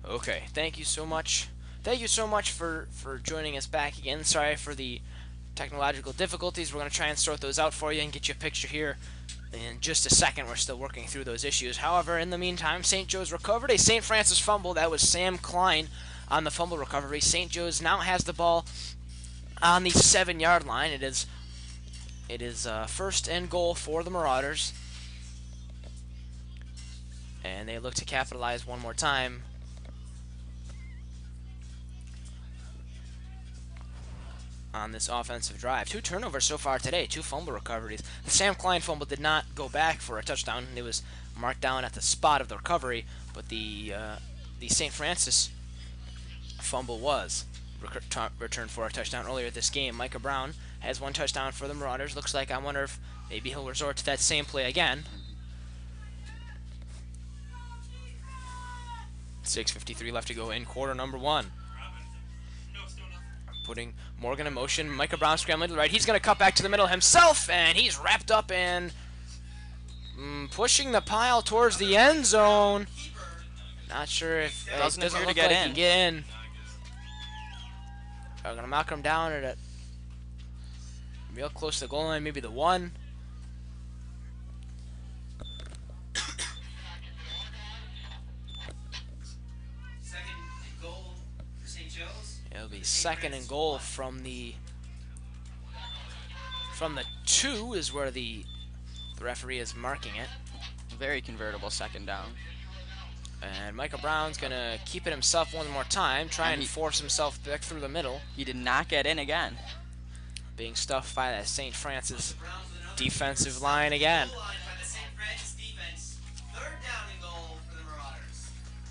Okay, thank you so much. Thank you so much for joining us back again. Sorry for the technological difficulties. We're going to try and sort those out for you and get you a picture here in just a second. We're still working through those issues. However, in the meantime, St. Joe's recovered a St. Francis fumble. That was Sam Klein on the fumble recovery. St. Joe's now has the ball on the 7-yard line. It is first and goal for the Marauders. And they look to capitalize one more time. On this offensive drive. 2 turnovers so far today, 2 fumble recoveries. The Sam Klein fumble did not go back for a touchdown. It was marked down at the spot of the recovery, but the St. Francis fumble was returned for a touchdown earlier this game. Micah Brown has 1 touchdown for the Marauders. Looks like, I wonder if maybe he'll resort to that same play again. 6:53 left to go in quarter number 1. Putting Morgan in motion. Micah Brown scrambling to the right. He's going to cut back to the middle himself, and he's wrapped up and pushing the pile towards the end zone. Not sure if it doesn't look like he get in. They're going to knock him down at a real close to the goal line, maybe the 1. It'll be 2nd and goal from the 2 is where the referee is marking it. Very convertible 2nd down. And Micah Brown's going to keep it himself one more time, try and force himself back through the middle. He did not get in again. Being stuffed by that St. Francis defensive line again.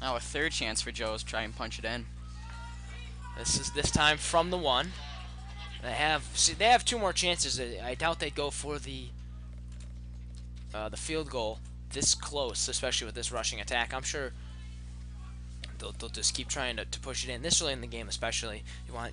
Now a 3rd chance for Joe's to try and punch it in. This time from the 1. They have 2 more chances. I doubt they'd go for the field goal this close, especially with this rushing attack. I'm sure they'll just keep trying to push it in. This early in the game, especially,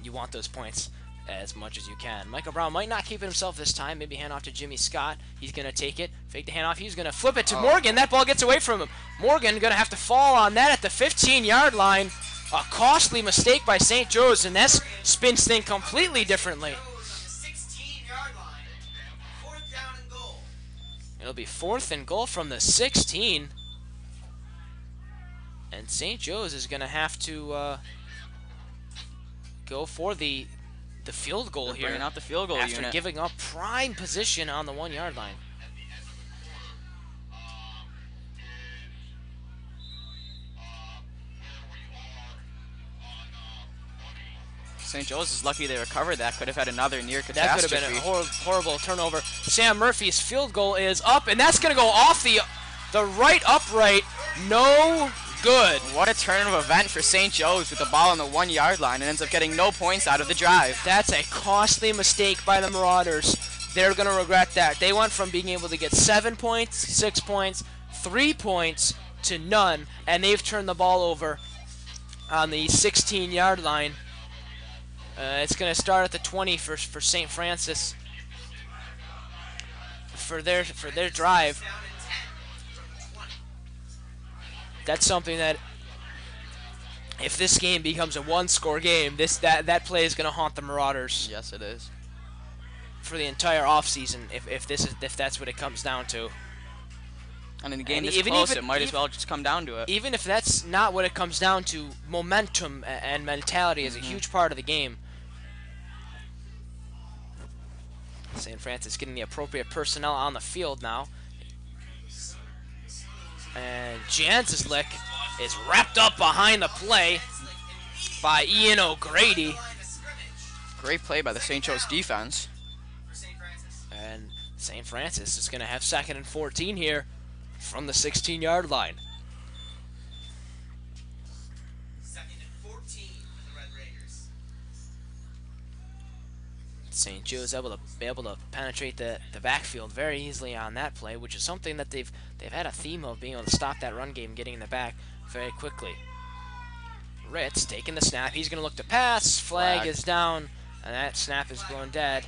you want those points as much as you can. Michael Brown might not keep it himself this time. Maybe hand off to Jimmy Scott. He's going to take it, fake the handoff. He's going to flip it to Morgan. That ball gets away from him. Morgan going to have to fall on that at the 15-yard line. A costly mistake by St. Joe's, and that spins things completely differently. It'll be 4th and goal from the 16. And St. Joe's is going to have to go for the field goal here. Bringing out the field goal after unit. Giving up prime position on the 1-yard line. St. Joe's is lucky they recovered that. Could have had another near catastrophe. That could have been a horrible turnover. Sam Murphy's field goal is up, and that's going to go off the right upright. No good. What a turn of event for St. Joe's with the ball on the 1-yard line and ends up getting no points out of the drive. That's a costly mistake by the Marauders. They're going to regret that. They went from being able to get 7 points, 6 points, 3 points to none, and they've turned the ball over on the 16-yard line. It's going to start at the 20 for St. Francis for their drive. That's something that, if this game becomes a 1-score game, that play is going to haunt the Marauders. Yes, it is. For the entire offseason, if that's what it comes down to. And in a game this close, it might as well just come down to it. Even if that's not what it comes down to, momentum and mentality is a huge part of the game. St. Francis getting the appropriate personnel on the field now. And Janslick is wrapped up behind the play by Ian O'Grady. Great play by the St. Joe's defense. And St. Francis is going to have 2nd and 14 here from the 16-yard line. 2nd and 14 for the Red Raiders. St. Joe's able to penetrate the backfield very easily on that play, which is something that they've had a theme of, being able to stop that run game, getting in the back very quickly. Ritz taking the snap. He's going to look to pass. Flag is down, and that snap is going dead.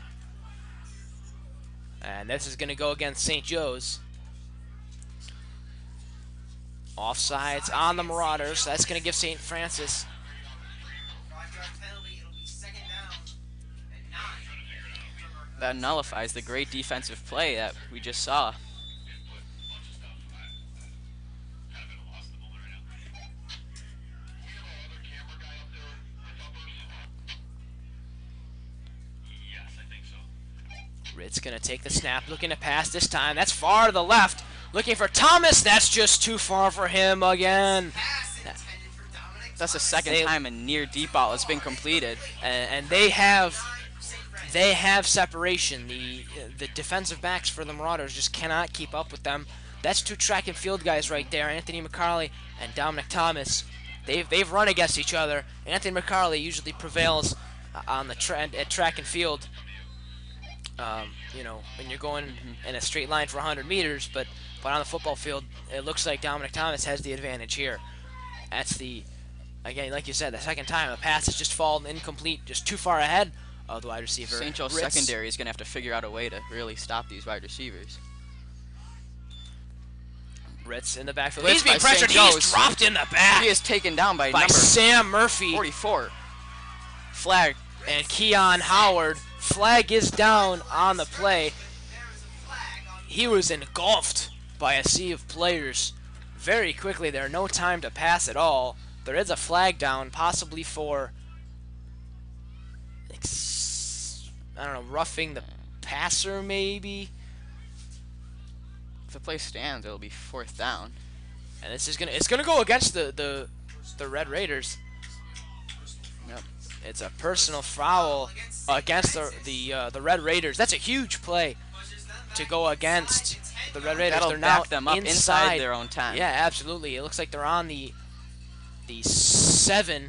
And this is going to go against St. Joe's. Offsides on the Marauders. That's going to give St. Francis. 5-yard penalty. It'll be second down and 9. That nullifies the great defensive play that we just saw. Ritt's going to take the snap, looking to pass this time. That's far to the left. Looking for Thomas. That's just too far for him again. Pass intended for Dominic. That's the second time a near deep ball has been completed. And they have separation. The defensive backs for the Marauders just cannot keep up with them. That's two track and field guys right there, Anthony McCarley and Dominic Thomas. They've run against each other. Anthony McCarley usually prevails on the at track and field. You know, when you're going in a straight line for 100 meters, but on the football field, it looks like Dominic Thomas has the advantage here. That's again, like you said, the second time a pass has just fallen incomplete, just too far ahead of the wide receiver. St. Joe's secondary is going to have to figure out a way to really stop these wide receivers. Ritz in the backfield. Blitz He's being by St. pressured. He's Joe's. dropped in the back. He is taken down by number Sam Murphy 44. Flag. and Keon Howard. Flag is down on the play. He was engulfed by a sea of players very quickly there. No time to pass at all. There is a flag down, possibly for, I don't know, roughing the passer maybe. If the play stands, it'll be 4th down. And it's gonna go against the Red Raiders. Yep. It's a personal foul against the Red Raiders. That's a huge play to go against the Red Raiders. That'll They're now back them up inside their own 10. Yeah, absolutely. It looks like they're on the 7-yard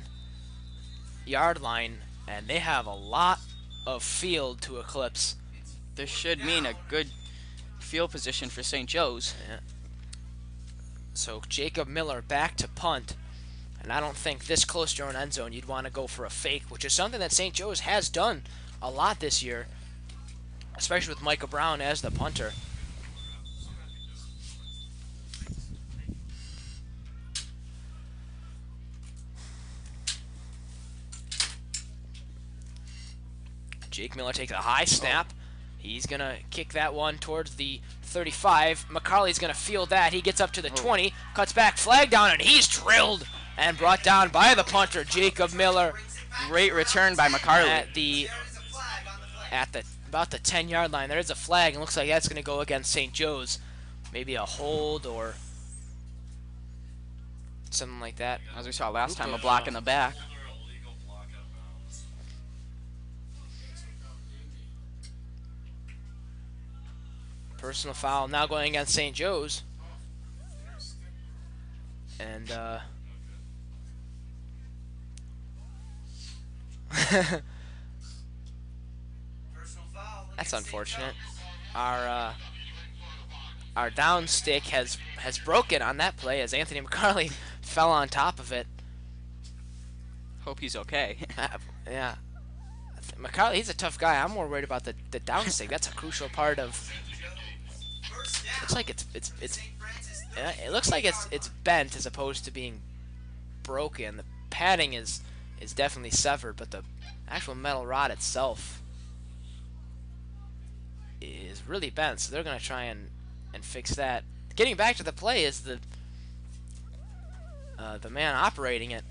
line, and they have a lot of field to eclipse. This should mean a good field position for St. Joe's. Yeah. So Jacob Miller back to punt. And I don't think this close to your own end zone you'd want to go for a fake, which is something that St. Joe's has done a lot this year, especially with Micah Brown as the punter. Jake Miller takes a high snap. He's going to kick that one towards the 35. McCarley's going to field that. He gets up to the 20, cuts back, flag down, and he's drilled and brought down by the punter, Jacob Miller. Great return by McCarley. At about the 10-yard line, there is a flag, and looks like that's going to go against St. Joe's. Maybe a hold or something like that. As we saw last time, a block in the back. Personal foul now going against St. Joe's. And that's unfortunate. Our down stick has broken on that play as Anthony McCarley fell on top of it. Hope he's okay. Yeah. McCarley, he's a tough guy. I'm more worried about the down stick. That's a crucial part of. Looks like it looks like it's bent as opposed to being broken. The padding is definitely severed, but the actual metal rod itself is really bent. So they're gonna try and fix that. Getting back to the play is the man operating it.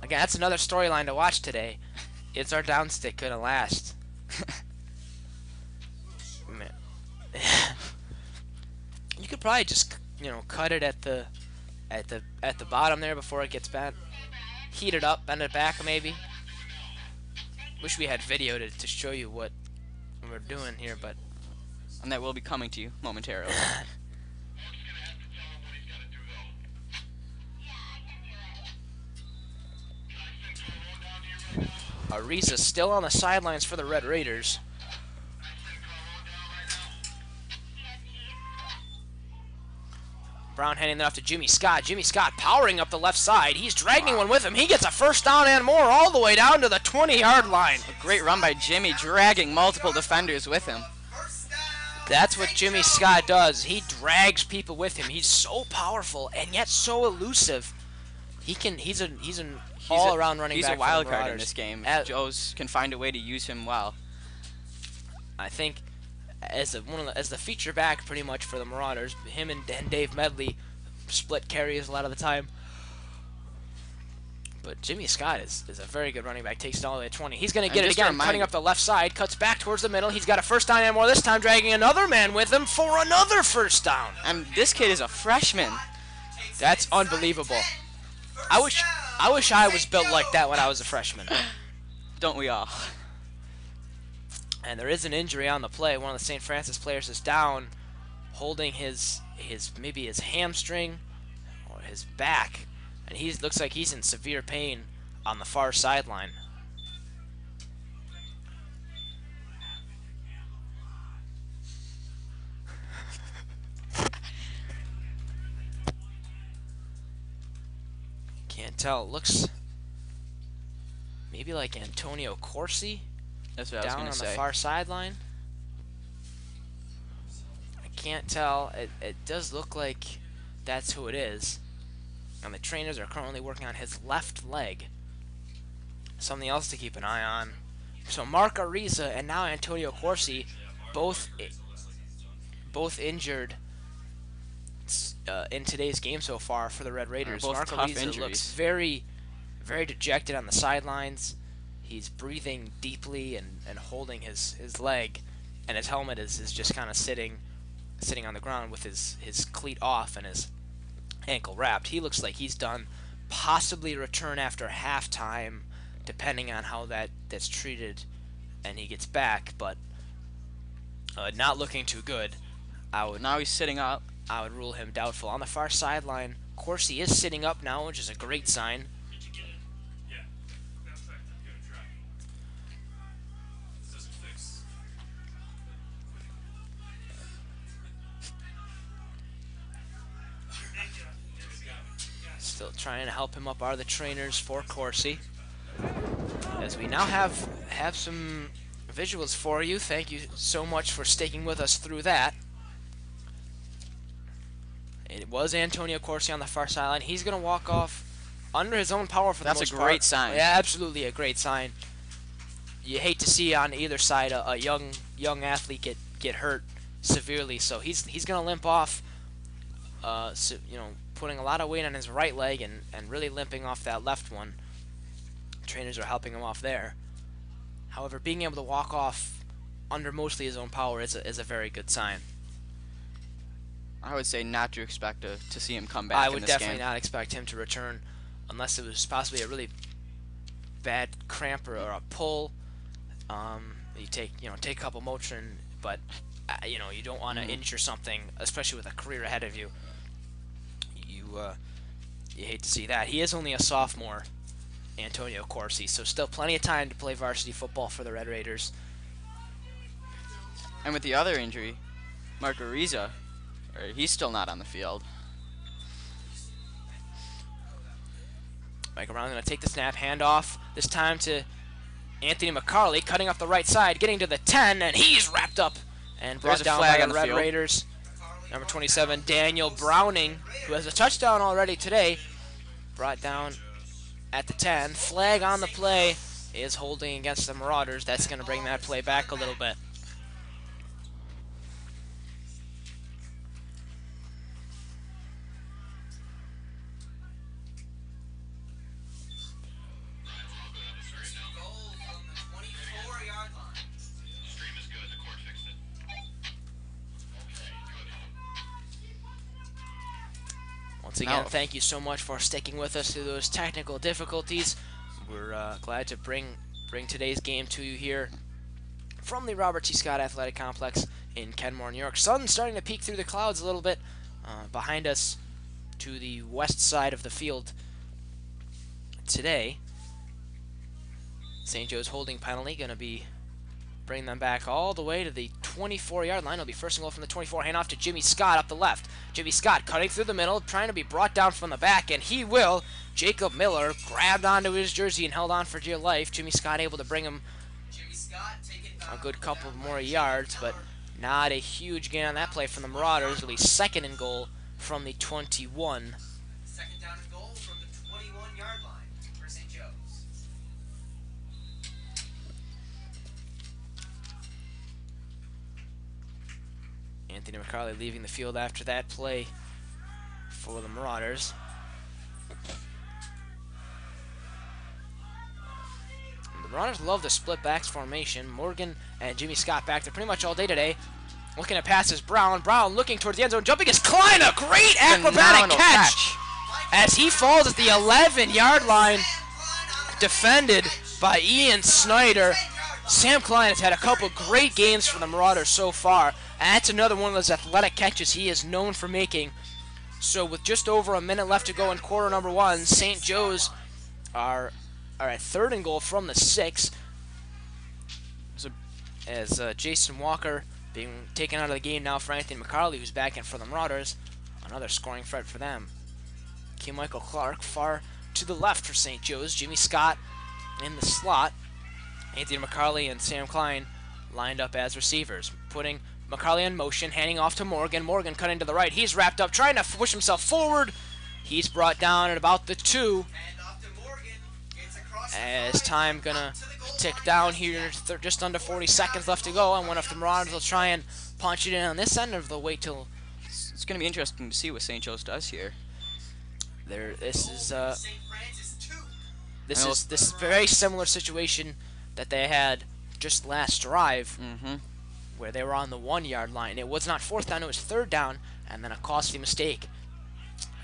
Again, that's another storyline to watch today. Is our down stick gonna last? Man. You could probably just cut it at the bottom there before it gets bent. Heat it up, bend it back maybe. Wish we had video to show you what we're doing here, but And that will be coming to you momentarily. Ariza still on the sidelines for the Red Raiders. Brown handing that off to Jimmy Scott. Jimmy Scott powering up the left side. He's dragging one with him. He gets a first down and more all the way down to the 20-yard line. A great run by Jimmy, dragging multiple defenders with him. That's what Jimmy Scott does. He drags people with him. He's so powerful and yet so elusive. He's an all-around running He's back a wild for the card in Marauders. this game. Joes can find a way to use him well. I think as the feature back pretty much for the Marauders, him and Dave Medley split carries a lot of the time. But Jimmy Scott is a very good running back. Takes it all the way to 20. He's going to get it again, cutting up the left side. Cuts back towards the middle. He's got a first down and more this time, dragging another man with him for another first down. And this kid is a freshman. That's unbelievable. I wish I was built like that when I was a freshman. Don't we all? And there is an injury on the play. One of the St. Francis players is down, holding maybe his hamstring or his back. And he looks like he's in severe pain on the far sideline. Can't tell. It looks maybe like Antonio Corsi. That's what I was Down going on to the say. far sideline. I can't tell. It does look like that's who it is. And the trainers are currently working on his left leg. Something else to keep an eye on. So Mark Ariza and now Antonio Corsi, both injured in today's game so far for the Red Raiders. Both Mark tough Ariza injuries. looks very, very dejected on the sidelines. He's breathing deeply and holding his leg, and his helmet is just kind of sitting on the ground with his cleat off and his ankle wrapped. He looks like he's done. Possibly return after halftime, depending on how that's treated and he gets back, but not looking too good. Now he's sitting up. I would rule him doubtful. On the far sideline, Corsi is sitting up now, which is a great sign. Still trying to help him up are the trainers for Corsi. As we now have some visuals for you. Thank you so much for sticking with us through that. It was Antonio Corsi on the far sideline. He's going to walk off under his own power for the most part. That's a great sign. Yeah, absolutely a great sign. You hate to see on either side a young athlete get hurt severely. So he's going to limp off. Putting a lot of weight on his right leg and really limping off that left one. Trainers are helping him off there. However, being able to walk off under mostly his own power is a very good sign. I would say not to expect to see him come back I in would this definitely game. not expect him to return unless it was possibly a really bad cramp or a pull. You take a couple Motrin, but you don't want to injure something, especially with a career ahead of you. You hate to see that. He is only a sophomore, Antonio Corsi, so still plenty of time to play varsity football for the Red Raiders. And with the other injury, Mark Ariza, he's still not on the field. Michael Brown's going to take the snap, hand off, this time to Anthony McCarley, cutting up the right side, getting to the 10, and he's wrapped up and brought down by the Red Raiders. Number 27, Daniel Browning, who has a touchdown already today, brought down at the 10. Flag on the play is holding against the Marauders. That's going to bring that play back a little bit. Once again, thank you so much for sticking with us through those technical difficulties. We're glad to bring today's game to you here from the Robert T. Scott Athletic Complex in Kenmore, New York. Sun starting to peek through the clouds a little bit behind us to the west side of the field today. St. Joe's holding penalty going to be bring them back all the way to the 24-yard line. It'll be first and goal from the 24. Hand off to Jimmy Scott up the left. Jimmy Scott cutting through the middle, trying to be brought down from the back, and he will. Jacob Miller grabbed onto his jersey and held on for dear life. Jimmy Scott able to bring him a good couple more yards, but Not a huge gain on that play from the Marauders. It'll be 2nd and goal from the 21. Second down and goal from the 21-yard line for St. Joe's. Anthony McCarley leaving the field after that play for the Marauders. And the Marauders love the split backs formation. Morgan and Jimmy Scott back there pretty much all day today. Looking at passes, Brown looking towards the end zone, jumping is Klein, a great acrobatic catch as he falls at the 11-yard line, defended by Ian Snyder. Sam Klein has had a couple great games for the Marauders so far, and that's another one of those athletic catches he is known for making. So with just over a minute left to go in quarter number 1, St. Joe's are at 3rd and goal from the 6, as Jason Walker being taken out of the game now for Anthony McCarley, who's back in for the Marauders. Another scoring threat for them. Michael Clark far to the left for St. Joe's. Jimmy Scott in the slot. Anthony McCarley and Sam Klein lined up as receivers, putting McCarley in motion, handing off to Morgan. Morgan cutting to the right. He's wrapped up, trying to push himself forward. He's brought down at about the 2. As time gonna tick down here, just under 40 seconds left to go, and one of the Marauders will try and punch it in on this end, or they'll wait till. It's going to be interesting to see what St. Joe's does here. This is a very similar situation that they had just last drive, where they were on the 1-yard line. It was not 4th down; it was 3rd down, and then a costly mistake,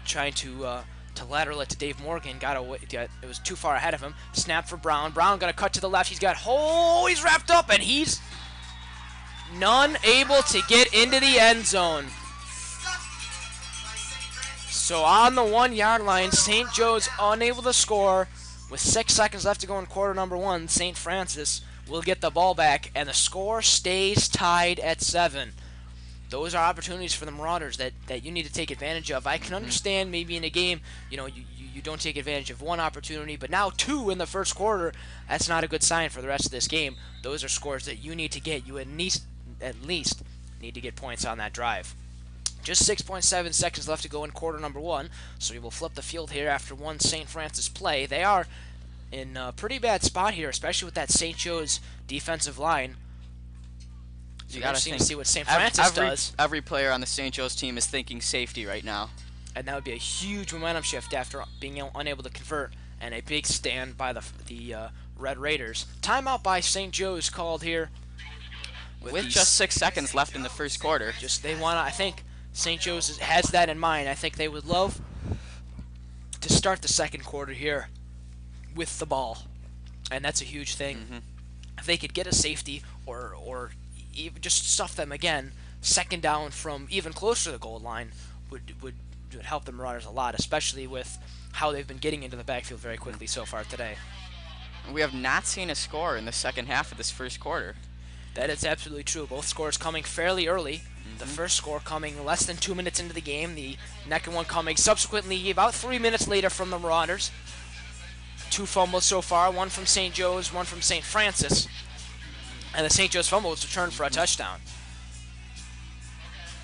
trying to lateral it to Dave Morgan. Got away. It was too far ahead of him. Snap for Brown. Brown gonna cut to the left. He's wrapped up, and he's unable to get into the end zone. So on the 1-yard line, St. Joe's unable to score. With 6 seconds left to go in quarter number 1, St. Francis will get the ball back, and the score stays tied at 7. Those are opportunities for the Marauders that you need to take advantage of. I can understand maybe in a game, you don't take advantage of one opportunity, but now 2 in the first quarter, that's not a good sign for the rest of this game. Those are scores that you need to get. You at least need to get points on that drive. Just 6.7 seconds left to go in quarter number 1, so we will flip the field here after one St. Francis play. They are in a pretty bad spot here, especially with that St. Joe's defensive line. So you got to see what St. Francis does. Every player on the St. Joe's team is thinking safety right now. And that would be a huge momentum shift after being unable to convert, and a big stand by the Red Raiders. Timeout by St. Joe's called here. With just 6 seconds left in the first quarter. I think St. Joe's has that in mind. I think they would love to start the second quarter here with the ball, and that's a huge thing. If they could get a safety or even just stuff them again, 2nd down from even closer to the goal line would help the Marauders a lot, especially with how they've been getting into the backfield very quickly so far today. We have not seen a score in the second half of this first quarter. That is absolutely true. Both scores coming fairly early. The first score coming less than 2 minutes into the game. The second one coming subsequently about 3 minutes later from the Marauders. 2 fumbles so far, one from St. Joe's, one from St. Francis. And the St. Joe's fumble was returned for a touchdown.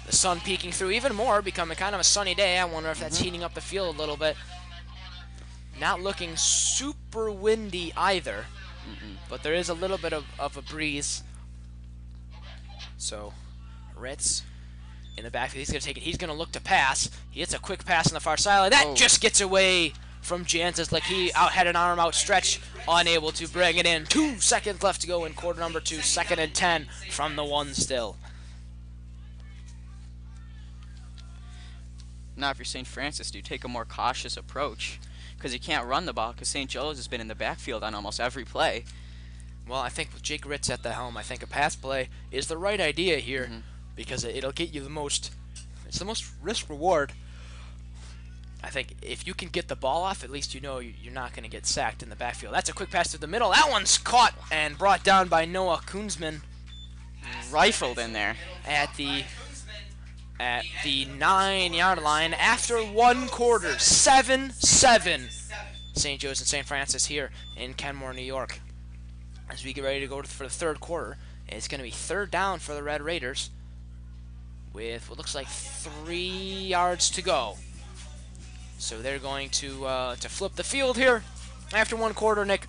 The sun peeking through even more, becoming kind of a sunny day. I wonder if that's heating up the field a little bit. Not looking super windy either, but there is a little bit of a breeze. So Ritz in the backfield, he's going to take it. He's going to look to pass. He hits a quick pass on the far sideline. That just gets away from Jancis, like he had an arm outstretched, unable to bring it in. 2 seconds left to go in quarter number 2. 2nd and 10 from the 1 still. Now, if you're St. Francis, do you take a more cautious approach? Because you can't run the ball, because St. Joe's has been in the backfield on almost every play. Well, I think with Jake Ritz at the helm, I think a pass play is the right idea here, because it'll get you the most risk reward. I think if you can get the ball off, at least you know you're not going to get sacked in the backfield. That's a quick pass to the middle. That one's caught and brought down by Noah Kunzman. Rifled in there. At the 9-yard line after 1 quarter. 7-7. St. Joe's and St. Francis here in Kenmore, New York. As we get ready to go for the third quarter, it's going to be 3rd down for the Red Raiders. with what looks like 3 yards to go. So they're going to flip the field here after 1 quarter. Nick,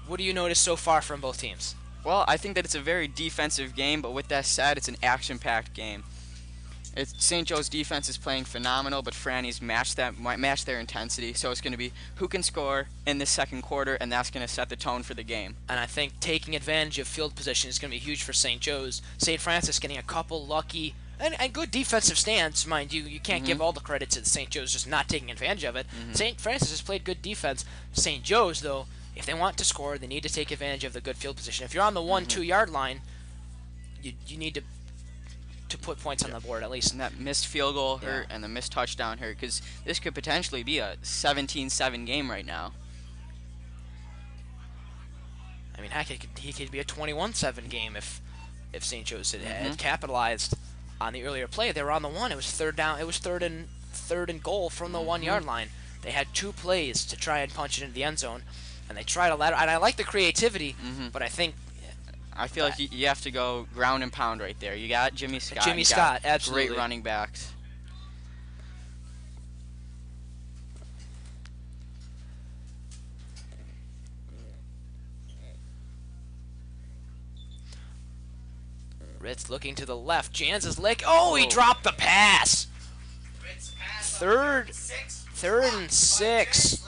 what do you notice so far from both teams? Well, I think that it's a very defensive game, but with that said, it's an action-packed game. St. Joe's defense is playing phenomenal, but Franny's matched their intensity, so it's going to be who can score in this second quarter, and that's going to set the tone for the game. And I think taking advantage of field position is going to be huge for St. Joe's. St. Francis getting a couple lucky and good defensive stands, mind you. You can't give all the credit to St. Joe's just not taking advantage of it. St. Francis has played good defense. St. Joe's, though, if they want to score, they need to take advantage of the good field position. If you're on the 1-2 yard line, you need to put points on the board at least. And that missed field goal hurt and the missed touchdown hurt, because this could potentially be a 17-7 game right now. I mean, heck, he could be a 21-7 game if St. Joe's had capitalized on the earlier play. They were on the 1. It was third down. It was third and goal from the 1 yard line. They had 2 plays to try and punch it into the end zone, and they tried a ladder. And I like the creativity, but I think I feel like you have to go ground and pound right there. You got Jimmy Scott. Jimmy Scott, absolutely. Great running backs. Ritz looking to the left. Jan's lick. Oh, he dropped the pass. Third and 6.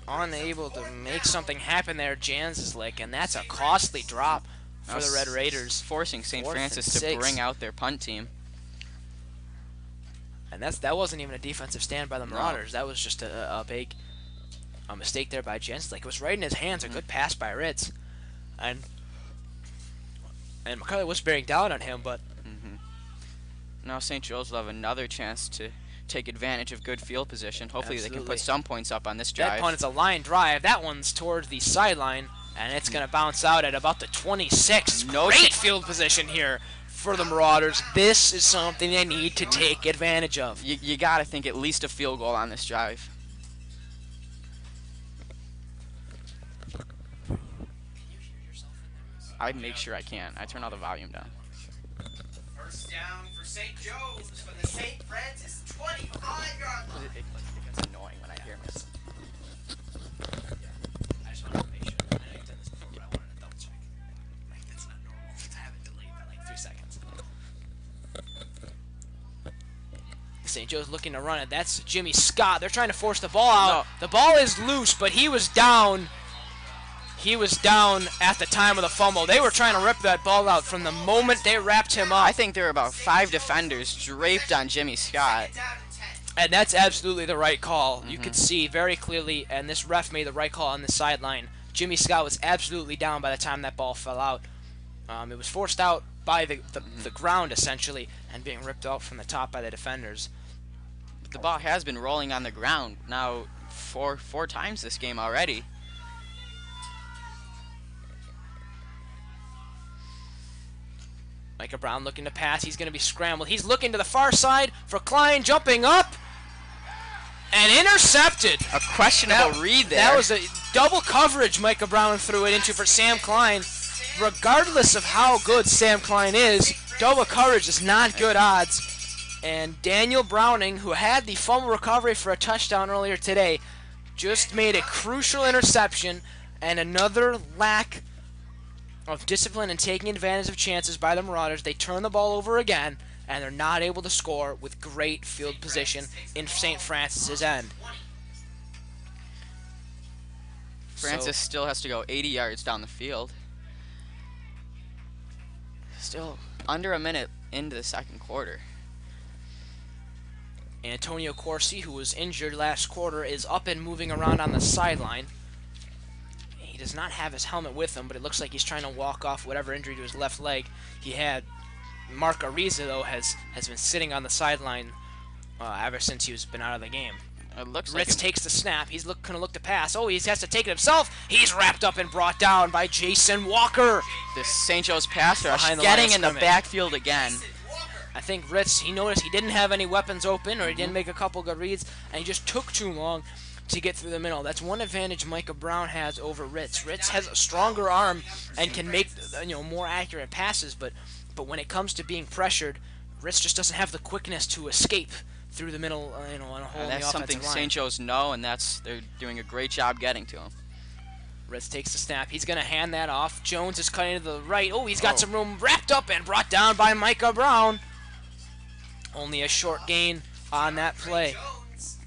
Unable to make something happen there. Jan's lick, and that's a costly drop for the Red Raiders. Forcing St. Francis to bring out their punt team. And that wasn't even a defensive stand by the Marauders. That was just a big mistake there by Jan's lick. It was right in his hands. A good pass by Ritz. And McCullough was bearing down on him, but now St. Joe's will have another chance to take advantage of good field position. Hopefully they can put some points up on this drive. That punt is a line drive. That one's towards the sideline, and it's going to bounce out at about the 26. Great field position here for the Marauders. This is something they need to take advantage of. You got to think at least a field goal on this drive. I'd make sure I can. I turn all the volume down. First down for St. Joe's from the St. Francis 25-yard line. It's annoying when I hear this. I just wanted to make sure. I know you've done this before, but I wanted to double check. Like, that's not normal to have it delayed by like 3 seconds. St. Joe's looking to run it. That's Jimmy Scott. They're trying to force the ball out. No. The ball is loose, but he was down. He was down at the time of the fumble. They were trying to rip that ball out from the moment they wrapped him up. I think there were about 5 defenders draped on Jimmy Scott. And that's absolutely the right call. You could see very clearly, and this ref made the right call on the sideline. Jimmy Scott was absolutely down by the time that ball fell out. It was forced out by the ground, essentially, and being ripped out from the top by the defenders. But the ball has been rolling on the ground now four times this game already. Micah Brown looking to pass. He's going to be scrambled. He's looking to the far side for Klein, jumping up and intercepted. A questionable read there. That was a double coverage Micah Brown threw it into for Sam Klein. Regardless of how good Sam Klein is, double coverage is not good odds. And Daniel Browning, who had the fumble recovery for a touchdown earlier today, just made a crucial interception, and another lack of discipline and taking advantage of chances by the Marauders. They turn the ball over again, and they're not able to score with great field position in St. Francis's end. Francis still has to go 80 yards down the field. Still under a minute into the second quarter. Antonio Corsi, who was injured last quarter, is up and moving around on the sideline. He does not have his helmet with him, but it looks like he's trying to walk off whatever injury to his left leg he had. Mark Ariza, though, has been sitting on the sideline ever since he's been out of the game. It looks Ritz like takes the snap. He's going to look to pass. Oh, he has to take it himself. He's wrapped up and brought down by Jason Walker. This St. Joe's pass rush Behind the getting line in the of backfield again. I think Ritz, he noticed he didn't have any weapons open, or he didn't make a couple good reads, and he just took too long to get through the middle. That's one advantage Micah Brown has over Ritz. Ritz has a stronger arm and can make more accurate passes, but when it comes to being pressured, Ritz just doesn't have the quickness to escape through the middle, on a hole in the That's something offensive line. St. Joe's know, and they're doing a great job getting to him. Ritz takes the snap. He's going to hand that off. Jones is cutting to the right. Oh, he's got some room wrapped up and brought down by Micah Brown. Only a short gain on that play. It's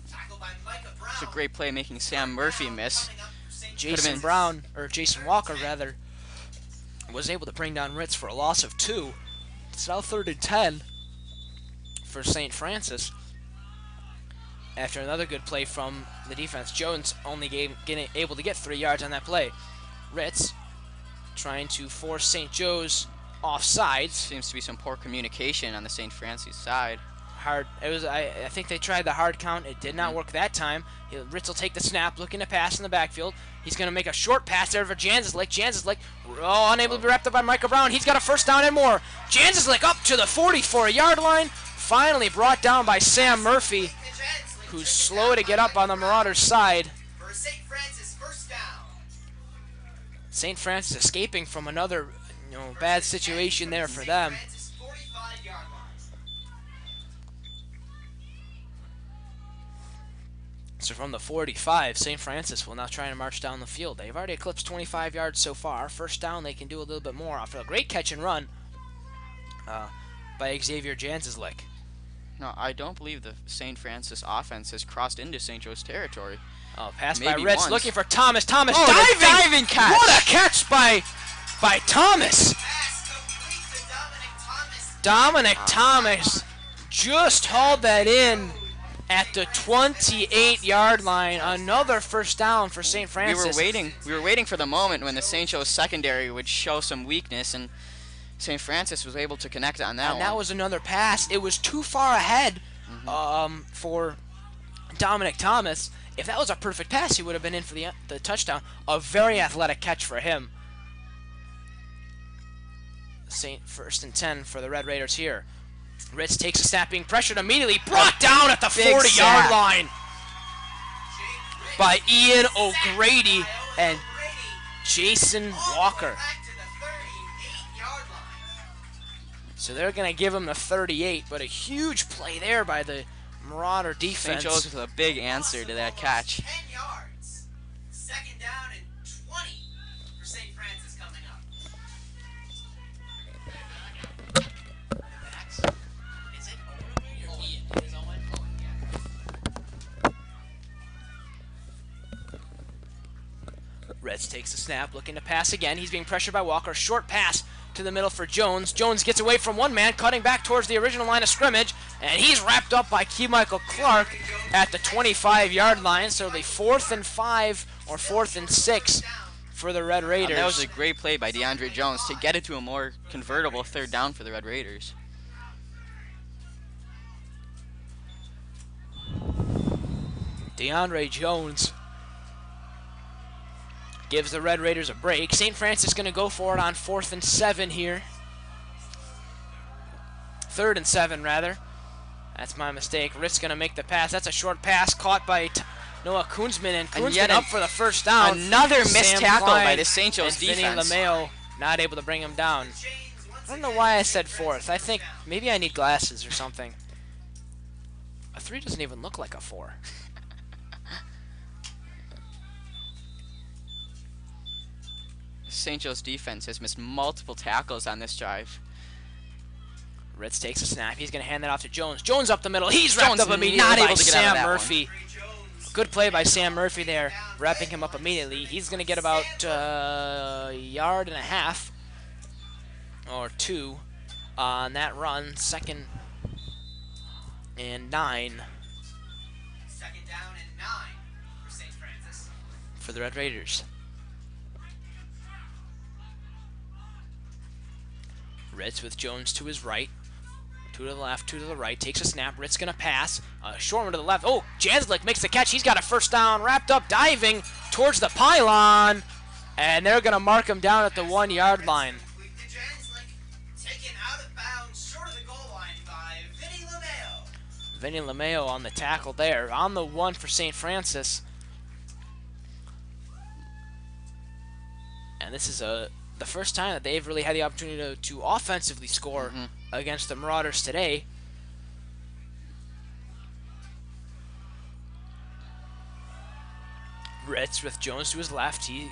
a great play making Sam Murphy miss. Jason Walker, rather, was able to bring down Ritz for a loss of 2. It's now 3rd and 10 for St. Francis. After another good play from the defense, Jones only able to get 3 yards on that play. Ritz trying to force St. Joe's offsides. Seems to be some poor communication on the St. Francis side. I think they tried the hard count. It did not work that time. Ritz will take the snap, looking to pass in the backfield. He's going to make a short pass there for Jansislik. Unable to be wrapped up by Micah Brown. He's got a first down and more. Jansislik up to the 44-yard line. Finally brought down by Sam Murphy, who's slow to get up on the Marauders' side. St. Francis escaping from another bad situation there for them. So from the 45, St. Francis will now try to march down the field. They've already eclipsed 25 yards so far. First down, they can do a little bit more after a great catch and run by Xavier Jansislik. No, I don't believe the St. Francis offense has crossed into St. Joe's territory. Oh, pass Maybe by Ritz, once. looking for Thomas. Thomas diving catch! What a catch by Thomas! Dominic Thomas just hauled that in at the 28-yard line. Another first down for St. Francis. We were waiting for the moment when the St. Joe's secondary would show some weakness, and St. Francis was able to connect on that one. And that was another pass. It was too far ahead for Dominic Thomas. If that was a perfect pass, he would have been in for the touchdown. A very athletic catch for him. First and 10 for the Red Raiders here. Ritz takes a snap, being pressured immediately. Brought down at the 40-yard line by Ian O'Grady and Jason Walker. So they're going to give him the 38, but a huge play there by the Marauder defense. St. Joe's with a big answer to that catch. 10 yards. Second down and 20 for St. Francis coming up. Is it Owen or Ian? It is Owen? Owen, yeah. Reds takes the snap, looking to pass again. He's being pressured by Walker. Short pass to the middle for Jones. Jones gets away from one man, cutting back towards the original line of scrimmage, and he's wrapped up by Michael Clark at the 25-yard line. So the 4th and 5 or 4th and 6 for the Red Raiders. That was a great play by DeAndre Jones to get it to a more convertible 3rd down for the Red Raiders. DeAndre Jones gives the Red Raiders a break. St. Francis going to go for it on 4th and 7 here. 3rd and 7, rather. That's my mistake. Ritz going to make the pass. That's a short pass caught by Noah Koonsman, and Koonsman up for the first down. Another missed tackle by the St. and Joe's defense. Vinny LeMayo not able to bring him down. I don't know why I said 4th. I think maybe I need glasses or something. A 3 doesn't even look like a 4. St. Joe's defense has missed multiple tackles on this drive. Ritz takes a snap. He's going to hand that off to Jones. Jones up the middle. He's wrapped up immediately not by able to get out of Sam that Murphy. Good play by Sam Murphy there, wrapping him up immediately. He's going to get about a yard and a half or 2 on that run. 2nd and 9. 2nd down and 9 for St. Francis. For the Red Raiders. Ritz with Jones to his right. 2 to the left, 2 to the right. Takes a snap. Ritz going to pass. Short one to the left. Oh, Janslick makes the catch. He's got a first down. Wrapped up, diving towards the pylon. And they're going to mark him down at the 1-yard line. Taken out of bounds, short of the goal line by Vinny LeMayo. Vinny LeMayo on the tackle there. On the 1 for St. Francis. And this is the first time that they've really had the opportunity to offensively score against the Marauders today. Ritz with Jones to his left. He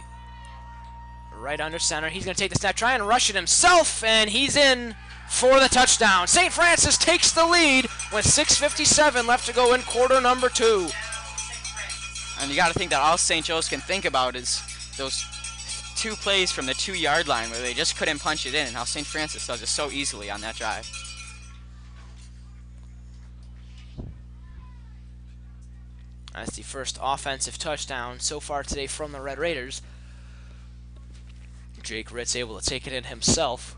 right under center. He's going to take the snap, try and rush it himself, and he's in for the touchdown. St. Francis takes the lead with 6:57 left to go in quarter number 2. And you got to think that all St. Joe's can think about is those 2 plays from the 2-yard line where they just couldn't punch it in, and how St. Francis does it so easily on that drive. That's the first offensive touchdown so far today from the Red Raiders. Jake Ritz able to take it in himself.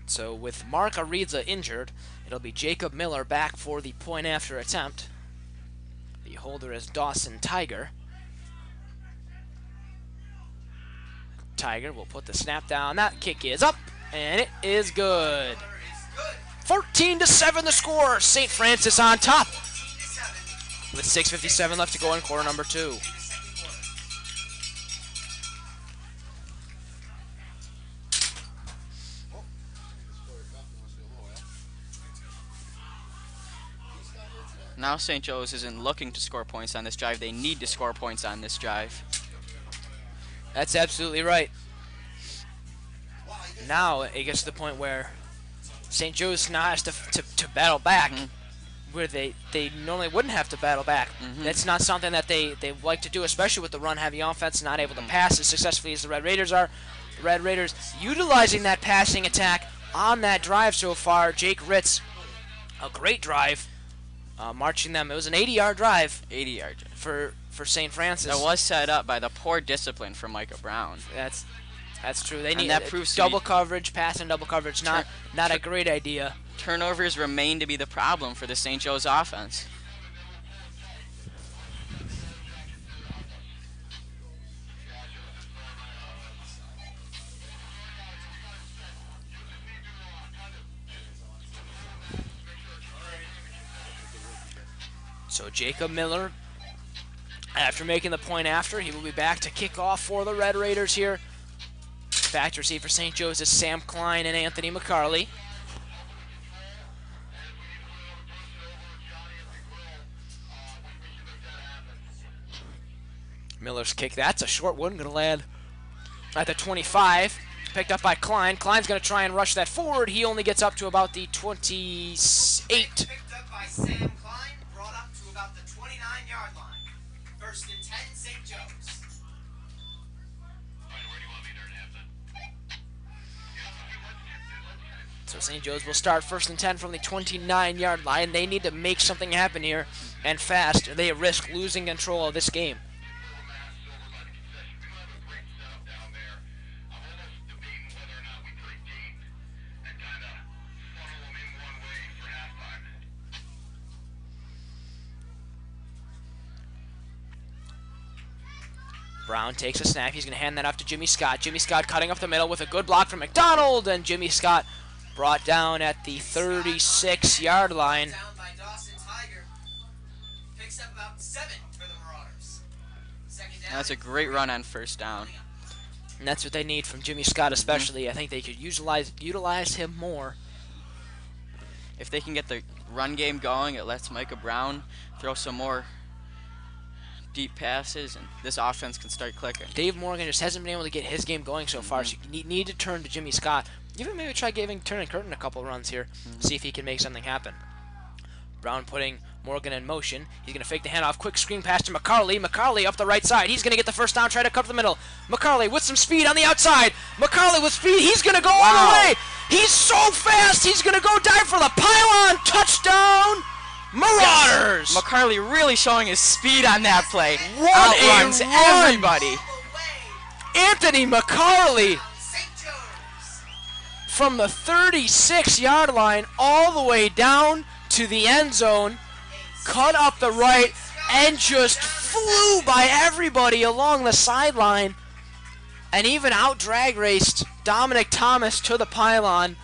So with Mark Aridza injured, it'll be Jacob Miller back for the point after attempt. The holder is Dawson Tiger. Tiger will put the snap down. That kick is up, and it is good. 14-7 the score. St. Francis on top with 6:57 left to go in quarter number 2. Now St. Joe's isn't looking to score points on this drive. They need to score points on this drive. That's absolutely right. Now it gets to the point where St. Joe's now has to battle back, where they normally wouldn't have to battle back. That's not something that they like to do, especially with the run-heavy offense, not able to pass as successfully as the Red Raiders are. The Red Raiders utilizing that passing attack on that drive so far. Jake Ritz, a great drive, marching them. It was an 80-yard drive. 80-yard for St. Francis. That was set up by the poor discipline from Micah Brown. That's true. They need that proves double coverage, pass and double coverage. Not a great idea. Turnovers remain to be the problem for the St. Joe's offense. So Jacob Miller, after making the point after, he will be back to kick off for the Red Raiders here. Back to receive for St. Joe's is Sam Klein and Anthony McCarley. Miller's kick, that's a short one, going to land at the 25. Picked up by Klein. Klein's going to try and rush that forward. He only gets up to about the 28. Picked up by Sam Klein, brought up to about the 29-yard line. First and 10, St. Joe's. So St. Joe's will start first and 10 from the 29-yard line. They need to make something happen here, and fast, or they risk losing control of this game. Brown takes a snap. He's going to hand that off to Jimmy Scott. Jimmy Scott cutting up the middle with a good block from McDonald, and Jimmy Scott brought down at the 36-yard line. Down by Dawson Tiger. Picks up about 7 for the Marauders. Second down. That's a great run on first down. And that's what they need from Jimmy Scott especially. I think they could utilize him more. If they can get the run game going, it lets Micah Brown throw some more deep passes, and this offense can start clicking. Dave Morgan just hasn't been able to get his game going so far, so you need to turn to Jimmy Scott. Even maybe try turning Curtin a couple runs here, see if he can make something happen. Brown putting Morgan in motion. He's going to fake the handoff. Quick screen pass to McCarley. McCarley up the right side. He's going to get the first down, try to cover the middle. McCarley with some speed on the outside. McCarley with speed. He's going to go all the way. He's so fast. He's going to go dive for the pylon. Touchdown, Marauders. Yes. McCarley really showing his speed on that play. Outruns everybody. Anthony McCarley St. Joe's. from the 36-yard line all the way down to the end zone, cut up the right, and just flew by everybody along the sideline, and even out drag raced Dominic Thomas to the pylon.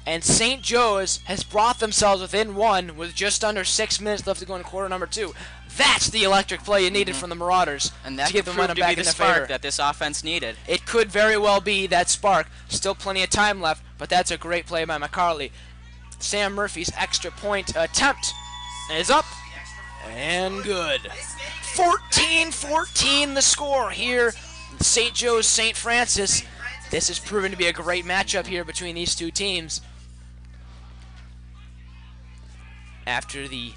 And St. Joe's has brought themselves within one with just under 6 minutes left to go in quarter number 2. That's the electric play you needed from the Marauders And that to get could the prove momentum to back be in the their spark favor. that this offense needed. It could very well be that spark. Still plenty of time left, but that's a great play by McCarley. Sam Murphy's extra point attempt is up and good. 14-14 the score here. St. Joe's, St. Francis. This has proven to be a great matchup here between these two teams. After the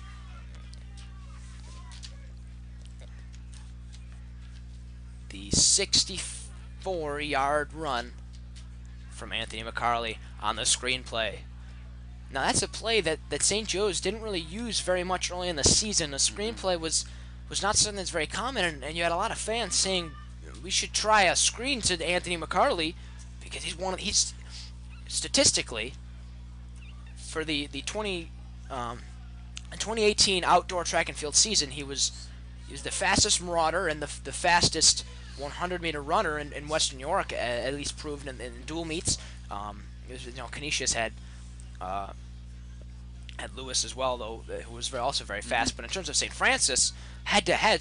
the 64-yard run from Anthony McCarley on the screenplay. Now that's a play that St. Joe's didn't really use very much early in the season. The screenplay was not something that's very common, and you had a lot of fans saying we should try a screen to Anthony McCarley because he's statistically for the 2018 outdoor track and field season he was the fastest marauder and the fastest 100-meter runner in Western New York, at least proven in dual meets. Canisius had Lewis as well, though, who was also very fast. But in terms of St. Francis, head-to-head,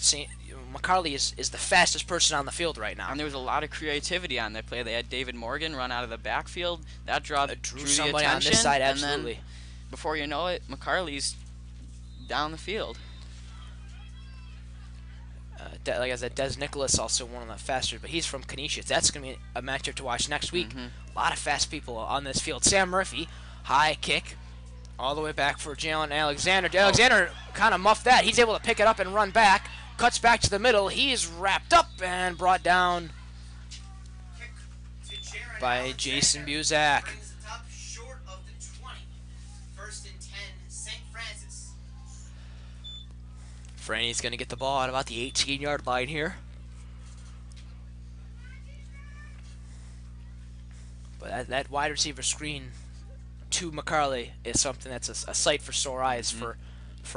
McCarley is the fastest person on the field right now. And there was a lot of creativity on that play. They had David Morgan run out of the backfield. That drew somebody the attention. on this side, and absolutely. Then, before you know it, McCarley's down the field. Like I said, Des Nicholas also one of the faster, but he's from Canisius. That's going to be a matchup to watch next week. A lot of fast people on this field. Sam Murphy, high kick, all the way back for Jalen Alexander. Alexander kind of muffed that. He's able to pick it up and run back. Cuts back to the middle. He's wrapped up and brought down by Jason Buzak. Franny's going to get the ball at about the 18-yard line here. But that wide receiver screen to McCarley is something that's a sight for sore eyes for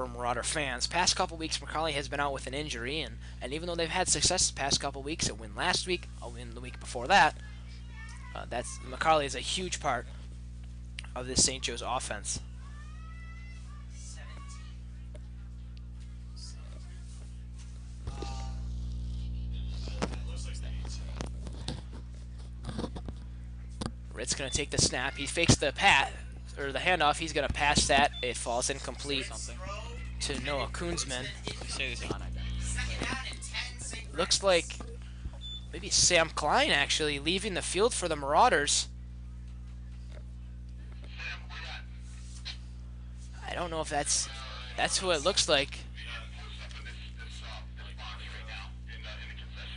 Marauder fans. Past couple weeks, McCarley has been out with an injury, and even though they've had success the past couple weeks, a win last week, a win the week before that, McCarley is a huge part of this St. Joe's offense. Ritt's going to take the snap. He fakes the the handoff. He's going to pass that. It falls incomplete to Noah Koonsman. Looks like maybe Sam Klein actually leaving the field for the Marauders. I don't know if that's who it looks like.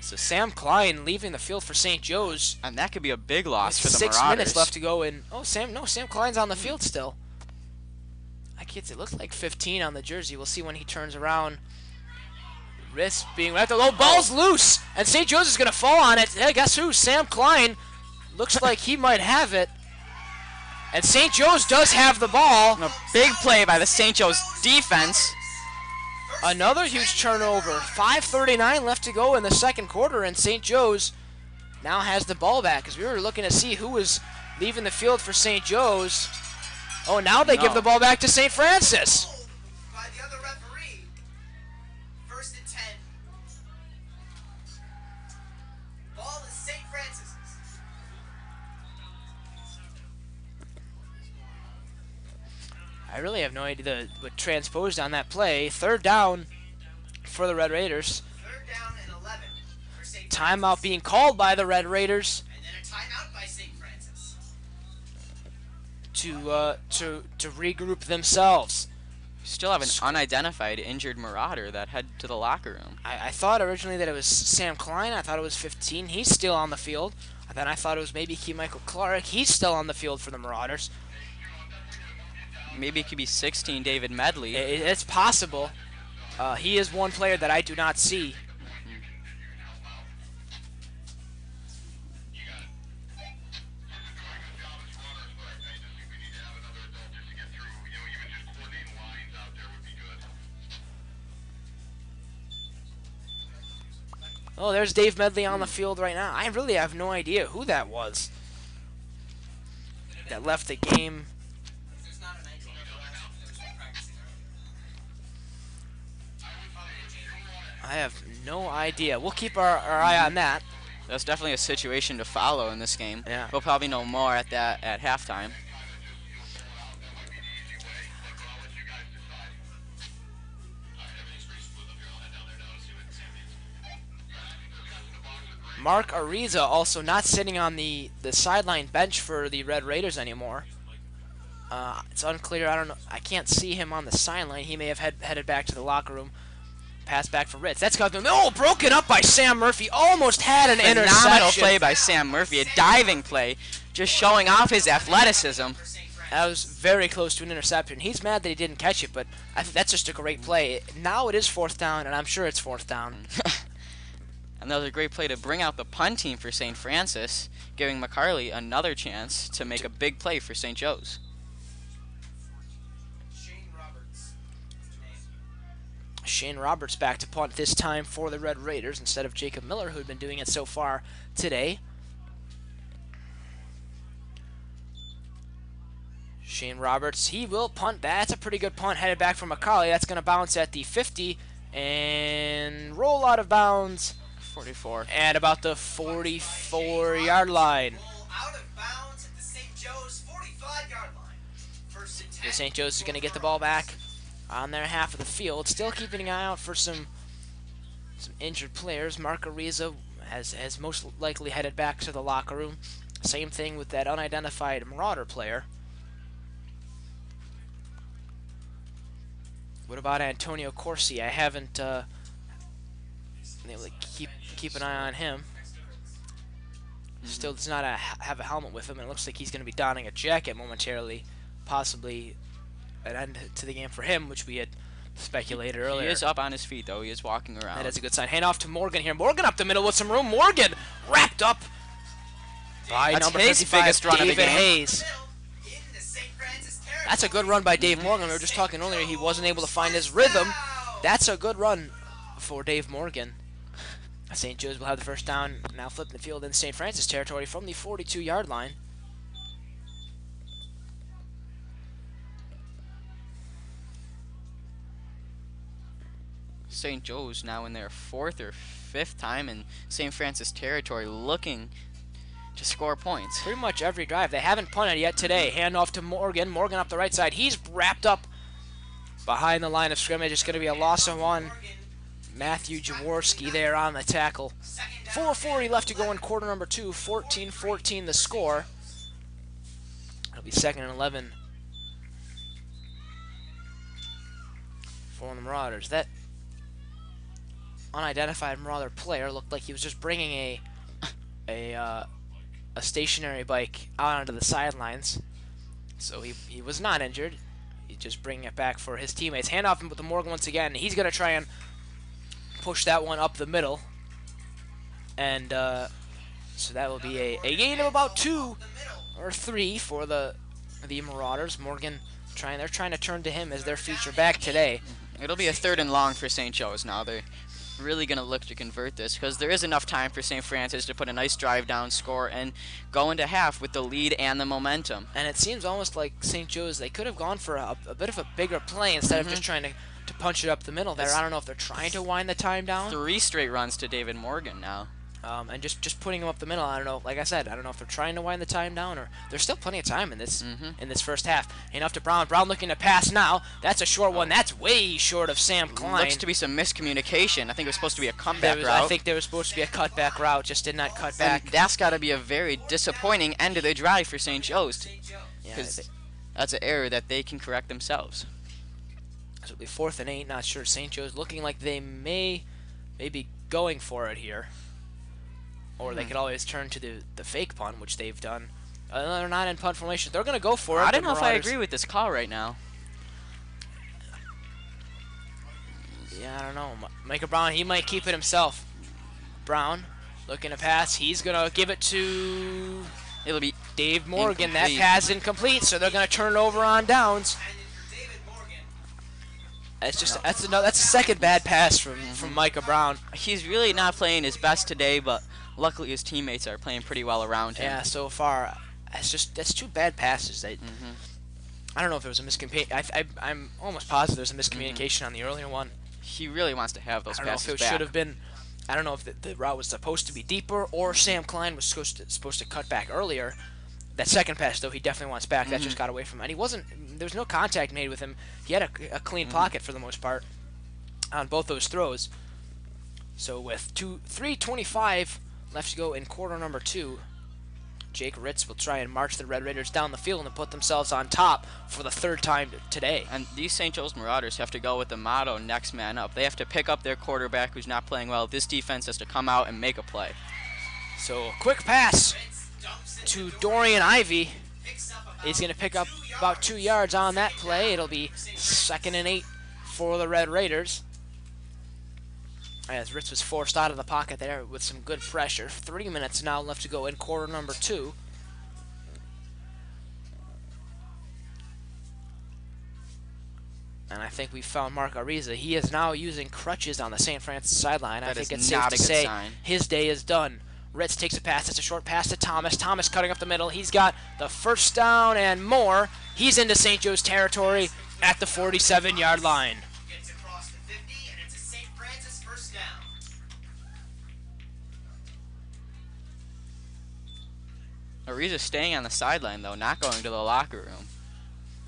So Sam Klein leaving the field for St. Joe's. And that could be a big loss for the Marauders. 6 minutes left to go, and Sam Klein's on the field still. It looks like 15 on the jersey. We'll see when he turns around. Wrist being wrapped. The low ball's loose, and St. Joe's is going to fall on it. Hey, guess who? Sam Klein looks like he might have it. And St. Joe's does have the ball. A big play by the St. Joe's defense. Another huge turnover. 5:39 left to go in the second quarter, and St. Joe's now has the ball back, because we were looking to see who was leaving the field for St. Joe's. Oh, now they give the ball back to St. Francis. By the other referee. 1st and 10. Ball is St. Francis's. I really have no idea what transposed on that play. 3rd down for the Red Raiders. 3rd down and 11 for St. Timeout being called by the Red Raiders And then a timeout by St. Francis. to regroup themselves. Still have an unidentified injured Marauder that head to the locker room. I thought originally that it was Sam Klein. I thought it was 15. He's still on the field. Then I thought it was maybe Michael Clark. He's still on the field for the Marauders. Maybe it could be 16, David Medley. It's possible. He is one player that I do not see. Oh, there's Dave Medley on the field right now. I really have no idea who that was that left the game I have no idea. We'll keep our eye on that. That's definitely a situation to follow in this game. Yeah. We'll probably know more at halftime. Mark Ariza also not sitting on the sideline bench for the Red Raiders anymore. It's unclear. I don't know. I can't see him on the sideline. He may have headed back to the locker room. Pass back for Ritz. That's got them. Oh, broken up by Sam Murphy. Almost had an Phenomenal interception. play by Sam Murphy. A diving play, just showing off his athleticism. That was very close to an interception. He's mad that he didn't catch it, but I think that's just a great play. Now it is 4th down, and I'm sure it's 4th down. And that was a great play to bring out the punt team for St. Francis, giving McCarley another chance to make a big play for St. Joe's. Shane Roberts back to punt this time for the Red Raiders instead of Jacob Miller, who had been doing it so far today. Shane Roberts, he will punt. That's a pretty good punt headed back from McCarley. That's going to bounce at the 50 and roll out of bounds. 44. At about the 44-yard line. Out of bounds at the St. Joe's 45-yard line. First and 10. The St. Joe's is going to get the ball back on their half of the field. Still keeping an eye out for some injured players. Mark Ariza has most likely headed back to the locker room. Same thing with that unidentified Marauder player. What about Antonio Corsi? I haven't been able to keep an eye on him. Still does not have a helmet with him, and it looks like he's going to be donning a jacket momentarily, possibly an end to the game for him, which we had speculated earlier. He is up on his feet, though. He is walking around. That is a good sign. Hand off to Morgan here. Morgan up the middle with some room. Morgan wrapped up by That's number his 55, biggest run of the David game. Hayes. That's a good run by Dave Morgan. We were just talking earlier. He wasn't able to find his rhythm. That's a good run for Dave Morgan. St. Joe's will have the first down, now flipping the field in St. Francis territory from the 42-yard line. St. Joe's now in their 4th or 5th time in St. Francis territory, looking to score points. Pretty much every drive. They haven't punted yet today. Hand off to Morgan. Morgan up the right side. He's wrapped up behind the line of scrimmage. It's going to be a loss of 1. Matthew Jaworski there on the tackle. 4:40 left to go in quarter number 2. 14-14 the score. It'll be 2nd and 11 for the Marauders. That unidentified Marauder player looked like he was just bringing a stationary bike out onto the sidelines. So he was not injured. He's just bringing it back for his teammates. Hand off him with the Morgan once again. He's going to try and push that one up the middle. And so that will be a gain of about 2 or 3 for the Marauders. Morgan they're trying to turn to him as their feature back today. It'll be a 3rd and long for St. Joe's now. They're really going to look to convert this because there is enough time for St. Francis to put a nice drive down, score, and go into half with the lead and the momentum. And it seems almost like St. Joe's, they could have gone for a bit of a bigger play instead of just trying to punch it up the middle there. I don't know if they're trying to wind the time down. 3 straight runs to David Morgan now. And just putting him up the middle, I don't know. Like I said, I don't know if they're trying to wind the time down or there's still plenty of time in this first half. Enough to Brown. Brown looking to pass now. That's a short one. That's way short of Sam Klein. Looks to be some miscommunication. I think it was supposed to be a cutback route. I think there was supposed to be a cutback route, just did not cut back. And that's got to be a very disappointing end of the drive for St. Joe's. Yeah, that's an error that they can correct themselves. So it'll be 4th and 8. Not sure. St. Joe's looking like they may be going for it here. Or they could always turn to the fake punt, which they've done. They're not in punt formation. They're going to go for it. I don't know if I agree with this call right now. Yeah, I don't know. Micah Brown, he might keep it himself. Brown looking to pass. He's going to give it to It'll be Dave Morgan. incomplete. That pass incomplete, so they're going to turn it over on downs. That's a second bad pass from Micah Brown. He's really not playing his best today, but luckily his teammates are playing pretty well around him. Yeah, so far that's 2 bad passes. I don't know if it was a miscommunication. I'm almost positive there's a miscommunication on the earlier one. he really wants to have those I don't know passes if it back. should have been. I don't know if the route was supposed to be deeper or Sam Klein was supposed to cut back earlier. That second pass, though, he definitely wants back. That just got away from him. And he wasn't. There was no contact made with him. He had a clean pocket for the most part on both those throws. So with 3:25 left to go in quarter number 2, Jake Ritz will try and march the Red Raiders down the field and put themselves on top for the third time today. And these St. Joe's Marauders have to go with the motto, next man up. They have to pick up their quarterback who's not playing well. This defense has to come out and make a play. So a quick pass to Dorian Ivey. He's going to pick up about 2 yards on that play. It'll be 2nd and 8 for the Red Raiders, as Ritz was forced out of the pocket there with some good pressure. 3 minutes now left to go in quarter number 2. And I think we found Mark Ariza. He is now using crutches on the St. Francis sideline. I think it's safe to say his day is done. Ritz takes a pass. It's a short pass to Thomas. Thomas cutting up the middle. He's got the first down and more. He's into St. Joe's territory at the 47-yard line. Gets across the 50, and it's a St. Francis first down. Ariza staying on the sideline, though, not going to the locker room.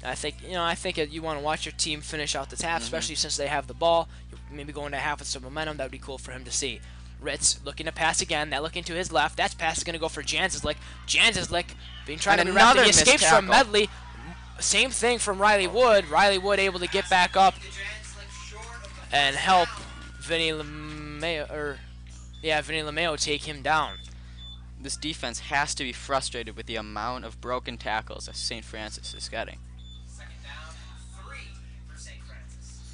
I think you want to watch your team finish out this half, especially since they have the ball. Maybe going to half with some momentum. That would be cool for him to see. Ritz looking to pass again. That looking to his left. That pass is going to go for Janslick. Janslick being trying to be wrapped. He escapes from Medley. Same thing from Riley Wood. Riley Wood able to get back up and help Vinny LeMayo take him down. This defense has to be frustrated with the amount of broken tackles that St. Francis is getting. Second down, 3 for St. Francis.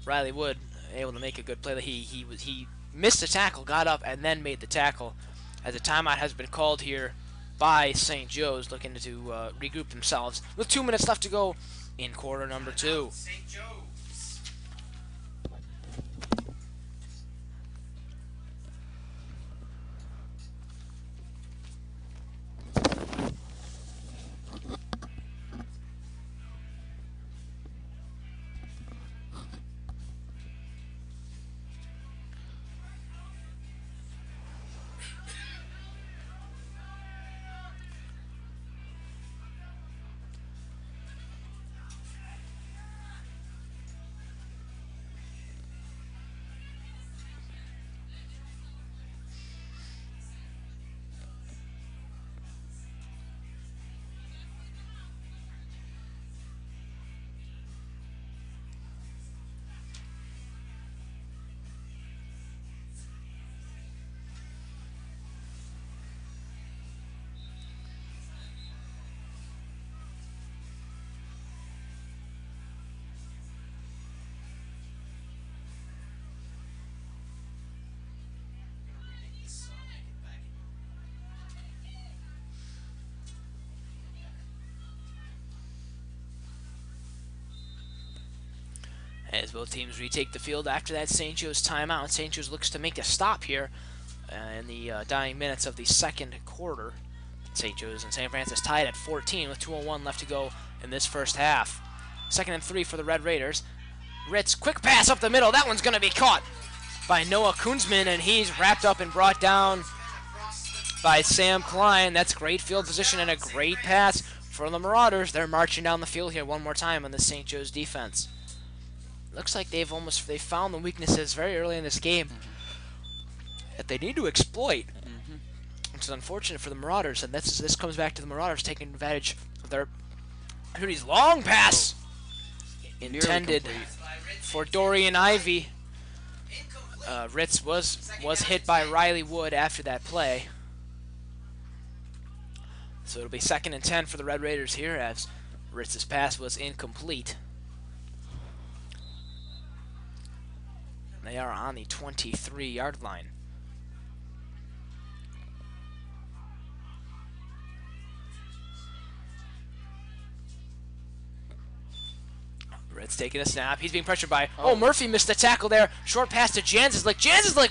Riley Wood able to make a good play. He missed the tackle, got up, and then made the tackle. As a timeout has been called here by St. Joe's, looking to regroup themselves with 2 minutes left to go in quarter number 2. St. Joe's. As both teams retake the field after that St. Joe's timeout, and St. Joe's looks to make a stop here in the dying minutes of the second quarter. St. Joe's and St. Francis tied at 14 with 2:01 left to go in this first half. 2nd and 3 for the Red Raiders. Ritz, quick pass up the middle. That one's going to be caught by Noah Kunzman, and he's wrapped up and brought down by Sam Klein. That's great field position and a great pass for the Marauders. They're marching down the field here one more time on the St. Joe's defense. Looks like they found the weaknesses very early in this game that they need to exploit. Which is unfortunate for the Marauders, and this comes back to the Marauders taking advantage of their opportunities. Long pass intended for Dorian Ivey. Ritz was hit by Riley Wood after that play. So it'll be 2nd and 10 for the Red Raiders here, as Ritz's pass was incomplete. They are on the 23-yard line. Ritz taking a snap. He's being pressured by... Oh, Murphy missed the tackle there. Short pass to Janslick. Janslick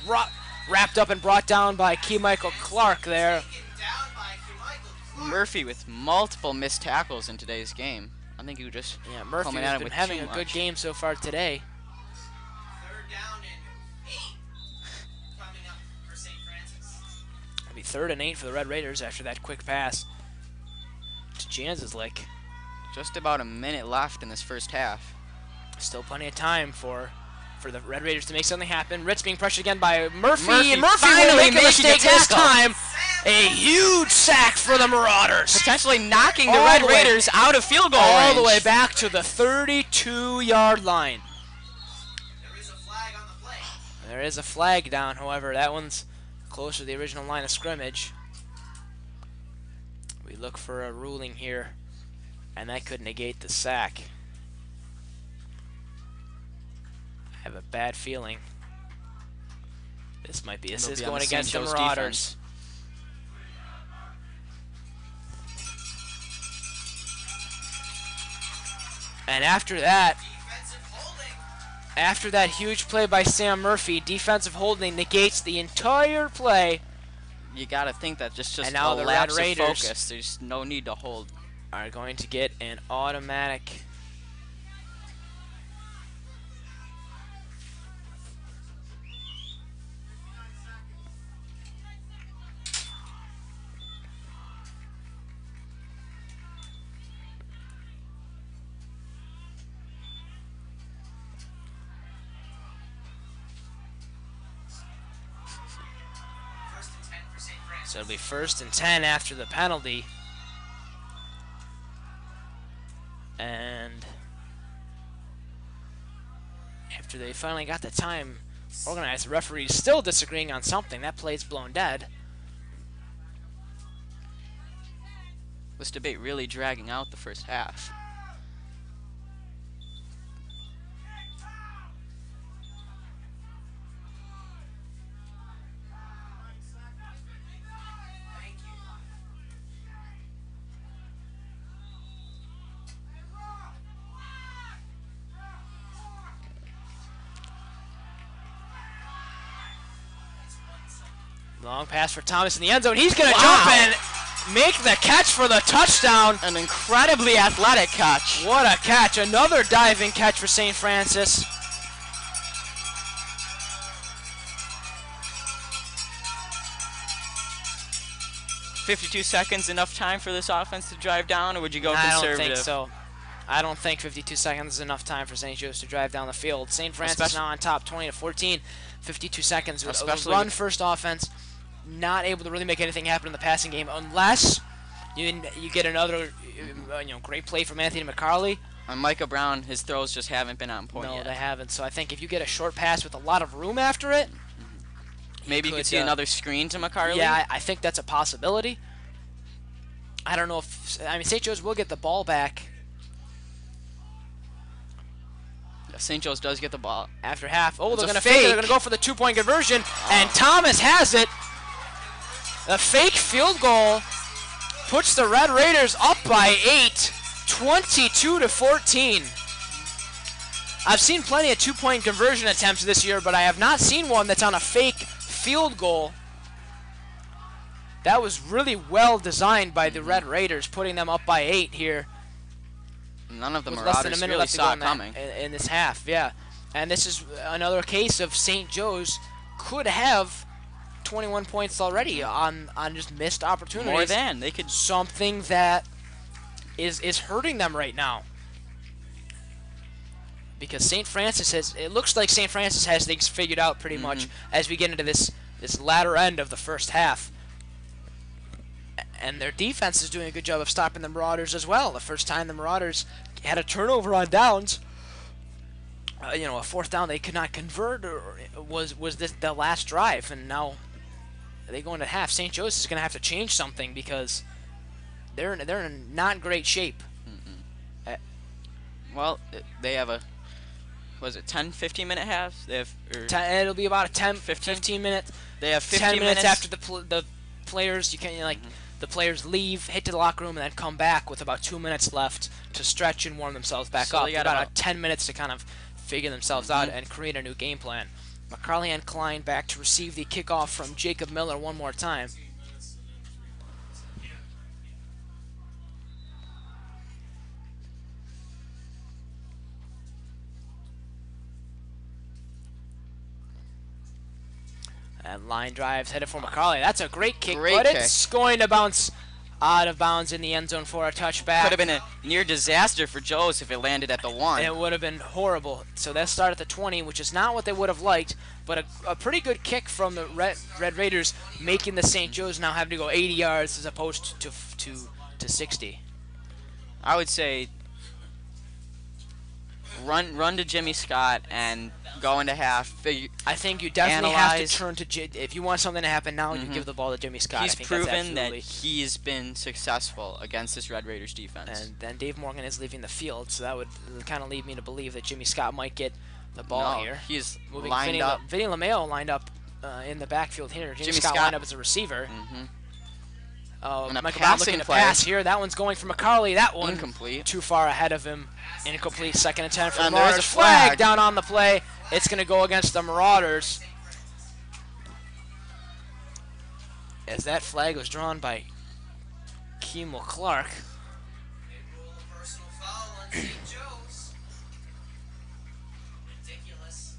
wrapped up and brought down by Michael Clark there. Murphy with multiple missed tackles in today's game. I think you just Yeah, Murphy coming has at him been with having too a good much. game so far today. Third down and 8 coming up for St. Francis. It'll be 3rd and 8 for the Red Raiders after that quick pass to Janzislik. Just about a minute left in this first half. Still plenty of time for the Red Raiders to make something happen. Ritz being pressured again by Murphy, Murphy and Murphy will finally make a making a mistake this tackle. time. A huge sack for the Marauders. Potentially knocking the All Red the way- Raiders out of field goal All range. the way back to the 32-yard line. There is a flag on the play. There is a flag down, however, that one's closer to the original line of scrimmage. We look for a ruling here, and that could negate the sack. I have a bad feeling this might be. This It'll is be on going the against the St. Joe's Marauders. defense. And after that, Defensive holding. after that huge play by Sam Murphy, defensive holding negates the entire play. You gotta think that just And now a the lapse Red of Raiders focus. There's no need to hold. Are going to get an automatic. First and 10 for St. Francis. So it'll be 1st and 10 after the penalty. And after they finally got the time organized, the referee's still disagreeing on something. That play's blown dead. This debate really dragging out the first half. Thank you. Long pass for Thomas in the end zone. He's going to Wow. jump and make the catch for the touchdown. An incredibly athletic catch. What a catch. Another diving catch for St. Francis. "52 seconds enough time for this offense to drive down, or would you go I conservative?" don't think so. I don't think 52 seconds is enough time for St. Joe's to drive down the field. St. Francis Especially- now on top, 20-14. 52 seconds with a Especially run-first offense. Not able to really make anything happen in the passing game unless you get another great play from Anthony McCarley. And Micah Brown, his throws just haven't been on point No, yet. they haven't. So I think if you get a short pass with a lot of room after it, Maybe you could see another screen to McCarley. Yeah, I think that's a possibility. I don't know if St. Joe's will get the ball back St. Joe's does get the ball. after half. Oh, It's they're a going to fake it. They're fake. going to go for the two-point conversion, and Thomas has it. A fake field goal puts the Red Raiders up by 8, 22-14. I've seen plenty of two-point conversion attempts this year, but I have not seen one that's on a fake field goal. That was really well designed by the Red Raiders, putting them up by 8 here. None of the With less than a Marauders minute really left to go saw in, it coming. in this half, yeah. And this is another case of St. Joe's could have 21 points already on just missed opportunities. More than they could. Something that is hurting them right now. Because St. Francis it looks like St. Francis has things figured out pretty much as we get into this latter end of the first half. And their defense is doing a good job of stopping the Marauders as well. The first time the Marauders had a turnover on downs, a fourth down they could not convert, was this the last drive, and now they go into half. St. Joe's is going to have to change something because they're in not great shape. Well, they have a, was it 10, 15-minute halves? They have. It'll be about a 10, 15? 15 minutes. They have 15 10 minutes after the players. You can the players leave, head to the locker room, and then come back with about 2 minutes left to stretch and warm themselves back So up. they got about about 10 minutes to kind of figure themselves out and create a new game plan. McCarley and Klein back to receive the kickoff from Jacob Miller one more time. And line drives headed for McCarley. That's a great kick, Great but kick. it's going to bounce out of bounds in the end zone for a touchback. Could have been a near disaster for Joe's if it landed at the 1. It would have been horrible. So that started at the 20, which is not what they would have liked, but a pretty good kick from the Red Raiders, making the St. Joe's now having to go 80 yards as opposed to 60. I would say run to Jimmy Scott and go into half. I think you definitely have to Analyze. turn to if you want something to happen now. You give the ball to Jimmy Scott. He's I think proven that's that absolutely. he's been successful against this Red Raiders defense. And then Dave Morgan is leaving the field, so that would kind of lead me to believe that Jimmy Scott might get the ball here. He's Moving lined up. Vinny LeMayo lined up in the backfield here. Jimmy Scott lined up as a receiver. And a Michael Brown passing looking to play. pass here. That one's going for McCarley. That one Incomplete. too far ahead of him. Incomplete. 2nd and 10 for the And there is Marauders. a flag. Down on the play. It's going to go against the Marauders. As that flag was drawn by Keemel Clark. They rule a personal foul on St. Joe's. Ridiculous.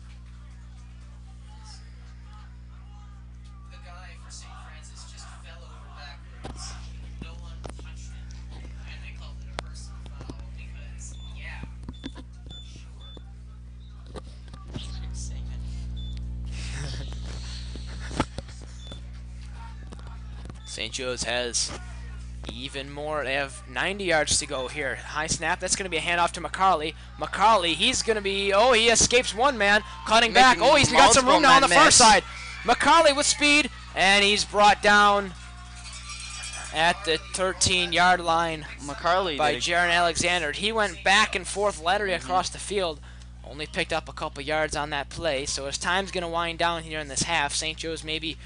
The guy for St. Francis just fell over backwards. No one touched him. And they called it a personal foul because, yeah, St. Joe's has even more. They have 90 yards to go here. High snap. That's going to be a handoff to McCarley. McCarley, he's going to be, he escapes one man. Cutting back. Making He's got some room now on the multiple men far miss. side. McCarley with speed, and he's brought down at the 13-yard line McCarley by did Jaron Alexander. He went back and forth laterally across the field. Only picked up a couple yards on that play. So as time's going to wind down here in this half, St. Joe's maybe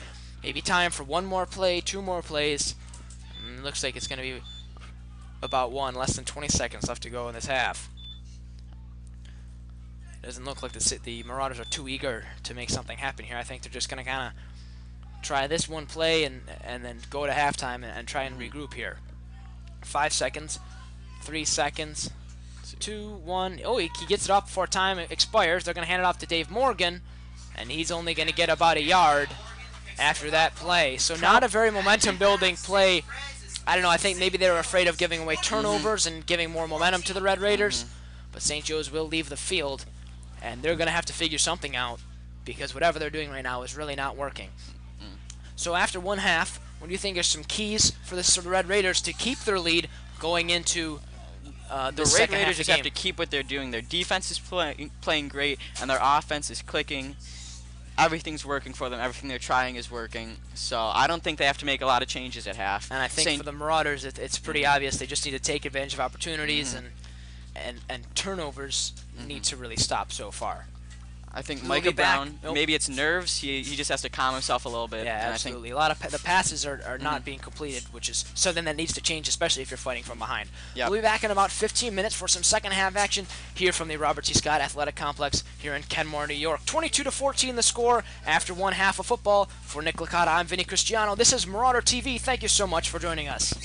time for one more play, 2 more plays. Looks like it's going to be about less than 20 seconds left to go in this half. Doesn't look like the Marauders are too eager to make something happen here. I think they're just going to kind of try this one play and then go to halftime and try and regroup here. 5 seconds, 3 seconds, 2, 1. He gets it off before time expires. They're going to hand it off to Dave Morgan, and he's only going to get about a yard after that play. So not a very momentum-building play. I don't know. I think maybe they were afraid of giving away turnovers and giving more momentum to the Red Raiders. But St. Joe's will leave the field, and they're going to have to figure something out because whatever they're doing right now is really not working. So after one half, what do you think are some keys for the Red Raiders to keep their lead going into the the Red second half Raiders of the just game? have to keep what they're doing. Their defense is playing great, and their offense is clicking. Everything's working for them. Everything they're trying is working. So I don't think they have to make a lot of changes at half. And I think for the Marauders, it's pretty obvious they just need to take advantage of opportunities, and turnovers need to really stop so far. I think We'll Micah be back. Brown, Nope. maybe it's nerves. He just has to calm himself a little bit. Yeah, and absolutely. A lot of the passes are not being completed, which is something that needs to change, especially if you're fighting from behind. Yep. We'll be back in about 15 minutes for some second half action here from the Robert C. Scott Athletic Complex here in Kenmore, New York. 22-14 the score after one half of football. For Nick Licata, I'm Vinny Cristiano. This is Marauder TV. Thank you so much for joining us.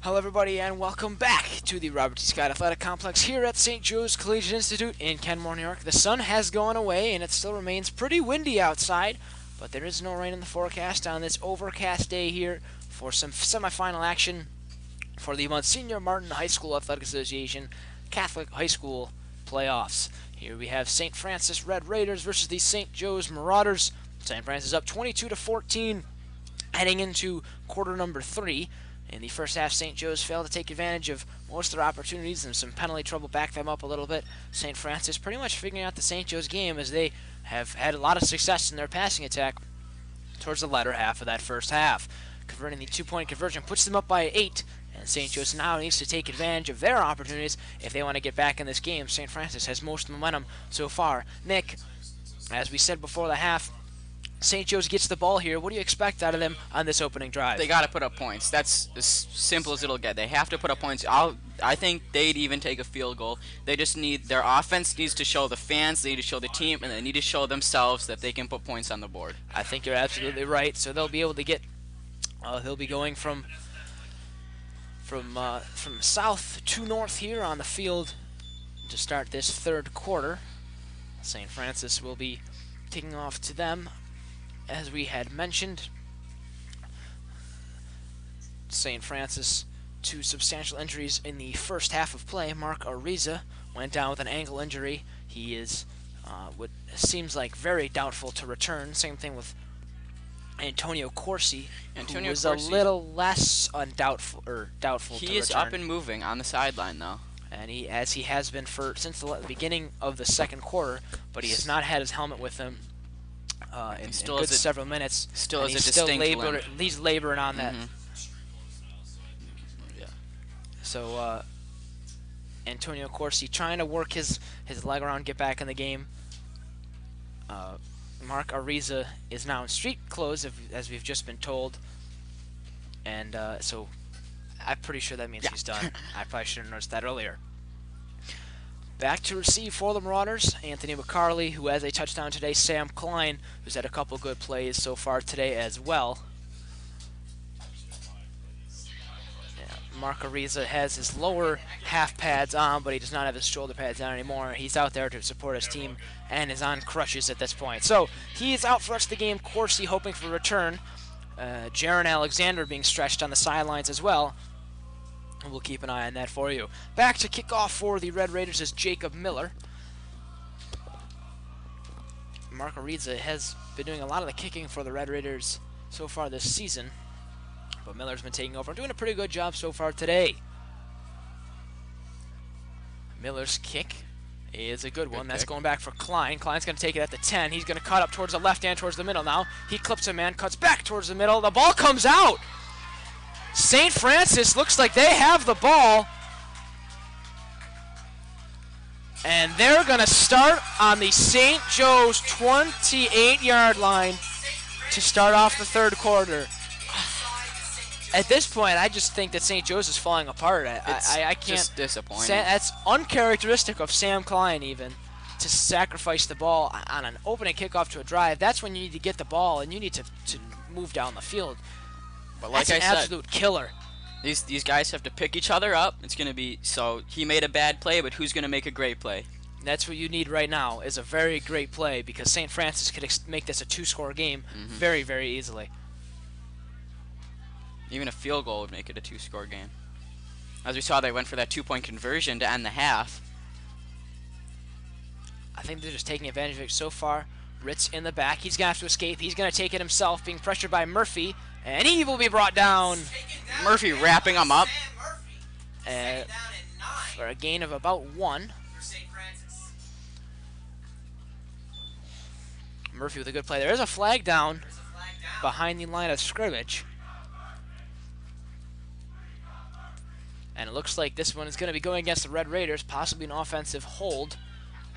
Hello, everybody, and welcome back to the Robert T. Scott Athletic Complex here at St. Joe's Collegiate Institute in Kenmore, New York. The sun has gone away, and it still remains pretty windy outside, but there is no rain in the forecast on this overcast day here for some semifinal action for the Monsignor Martin High School Athletic Association Catholic High School playoffs. Here we have St. Francis Red Raiders versus the St. Joe's Marauders. St. Francis up 22-14, heading into quarter number 3. In the first half, St. Joe's failed to take advantage of most of their opportunities, and some penalty trouble backed them up a little bit. St. Francis pretty much figuring out the St. Joe's game as they have had a lot of success in their passing attack towards the latter half of that first half. Converting the two-point conversion puts them up by 8, and St. Joe's now needs to take advantage of their opportunities if they want to get back in this game. St. Francis has most momentum so far. Nick, as we said before the half, St. Joe's gets the ball here. What do you expect out of them on this opening drive? They got to put up points. That's as simple as it'll get. They have to put up points. I think they'd even take a field goal. They just need, their offense needs to show the fans, they need to show the team, and they need to show themselves that they can put points on the board. I think you're absolutely right. So they'll be able to get, they'll be going from south to north here on the field to start this third quarter. St. Francis will be kicking off to them. As we had mentioned, St. Francis, 2 substantial injuries in the first half of play. Mark Ariza went down with an ankle injury. He is what seems like very doubtful to return. Same thing with Antonio Corsi, who was a little less doubtful to return. He is up and moving on the sideline, though. And he has been since the beginning of the second quarter, but he has not had his helmet with him in several minutes. Still has a still distinct limp. He's laboring on that. Yeah. So Antonio Corsi trying to work his leg around, get back in the game. Mark Ariza is now in street clothes, as we've just been told, and so I'm pretty sure that means he's done. I probably should have noticed that earlier. Back to receive for the Marauders, Anthony McCarley, who has a touchdown today. Sam Klein, who's had a couple good plays so far today as well. Mark Ariza has his lower half pads on, but he does not have his shoulder pads on anymore. He's out there to support his team and is on crutches at this point. So he is out for the rest of the game. Corsi hoping for a return. Jaron Alexander being stretched on the sidelines as well. We'll keep an eye on that for you. Back to kickoff for the Red Raiders is Jacob Miller. Mark Ariza has been doing a lot of the kicking for the Red Raiders so far this season, but Miller's been taking over and doing a pretty good job so far today. Miller's kick is a good one. That's going back for Klein. Klein's going to take it at the 10. He's going to cut up towards the left and towards the middle now. He clips a man, cuts back towards the middle. The ball comes out. St. Francis looks like they have the ball. And they're going to start on the St. Joe's 28-yard line to start off the third quarter. At this point, I just think that St. Joe's is falling apart. I can't. Just disappointing. That's uncharacteristic of Sam Klein, even, to sacrifice the ball on an opening kickoff to a drive. That's when you need to get the ball and you need to move down the field. But like That's I an said, absolute killer. These guys have to pick each other up. It's going to be, so he made a bad play, but who's going to make a great play? That's what you need right now, is a very great play, because St. Francis could make this a 2-score game very, very easily. Even a field goal would make it a 2-score game. As we saw, they went for that 2-point conversion to end the half. I think they're just taking advantage of it so far. Ritz in the back. He's going to have to escape. He's going to take it himself, being pressured by Murphy. And he will be brought down. Murphy wrapping him up. For a gain of about 1. Murphy with a good play. There is a flag down behind the line of scrimmage. And it looks like this one is going to be going against the Red Raiders, possibly an offensive hold.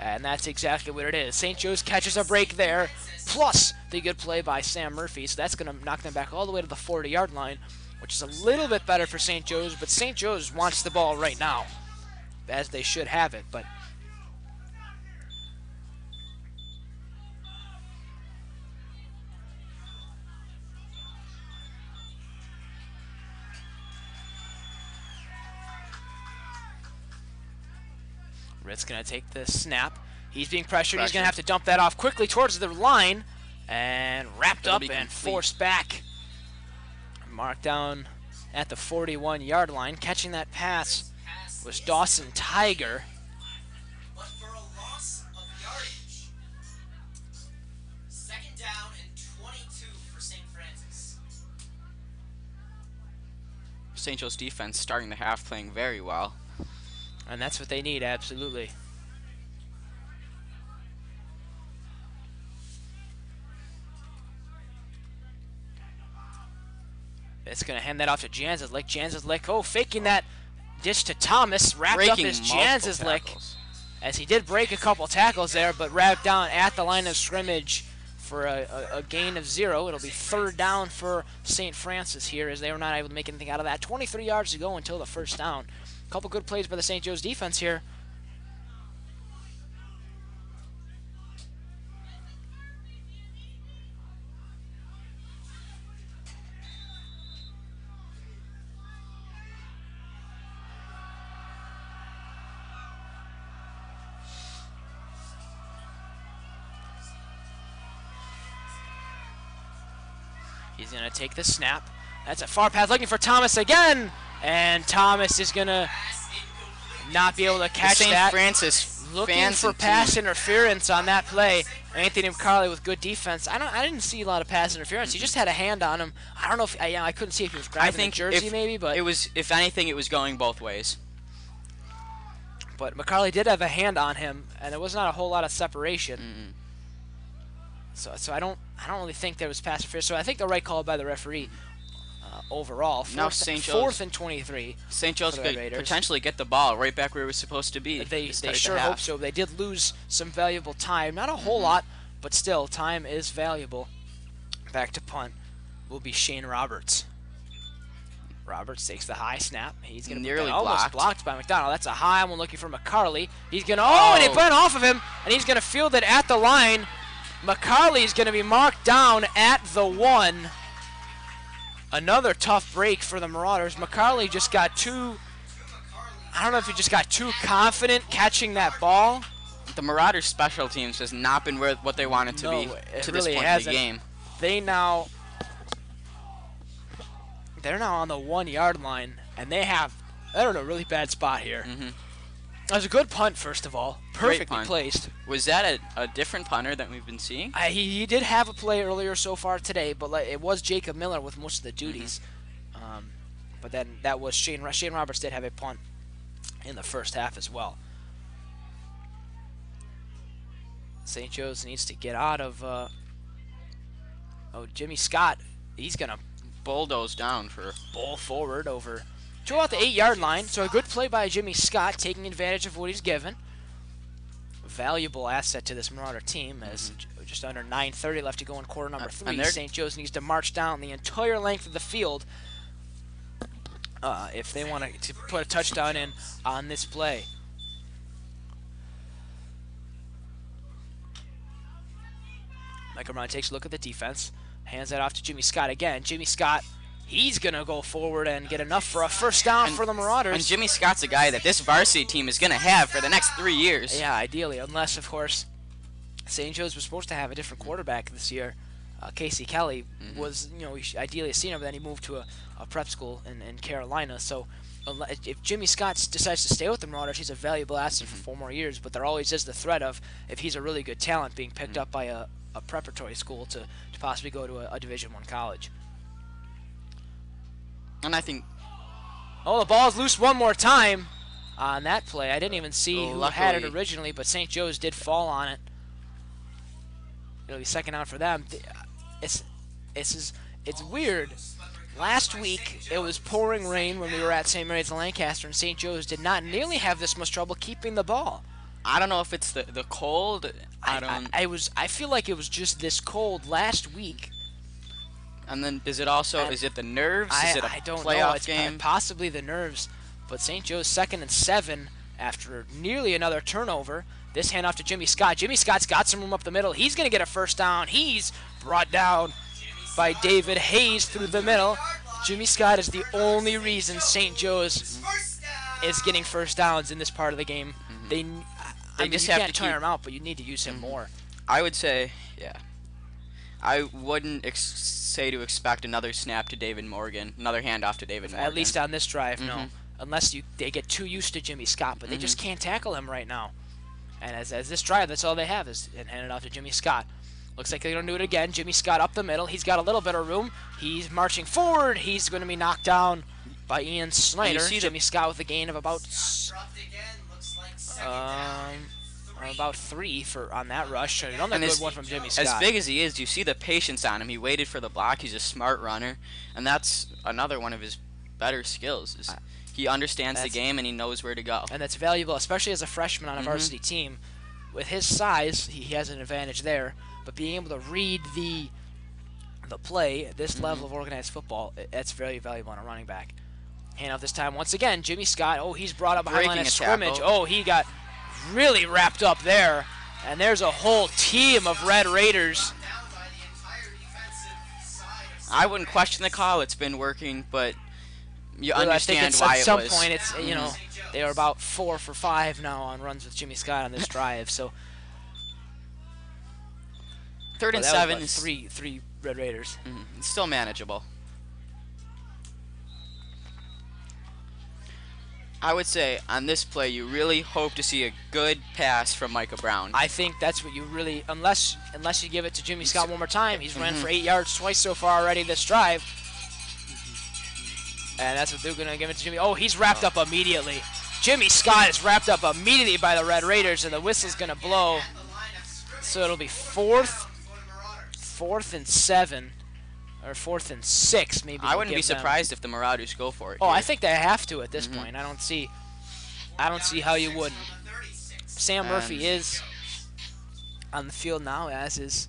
And that's exactly what it is. St. Joe's catches a break there, plus the good play by Sam Murphy. So that's going to knock them back all the way to the 40-yard line, which is a little bit better for St. Joe's. But St. Joe's wants the ball right now, as they should have it. But Ritt's going to take the snap. He's being pressured. He's going to have to dump that off quickly towards the line. And wrapped up and forced back. Marked down at the 41-yard line. Catching that pass was Dawson Tiger. But for a loss of yardage. Second down and 22 for St. Francis. St. Joe's defense starting the half playing very well. And that's what they need, absolutely. It's going to hand that off to Janzislik. Janzislik, faking that ditch to Thomas. Wrapped up as Janzislik, as he did break a couple tackles there, but wrapped down at the line of scrimmage for a gain of 0. It'll be third down for St. Francis here, as they were not able to make anything out of that. 23 yards to go until the first down. A couple good plays by the St. Joe's defense here. He's going to take the snap. That's a far pass looking for Thomas again. And Thomas is going to not be able to catch that. St. Francis looking for pass interference on that play. Anthony McCarley with good defense. I didn't see a lot of pass interference. He just had a hand on him. I don't know if I couldn't see if he was grabbing the jersey maybe, but it was, if anything, it was going both ways. But McCarley did have a hand on him, and there was not a whole lot of separation. So I don't really think there was pass interference. So I think the right call by the referee overall. Fourth and 23. St. Joe's could potentially get the ball right back where it was supposed to be. They sure hope so. They did lose some valuable time. Not a whole lot, but still, time is valuable. Back to punt will be Shane Roberts. Roberts takes the high snap. He's going to nearly almost blocked by McDonald. That's a high one looking for McCarley. He's going to, and it went off of him, and he's going to field it at the line. McCarley's going to be marked down at the 1. Another tough break for the Marauders. McCarley just got I don't know if he just got too confident catching that ball. The Marauders' special teams has not been what they want it to be to this point in the game. They're now on the 1-yard line, and they're in a really bad spot here. That was a good punt, first of all. Perfectly placed. Was that a different punter than we've been seeing? He did have a play earlier so far today, but it was Jacob Miller with most of the duties. But then that was Shane Roberts did have a punt in the first half as well. St. Joe's needs to get out of... Jimmy Scott. He's going to bulldoze down for... Ball forward over... to about the 8-yard line. So a good play by Jimmy Scott, taking advantage of what he's given. Valuable asset to this Marauder team, as just under 9:30 left to go in quarter number 3. St. Joe's needs to march down the entire length of the field if they want to put a touchdown in on this play. Michael Brown takes a look at the defense, hands that off to Jimmy Scott again. Jimmy Scott, he's going to go forward and get enough for a first down for the Marauders. And Jimmy Scott's a guy that this varsity team is going to have for the next 3 years. Yeah, ideally, unless, of course, St. Joe's was supposed to have a different quarterback this year. Casey Kelly was, ideally a senior, but then he moved to a prep school in Carolina. So if Jimmy Scott decides to stay with the Marauders, he's a valuable asset for 4 more years. But there always is the threat of, if he's a really good talent, being picked up by a preparatory school to possibly go to a Division I college. And I think... the ball's loose one more time on that play. I didn't even see who luckily had it originally, but St. Joe's did fall on it. It'll be second out for them. It's weird. Last week, it was pouring rain when we were at St. Mary's in Lancaster, and St. Joe's did not nearly have this much trouble keeping the ball. I don't know if it's the cold. I feel like it was just this cold last week. And then is it the nerves? Is it a playoff game? It's possibly the nerves. But St. Joe's 2nd and 7 after nearly another turnover. This handoff to Jimmy Scott. Jimmy Scott's got some room up the middle. He's going to get a first down. He's brought down by David Hayes through the middle. Jimmy Scott is the only reason St. Joe's is getting first downs in this part of the game. They I mean, just you have can't to tire keep. him out, but you need to use him more. I would say, yeah. I wouldn't say to expect another snap to David Morgan, another handoff to David Morgan. At least on this drive, no. Mhm. Unless they get too used to Jimmy Scott, but they Mhm. just can't tackle him right now. And as this drive, that's all they have is hand it off to Jimmy Scott. Looks like they're going to do it again. Jimmy Scott up the middle. He's got a little bit of room. He's marching forward. He's going to be knocked down by Ian Snyder. Jimmy Scott with a gain of about Dropped again. Looks like second down. about 3 on that rush. Another good one from Jimmy Scott. As big as he is, you see the patience on him. He waited for the block. He's a smart runner, and that's another one of his better skills. He understands the game and he knows where to go. And that's valuable, especially as a freshman on a varsity team. With his size, he has an advantage there. But being able to read the play at this level of organized football, that's very valuable on a running back. Handoff this time once again. Jimmy Scott. Oh, he's brought up behind line of scrimmage. Oh, he got really wrapped up there. And there's a whole team of Red Raiders. I wouldn't question the call. It's been working, but you understand why it was. At some point, it's they are about 4 for 5 now on runs with Jimmy Scott on this drive. So 3rd and 7 is three Red Raiders. It's still manageable. I would say on this play, you really hope to see a good pass from Micah Brown. I think that's what you really, unless you give it to Jimmy Scott one more time. He's ran for 8 yards twice so far already this drive. And that's what they're going to give it to Jimmy. Oh, he's wrapped up immediately. Jimmy Scott is wrapped up immediately by the Red Raiders, and the whistle's going to blow. So it'll be 4th and 7, or 4th and 6 maybe. I wouldn't be surprised if the Marauders go for it. Oh, I think they have to at this point. I don't see how you wouldn't. Sam Murphy is on the field now, as is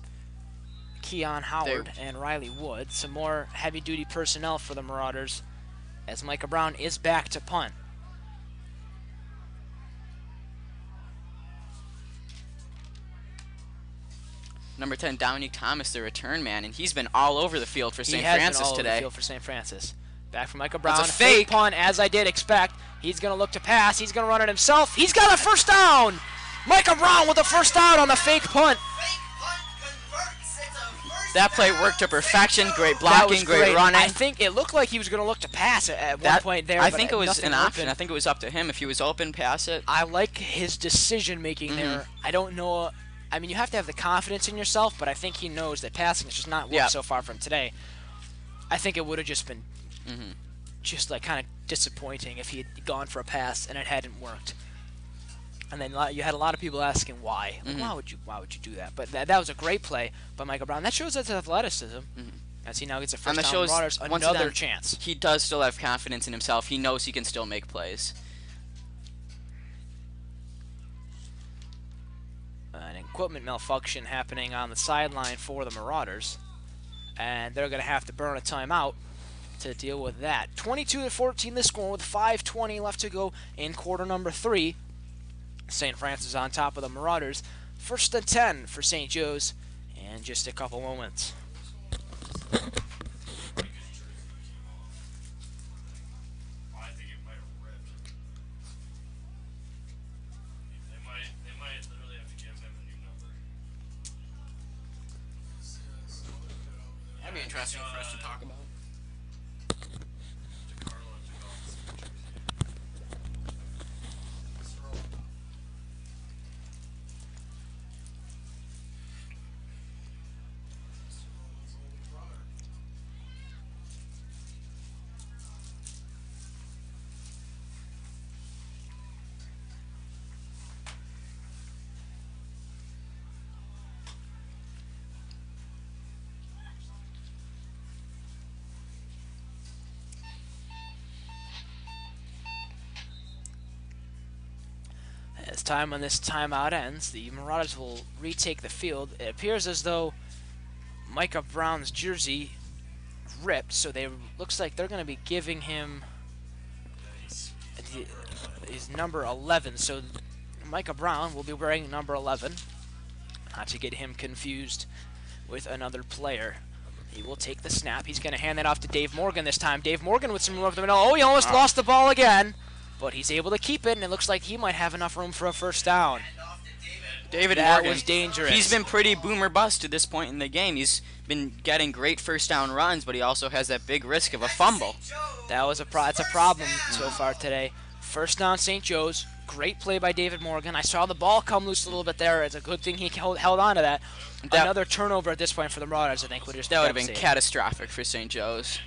Keon Howard and Riley Wood. Some more heavy-duty personnel for the Marauders, as Micah Brown is back to punt. Number 10, Dominique Thomas, the return man, and he's been all over the field for St. He has Francis been all over today. the field for St. Francis. Back from Micah Brown. That's a fake punt, as I did expect. He's going to look to pass. He's going to run it himself. He's got a first down. Micah Brown with a first down on the fake punt. That play worked to perfection. Great blocking, great running. I think it looked like he was going to look to pass at one point there. I but think it was an option. open. I think it was up to him. If he was open, pass it. I like his decision making there. I don't know. I mean, you have to have the confidence in yourself, but I think he knows that passing has just not worked so far from today. I think it would have just been just like kind of disappointing if he had gone for a pass and it hadn't worked. And then you had a lot of people asking why. Like, why would you do that? But that was a great play by Micah Brown. That shows his athleticism. As he now gets a first down, Marauders another chance. He does still have confidence in himself. He knows he can still make plays. An equipment malfunction happening on the sideline for the Marauders, and they're going to have to burn a timeout to deal with that. 22-14 the score with 5:20 left to go in quarter number 3. St. Francis on top of the Marauders. 1st and 10 for St. Joe's in just a couple moments. That'd be interesting for us to talk about. As time on this timeout ends, the Marauders will retake the field. It appears as though Micah Brown's jersey ripped, so looks like they're going to be giving him his number 11. So Micah Brown will be wearing number 11, not to get him confused with another player. He will take the snap. He's going to hand that off to Dave Morgan this time. Dave Morgan with some room over the middle. Oh, he almost lost the ball again. but he's able to keep it, and it looks like he might have enough room for a first down. And off to David. David That Morgan was dangerous. He's been pretty boomer bust to this point in the game. He's been getting great first down runs, but he also has that big risk of a fumble. St. Joe's. That was it's a problem so far today. First down, St. Joe's. Great play by David Morgan. I saw the ball come loose a little bit there. It's a good thing he held on to that. Another turnover at this point for the Marauders, I think, would just That would have been devastate. catastrophic for St. Joe's.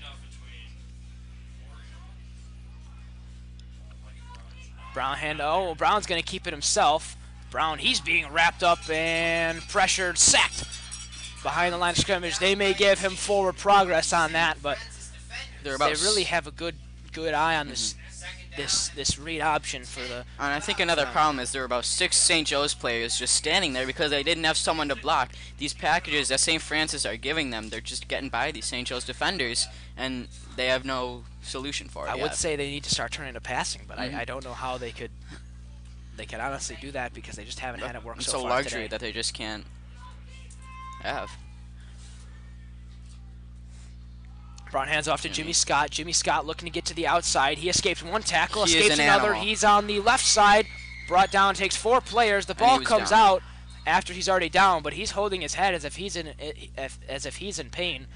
Brown Brown's going to keep it himself. Brown, he's being wrapped up and pressured, sacked behind the line of scrimmage. They may give him forward progress on that, but They're they about really have a good eye on this read option for the. And I think another problem is there are about 6 St. Joe's players just standing there because they didn't have someone to block. These packages that St. Francis are giving them, they're just getting by these St. Joe's defenders, and they have no solution for it I yet. would say they need to start turning to passing, but I don't know how they could honestly do that because they just haven't had it work It's so a far luxury today. that they just can't have. Brown hands off to Jimmy Scott. Jimmy Scott looking to get to the outside. He escapes one tackle, He is escapes an another. animal. He's on the left side, brought down, takes 4 players. The he ball was comes down. out after he's already down, but he's holding his head as if he's in pain.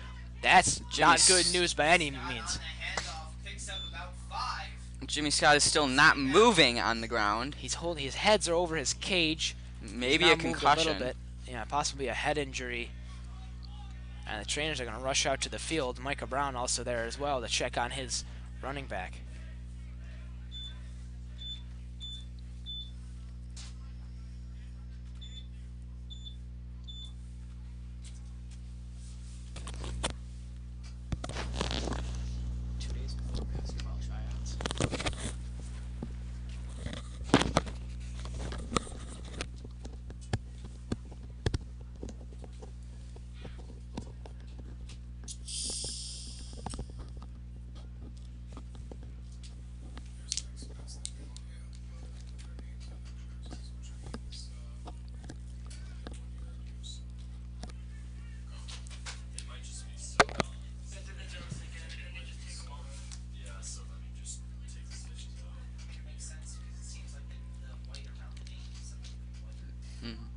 That's not good news by any means. On the handoff, picks up about 5. Jimmy Scott is still not moving on the ground. He's holding his heads are over his cage. Maybe He's a now moved concussion. A little bit. Yeah, possibly a head injury. And the trainers are going to rush out to the field. Micah Brown also there as well to check on his running back. Makes sense because it seems like the white around the name is something white. Mhm.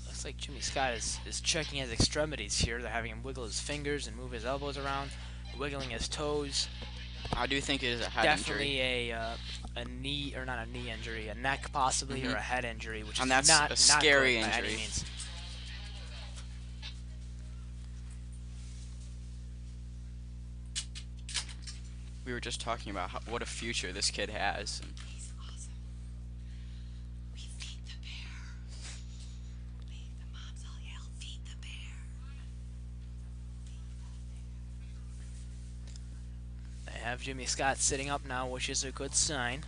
Looks like Jimmy Scott is checking his extremities here. They're having him wiggle his fingers and move his elbows around, wiggling his toes. I do think it is a head Definitely injury. a knee, or not a knee injury, a neck possibly, or a head injury, which And is that's not a scary good by any injury. means. We were just talking about what a future this kid has. And He's awesome. We feed the bear. The moms all yell, feed the bear. They have Jimmy Scott sitting up now, which is a good sign.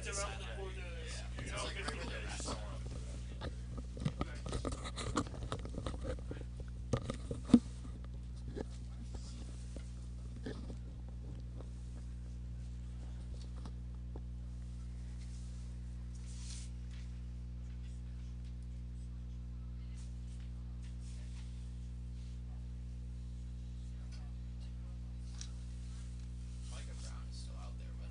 Micah Brown is still out there, but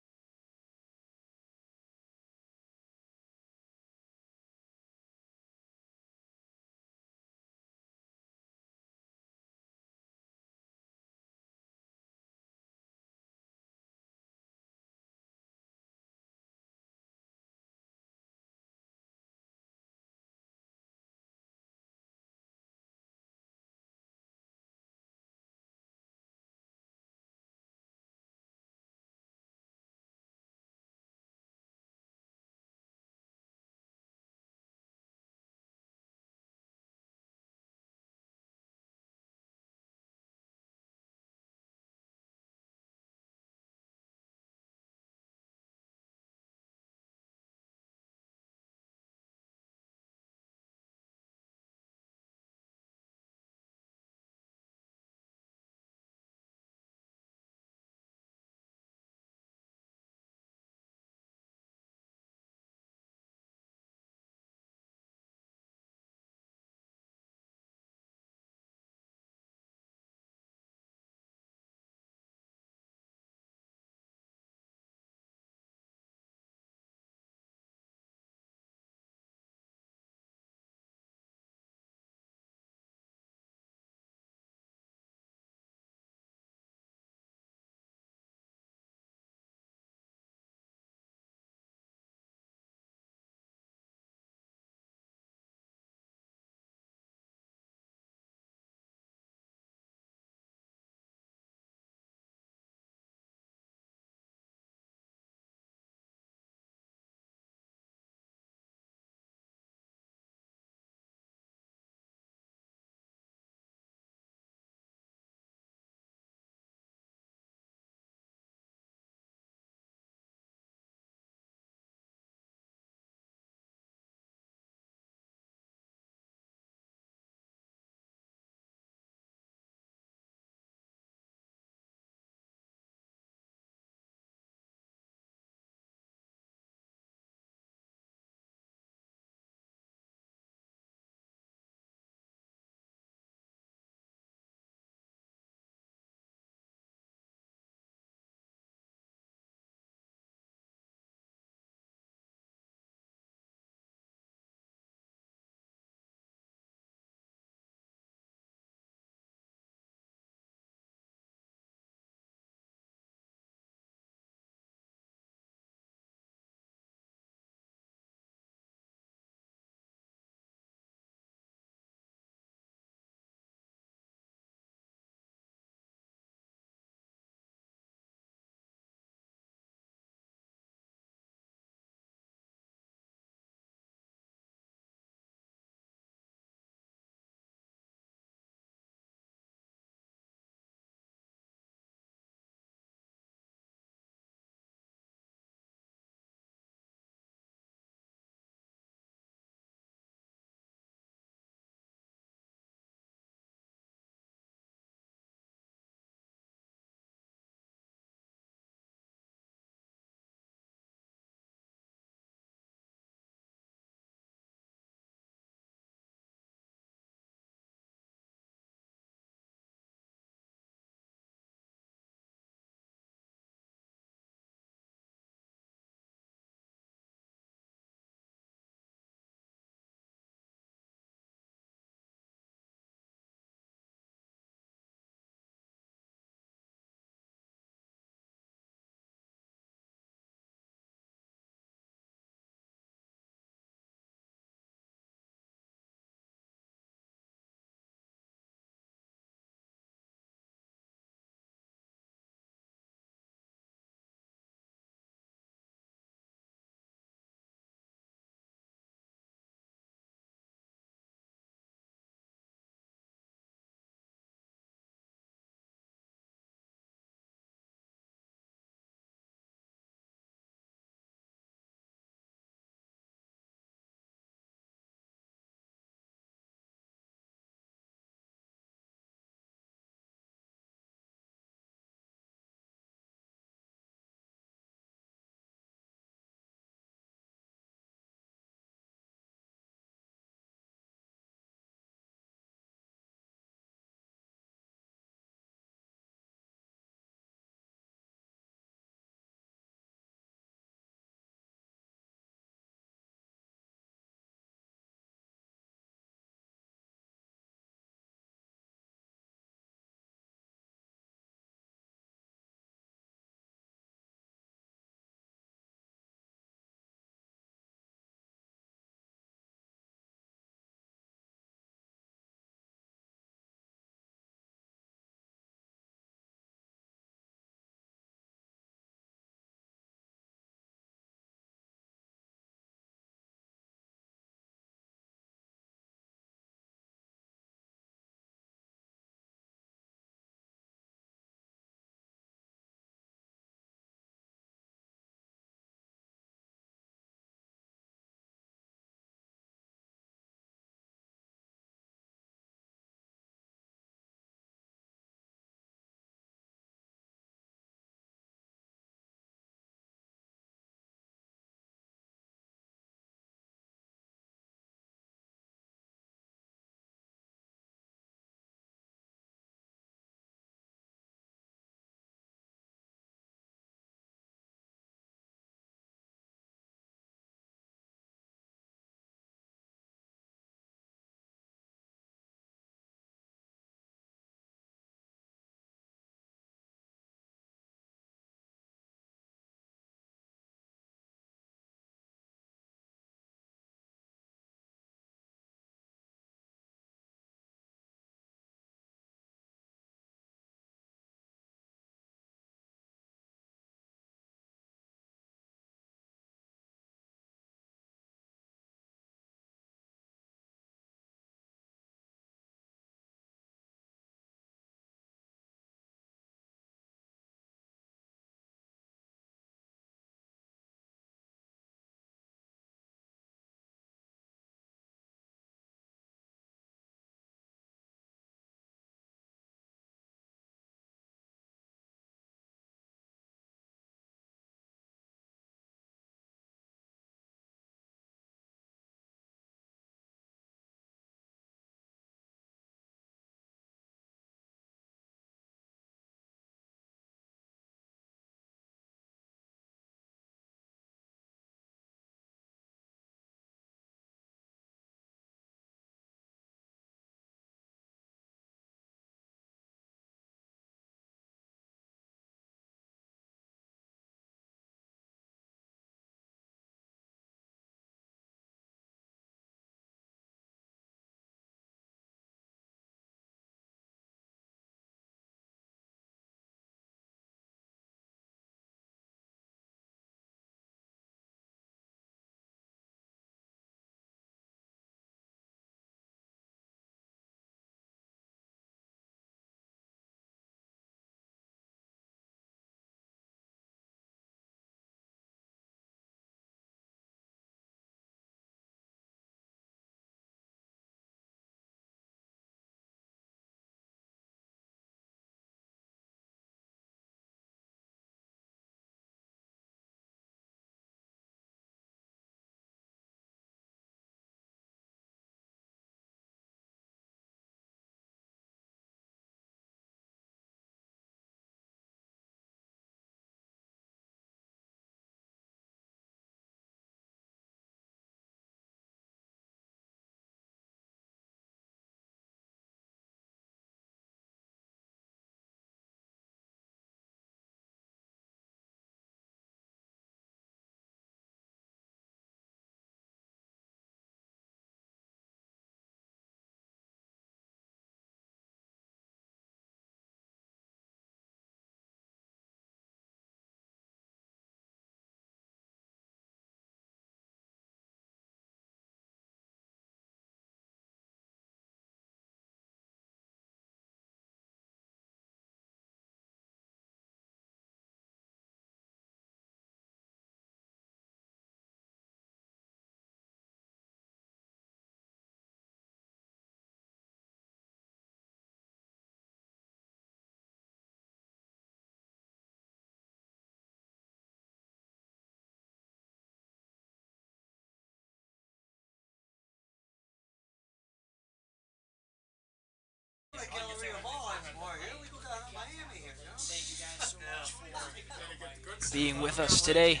being with us today.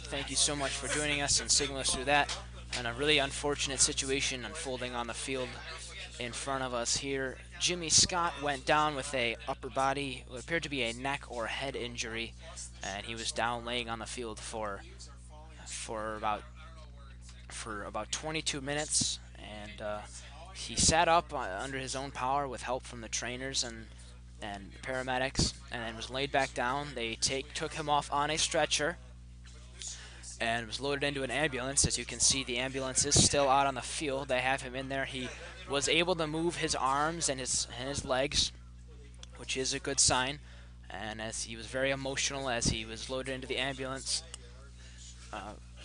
Thank you so much for joining us and signaling us through that. And a really unfortunate situation unfolding on the field in front of us here. Jimmy Scott went down with a upper body, what appeared to be a neck or head injury, and he was down laying on the field for about 22 minutes, and he sat up under his own power with help from the trainers and paramedics, and then was laid back down. They took him off on a stretcher and was loaded into an ambulance. As you can see, the ambulance is still out on the field. They have him in there. He was able to move his arms and his legs, which is a good sign. And as he was very emotional as he was loaded into the ambulance.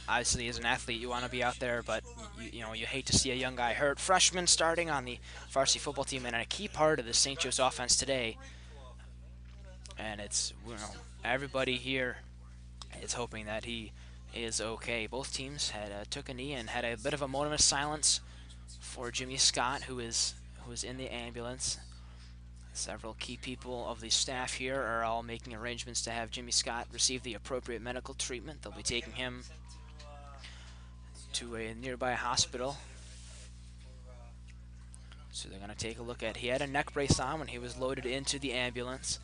Obviously, as an athlete, you want to be out there, but you hate to see a young guy hurt. Freshman starting on the varsity football team and a key part of the St. Joe's offense today. And it's everybody here is hoping that he is okay. Both teams had took a knee and had a bit of a moment of silence for Jimmy Scott, who is in the ambulance. Several key people of the staff here are all making arrangements to have Jimmy Scott receive the appropriate medical treatment. They'll be taking him to a nearby hospital. So they're going to take a look at. He had a neck brace on when he was loaded into the ambulance.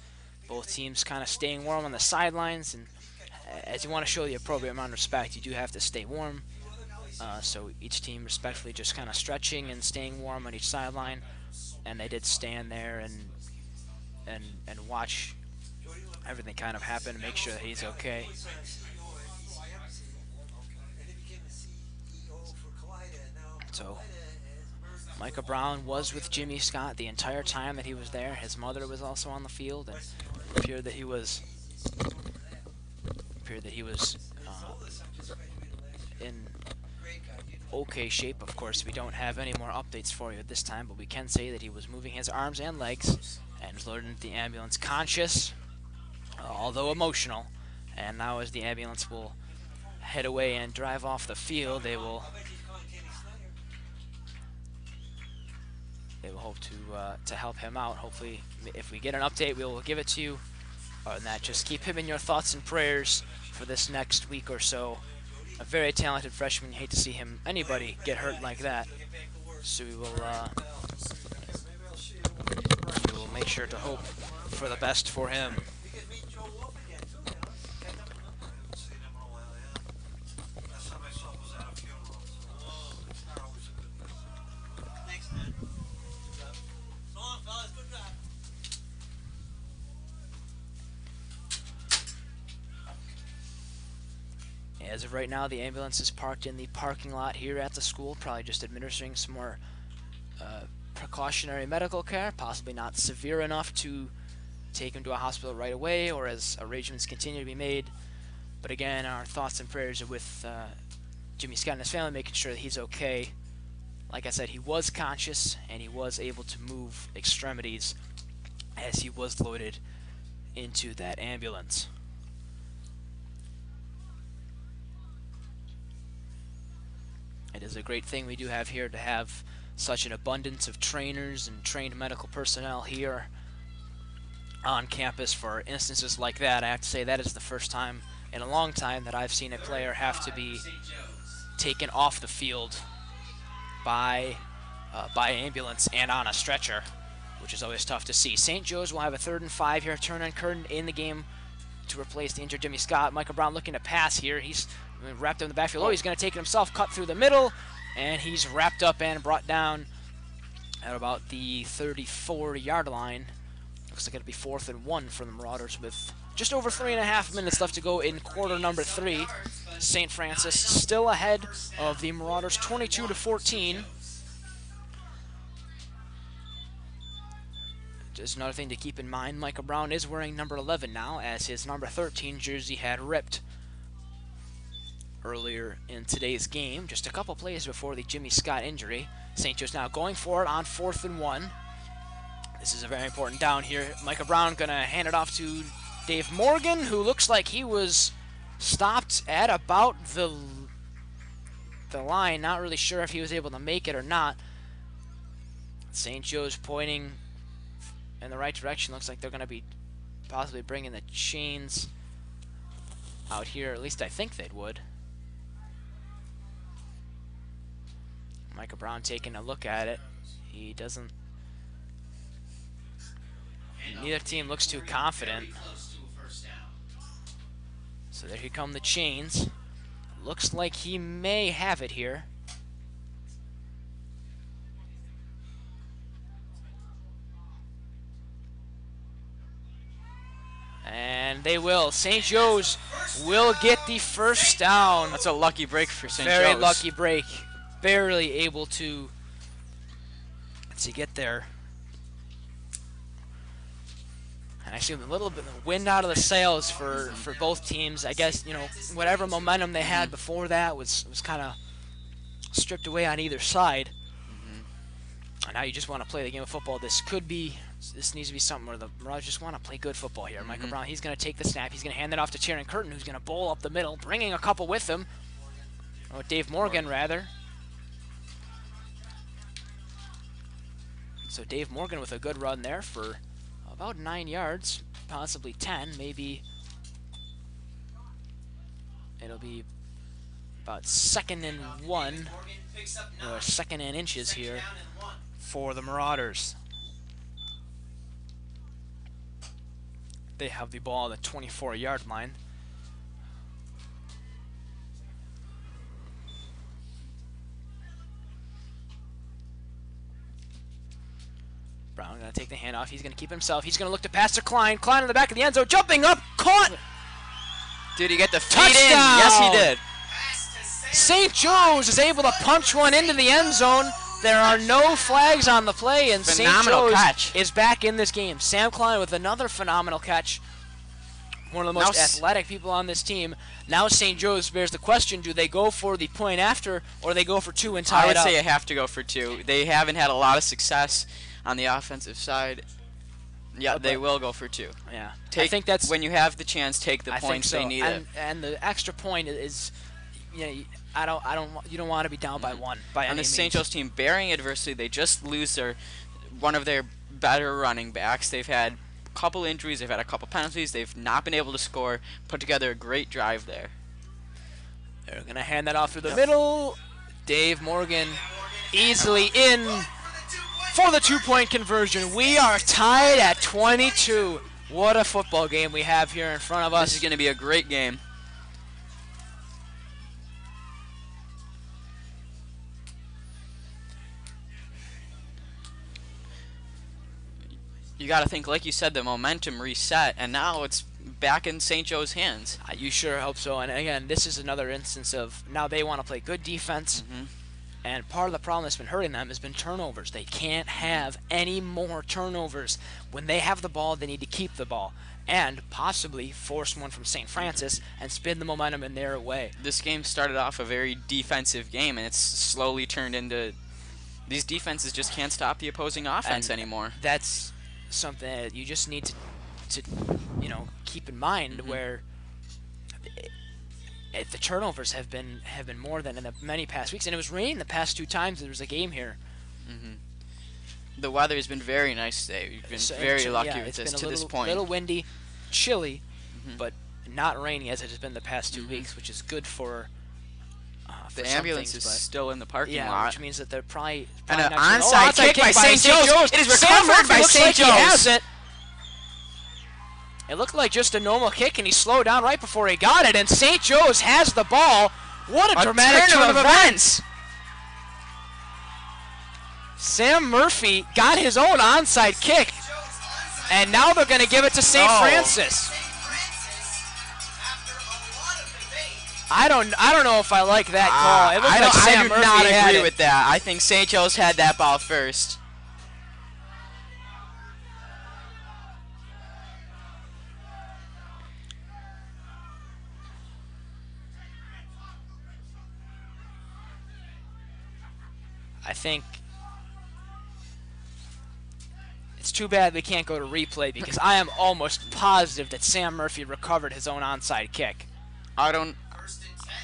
Both teams kind of staying warm on the sidelines, and as you want to show the appropriate amount of respect, you do have to stay warm. So each team respectfully just kind of stretching and staying warm on each sideline, and they did stand there and watch everything kind of happen to make sure that he's okay. So Micah Brown was with Jimmy Scott the entire time that he was there. His mother was also on the field, and it appeared that he was in okay shape. Of course, we don't have any more updates for you at this time, but we can say that he was moving his arms and legs and was loaded into the ambulance conscious, although emotional. And now as the ambulance will head away and drive off the field, they will hope to help him out. Hopefully, if we get an update, we will give it to you. Other than that, just keep him in your thoughts and prayers for this next week or so. A very talented freshman. You hate to see anybody get hurt like that. So we will make sure to hope for the best for him. As of right now, the ambulance is parked in the parking lot here at the school, probably just administering some more precautionary medical care, possibly not severe enough to take him to a hospital right away or as arrangements continue to be made. But again, our thoughts and prayers are with Jimmy Scott and his family, making sure that he's okay. Like I said, he was conscious and he was able to move extremities as he was loaded into that ambulance. It is a great thing we do have here to have such an abundance of trainers and trained medical personnel here on campus for instances like that. I have to say that is the first time in a long time that I've seen a player have to be taken off the field by ambulance and on a stretcher, which is always tough to see. St. Joe's will have a 3rd and 5 here. Turner Curtin in the game to replace the injured Jimmy Scott. Michael Brown looking to pass here. He's wrapped up in the backfield. Oh, he's going to take it himself, cut through the middle, and he's wrapped up and brought down at about the 34-yard line. Looks like it'll be 4th and 1 for the Marauders with just over 3.5 minutes left to go in quarter number 3. St. Francis still ahead of the Marauders 22-14. Just another thing to keep in mind, Michael Brown is wearing number 11 now, as his number 13 jersey had ripped earlier in today's game, just a couple plays before the Jimmy Scott injury. St. Joe's now going for it on 4th and 1. This is a very important down here. Michael Brown going to hand it off to Dave Morgan, who looks like he was stopped at about the line. Not really sure if he was able to make it or not. St. Joe's pointing in the right direction. Looks like they're going to be possibly bringing the chains out here. At least I think they would. Micah Brown taking a look at it. He doesn't. Neither team looks too confident. So there here come the chains. Looks like he may have it here. And they will. St. Joe's will get the first down. That's a lucky break for St. Joe's. Very lucky break. Barely able to get there. And I see a little bit of wind out of the sails for both teams. I guess, you know, whatever momentum they had before that was kind of stripped away on either side. And now you just want to play the game of football. This needs to be something where the Marauders just want to play good football here. Michael Brown, he's going to take the snap. He's going to hand it off to Sharon Curtin, who's going to bowl up the middle, bringing a couple with him. Oh, Dave Morgan, rather. So Dave Morgan with a good run there for about 9 yards, possibly 10, maybe. It'll be about 2nd and 1, or 2nd and inches here for the Marauders. They have the ball at the 24-yard line. Brown going to take the handoff. He's going to keep himself. He's going to look to pass to Klein. Klein in the back of the end zone, jumping up, caught. Did he get the feet Touchdown! in? Yes, he did. St. Joe's is able to punch one into the end zone. There are no flags on the play, and St. Phenomenal Joe's catch. is back in this game. Sam Klein with another phenomenal catch. One of the most athletic people on this team. Now St. Joe's bears the question, do they go for the point after, or they go for 2 and tie I it would up? say you have to go for 2. They haven't had a lot of success on the offensive side. Yeah, they will go for 2. Yeah, I think that's when you have the chance, take the I think points so. they need. And the extra point is, you know, you don't want to be down by 1 by any On the means. St. Joe's team, bearing adversity, they just lose one of their better running backs. They've had a couple injuries, they've had a couple penalties, they've not been able to score. Put together a great drive there. They're gonna hand that off through the middle. Dave Morgan easily in for the 2-point conversion. We are tied at 22. What a football game we have here in front of us. This is going to be a great game. You got to think, like you said, the momentum reset, and now it's back in St. Joe's hands. You sure hope so. And again, this is another instance of now they want to play good defense. And part of the problem that's been hurting them has been turnovers. They can't have any more turnovers. When they have the ball, they need to keep the ball and possibly force one from St. Francis and spin the momentum in their way. This game started off a very defensive game, and it's slowly turned into these defenses just can't stop the opposing offense anymore. That's something that you just need to keep in mind, where the turnovers have been more than in the many past weeks, and it was raining the past 2 times there was a game here. The weather has been very nice today. We've been very lucky with this to this point. A little windy, chilly, but not rainy as it has been the past 2 weeks, which is good for the ambulance is still in the parking lot. Which means that they're probably and an not onside kick by St. Joe's. It is recovered by St. Joe's. He has it. It looked like just a normal kick, and he slowed down right before he got it, and St. Joe's has the ball. What a dramatic turn of events. Sam Murphy got his own onside kick, and now they're going to give it to St. Francis. I don't know if I like that call. It looked like Sam Murphy I do not agree it. with that. I think St. Joe's had that ball first. I think it's too bad we can't go to replay because I am almost positive that Sam Murphy recovered his own onside kick. I don't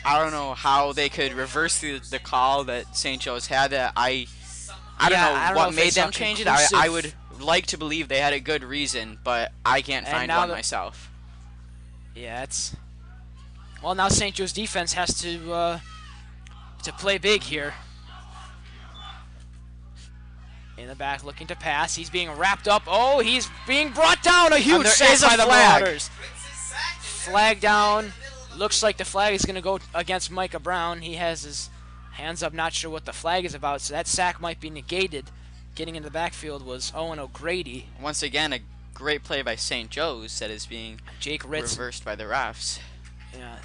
know how they could reverse the call that St. Joe's had. I don't know what made them change it. I would like to believe they had a good reason, but I can't And find now one the- myself. Yeah, it's... Well, now St. Joe's defense has to play big here. In the back, looking to pass. He's being wrapped up. Oh, he's being brought down. A huge there sack is a by the flag. Marauders. Flag down. Looks like the flag is going to go against Micah Brown. He has his hands up, not sure what the flag is about, so that sack might be negated. Getting in the backfield was Owen O'Grady. Once again, a great play by St. Joe's that is being Jake Ritz. reversed by the refs. Yeah.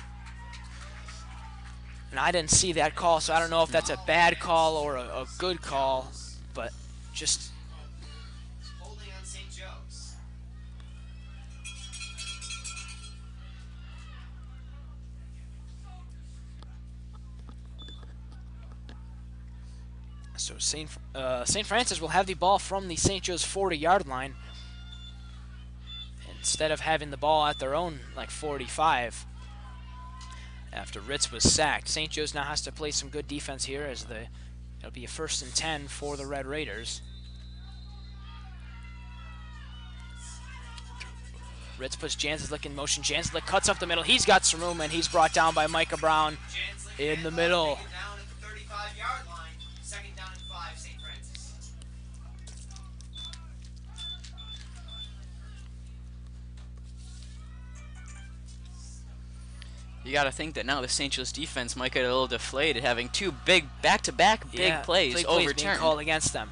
And I didn't see that call, so I don't know if that's a bad call or a good call, but just... Holding on St. Joe's. So St. Francis will have the ball from the St. Joe's 40-yard line instead of having the ball at their own, like, 45 after Ritz was sacked. St. Joe's now has to play some good defense here as it'll be a 1st and 10 for the Red Raiders. Ritz puts Janslick in motion. Janslick cuts up the middle. He's got some room, and he's brought down by Micah Brown in the middle. Down at the 35-yard line. 2nd down and 5, St. Francis. You got to think that now the St. Joe's defense might get a little deflated, having two big back-to-back big plays being overturned. called against them.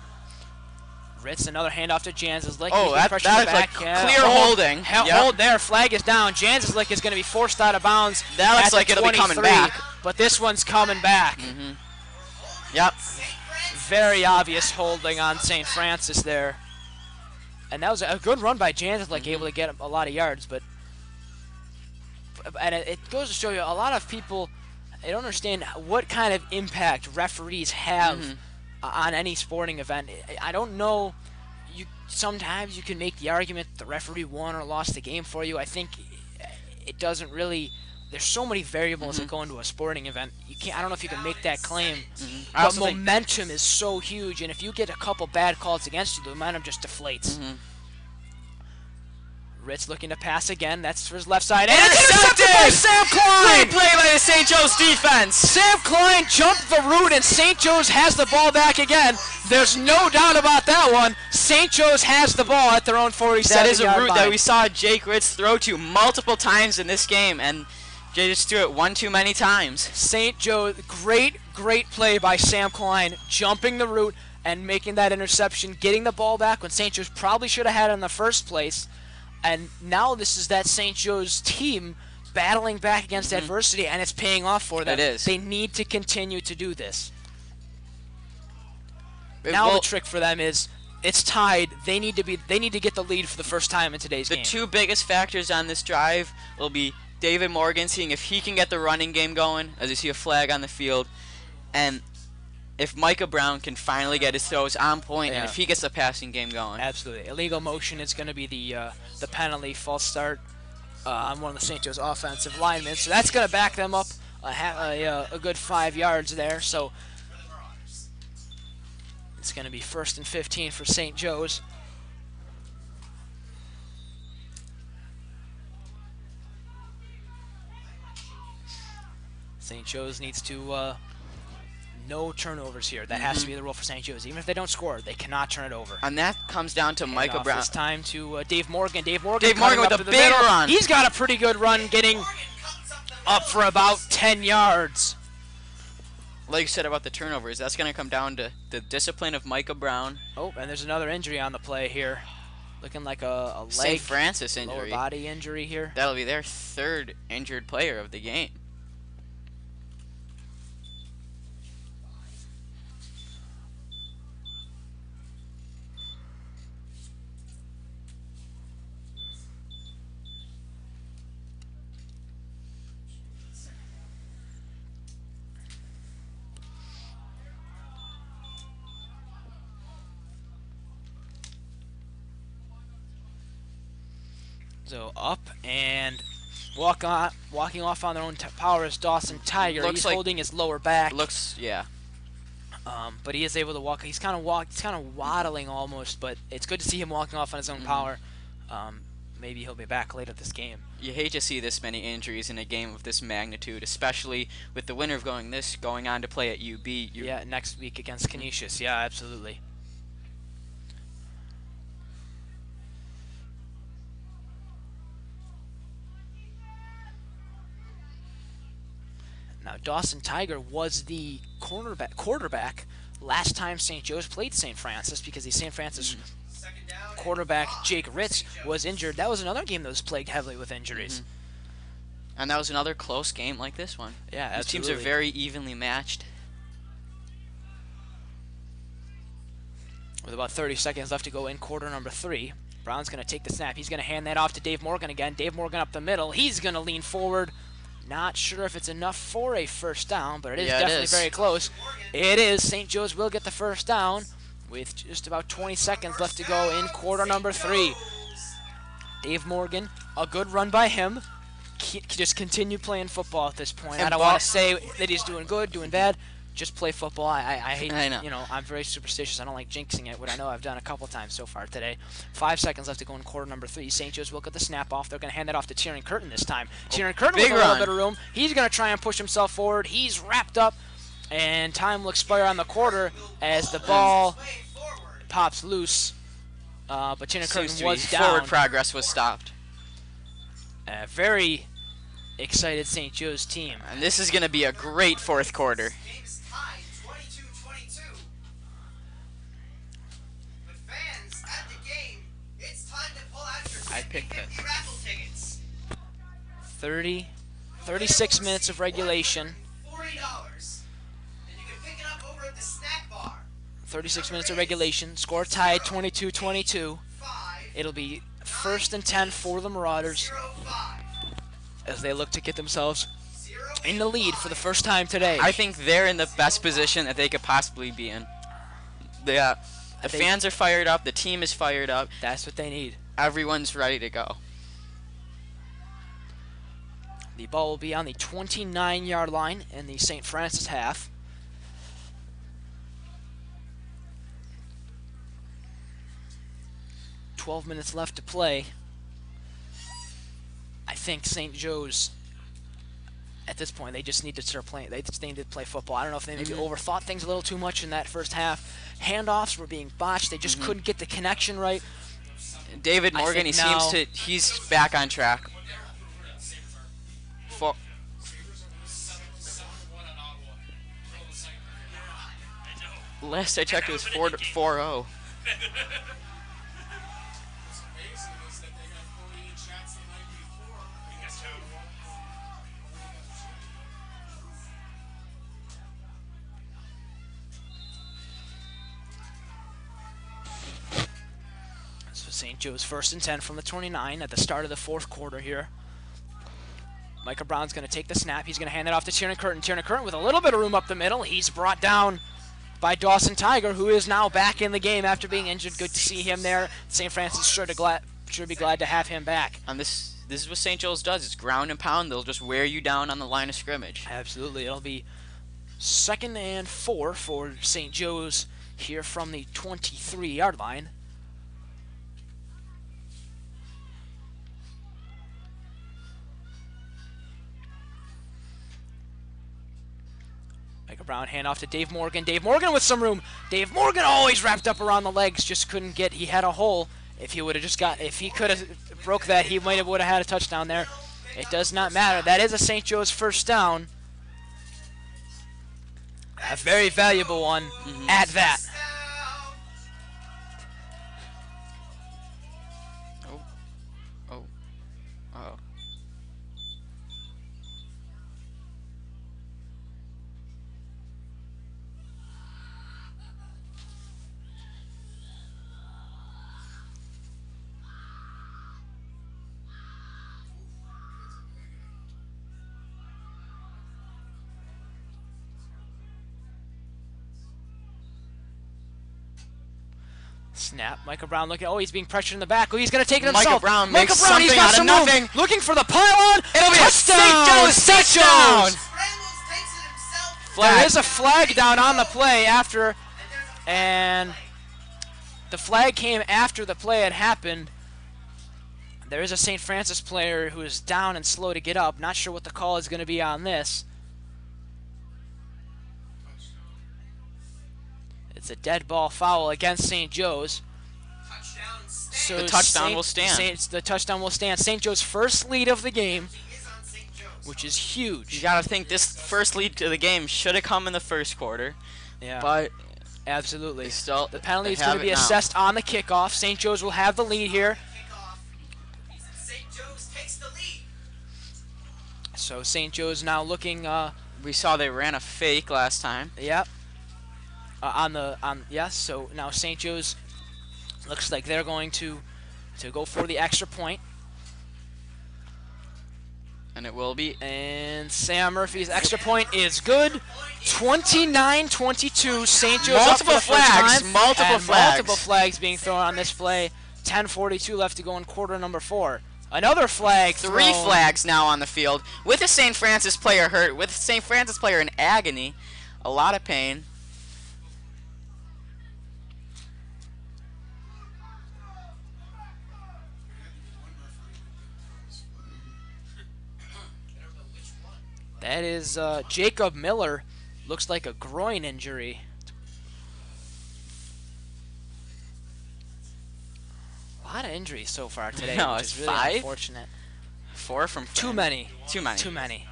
Ritz, another handoff to Janslick. Oh, that looks like clear holding. Yep. Hold there. Flag is down. Janslick is going to be forced out of bounds. That looks at like the it'll be coming 23, back. But this one's coming back. Yep. Very obvious holding on St. Francis there. And that was a good run by Janslick, able to get a lot of yards. But and it goes to show you, a lot of people, they don't understand what kind of impact referees have on any sporting event. I don't know. Sometimes you can make the argument the referee won or lost the game for you. I think it doesn't really. There's so many variables that go into a sporting event. You can't. I don't know if you can make that claim. I But also think- momentum is so huge, and if you get a couple bad calls against you, the momentum just deflates. Ritz looking to pass again. That's for his left side. And it's intercepted by Sam Klein! Great play by the St. Joe's defense. Sam Klein jumped the route, and St. Joe's has the ball back again. There's no doubt about that one. St. Joe's has the ball at their own 47-yard That is a route line. that we saw Jake Ritz throw to multiple times in this game, and Jay just threw it one too many times. St. Joe, great play by Sam Klein, jumping the route and making that interception, getting the ball back when St. Joe's probably should have had it in the first place. And now this is that St. Joe's team battling back against adversity, and it's paying off for them. It is. They need to continue to do this. It Now will- the trick for them is it's tied. They need to get the lead for the first time in today's The game. two biggest factors on this drive will be David Morgan seeing if he can get the running game going, as you see a flag on the field, and if Micah Brown can finally get his throws on point, and Yeah. if he gets the passing game going. Absolutely. Illegal motion is going to be the penalty, false start on one of the St. Joe's offensive linemen. So that's going to back them up a good 5 yards there. So it's going to be 1st and 15 for St. Joe's. St. Joe's needs to no turnovers here. That has to be the rule for St. Joe's. Even if they don't score, they cannot turn it over. And that comes down to Micah Off Brown. This time to Dave Morgan. Dave Morgan Dave Morgan cutting with up a to the big middle. run. He's got a pretty good run, getting up for about 10 yards. Like you said about the turnovers, that's going to come down to the discipline of Micah Brown. Oh, and there's another injury on the play here. Looking like a leg, St. Francis lower injury. body injury here. That'll be their third injured player of the game. So up and walking off on their own power is Dawson Tiger. Looks He's like- holding his lower back. Looks, yeah. But he is able to walk. He's kind of waddling almost, but it's good to see him walking off on his own power. Maybe he'll be back later this game. You hate to see this many injuries in a game of this magnitude, especially with the winner of going on to play at UB. Yeah, next week against Canisius. Yeah, absolutely. Now, Dawson Tiger was the quarterback last time St. Joe's played St. Francis, because the St. Francis quarterback Jake Ritz was injured. That was another game that was plagued heavily with injuries. And that was another close game like this one. Yeah, These teams are very evenly matched. With about 30 seconds left to go in quarter number 3, Brown's going to take the snap. He's going to hand that off to Dave Morgan again. Dave Morgan up the middle. He's going to lean forward. Not sure if it's enough for a first down, but it is definitely very close. It is. St. Joe's will get the first down with just about 20 seconds left to go in quarter number 3. Dave Morgan, a good run by him. Just continue playing football at this point. I don't want to say that he's doing good, doing bad. Just play football. I hate, I'm very superstitious. I don't like jinxing it, which I know I've done a couple times so far today. 5 seconds left to go in quarter number 3. St. Joe's will get the snap off. They're going to hand that off to Tieran Curtin this time. Tieran Curtin with a little bit of room. He's going to try and push himself forward. He's wrapped up, and time will expire on the quarter as the ball pops loose. But Tieran Curtin was down. Forward progress was stopped. A very excited St. Joe's team. And this is going to be a great fourth quarter. I picked this. 36 minutes of regulation. $40, and you can pick it up over at the snack bar. 36 minutes of regulation. Score tied 22-22. It'll be 1st and 10 for the Marauders as they look to get themselves in the lead for the first time today. I think they're in the best position that they could possibly be in. The fans are fired up. The team is fired up. That's what they need. Everyone's ready to go. The ball will be on the 29-yard line in the St. Francis half. $12 minutes left to play. I think St. Joe's, at this point, they just need to start playing. They just need to play football. I don't know if they maybe overthought things a little too much in that first half. Handoffs were being botched. They just couldn't get the connection right. David Morgan, he's back on track. Last I checked, it was 4-0. St. Joe's 1st and 10 from the 29 at the start of the fourth quarter here. Micah Brown's going to take the snap. He's going to hand it off to Tiernan Curtin. Tiernan Curtin with a little bit of room up the middle. He's brought down by Dawson Tiger, who is now back in the game after being injured. Good to see him there. St. Francis sure be glad to have him back. And this is what St. Joe's does. It's ground and pound. They'll just wear you down on the line of scrimmage. Absolutely. It'll be 2nd and 4 for St. Joe's here from the 23-yard line. Micah Brown handoff to Dave Morgan. Dave Morgan with some room. Dave Morgan always wrapped up around the legs. Just couldn't get. He had a hole. If he would have just got. If he could have broke that, he would have had a touchdown there. It does not matter. That is a St. Joe's first down. A very valuable one at that. Uh-oh. Snap. Micah Brown looking. Oh, he's being pressured in the back. Oh, he's going to take it himself. Micah Brown makes he's something got out of some nothing. Room. Looking for the pylon. It'll be touchdown. a St. Joe's touchdown. Scrambles, takes it himself. flag. There is a flag down on the play after, and the flag came after the play had happened. There is a St. Francis player who is down and slow to get up. Not sure what the call is going to be on this. It's a dead ball foul against St. Joe's. Touchdown, State. So The touchdown will stand. The touchdown will stand. St. Joe's first lead of the game, He is on St. Joe's. which is huge. You gotta think this first lead to the game should have come in the first quarter, Yeah, but absolutely. they still The penalty is they going have to be it now. assessed on the kickoff. St. Joe's will have the lead here. Kickoff. St. Joe's takes the lead. So St. Joe's now looking. We saw they ran a fake last time. Yep. Yes. So now St. Joe's looks like they're going to go for the extra point. And it will be. And Sam Murphy's extra point is good. 29-22. St. Joe's up for Multiple the first flags, time, multiple and flags. multiple flags being thrown on this play. 10:42 left to go in quarter number 4. Another flag. Three thrown. flags now on the field with a St. Francis player hurt, with a St. Francis player in agony, a lot of pain. I don't know which one. That is Jacob Miller. Looks like a groin injury. A lot of injuries so far today, No, which it's is really 5? unfortunate. 4 from Too Fran. many. Too many. Too many.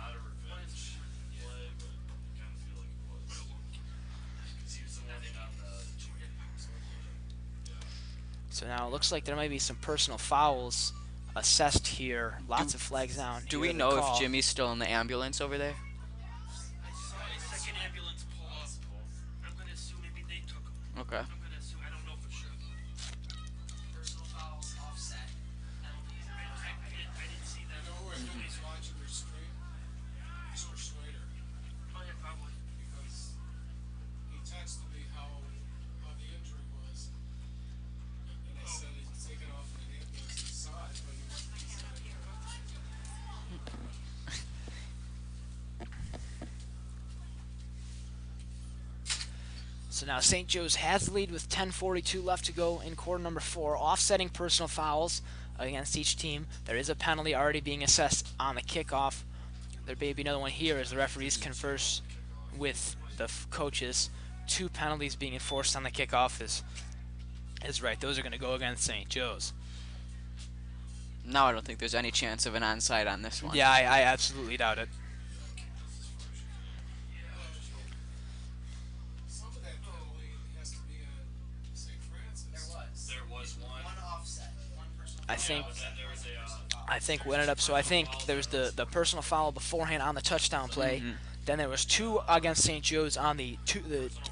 So now it looks like there might be some personal fouls assessed here. Lots of flags down. Do due we to the know call. if Jimmy's still in the ambulance over there? Second ambulance pull up. I'm gonna assume maybe they took him. Okay. I'm gonna assume. I don't know for sure. Personal fouls offset. Penalties. I didn't see that. Nobody's watching their screen. Mr. Schrader, Oh yeah, probably. because he texted me how the injury was, and I said he's taken off in an ambulance. He saw it, but he said it hurt. So now St. Joe's has the lead with 10:42 left to go in quarter number 4, offsetting personal fouls against each team. There is a penalty already being assessed on the kickoff. There may be another one here as the referees converse with the coaches. 2 penalties being enforced on the kickoff is right. Those are going to go against St. Joe's. No, I don't think there's any chance of an onside on this one. Yeah, I absolutely doubt it. Some of that penalty has to be on St. Francis. There was one. One offset. One personal I think. Then there was a. I think what ended up. So I think there was the personal foul beforehand on the touchdown play. Mhm. Then there was 2 against St. Joe's on the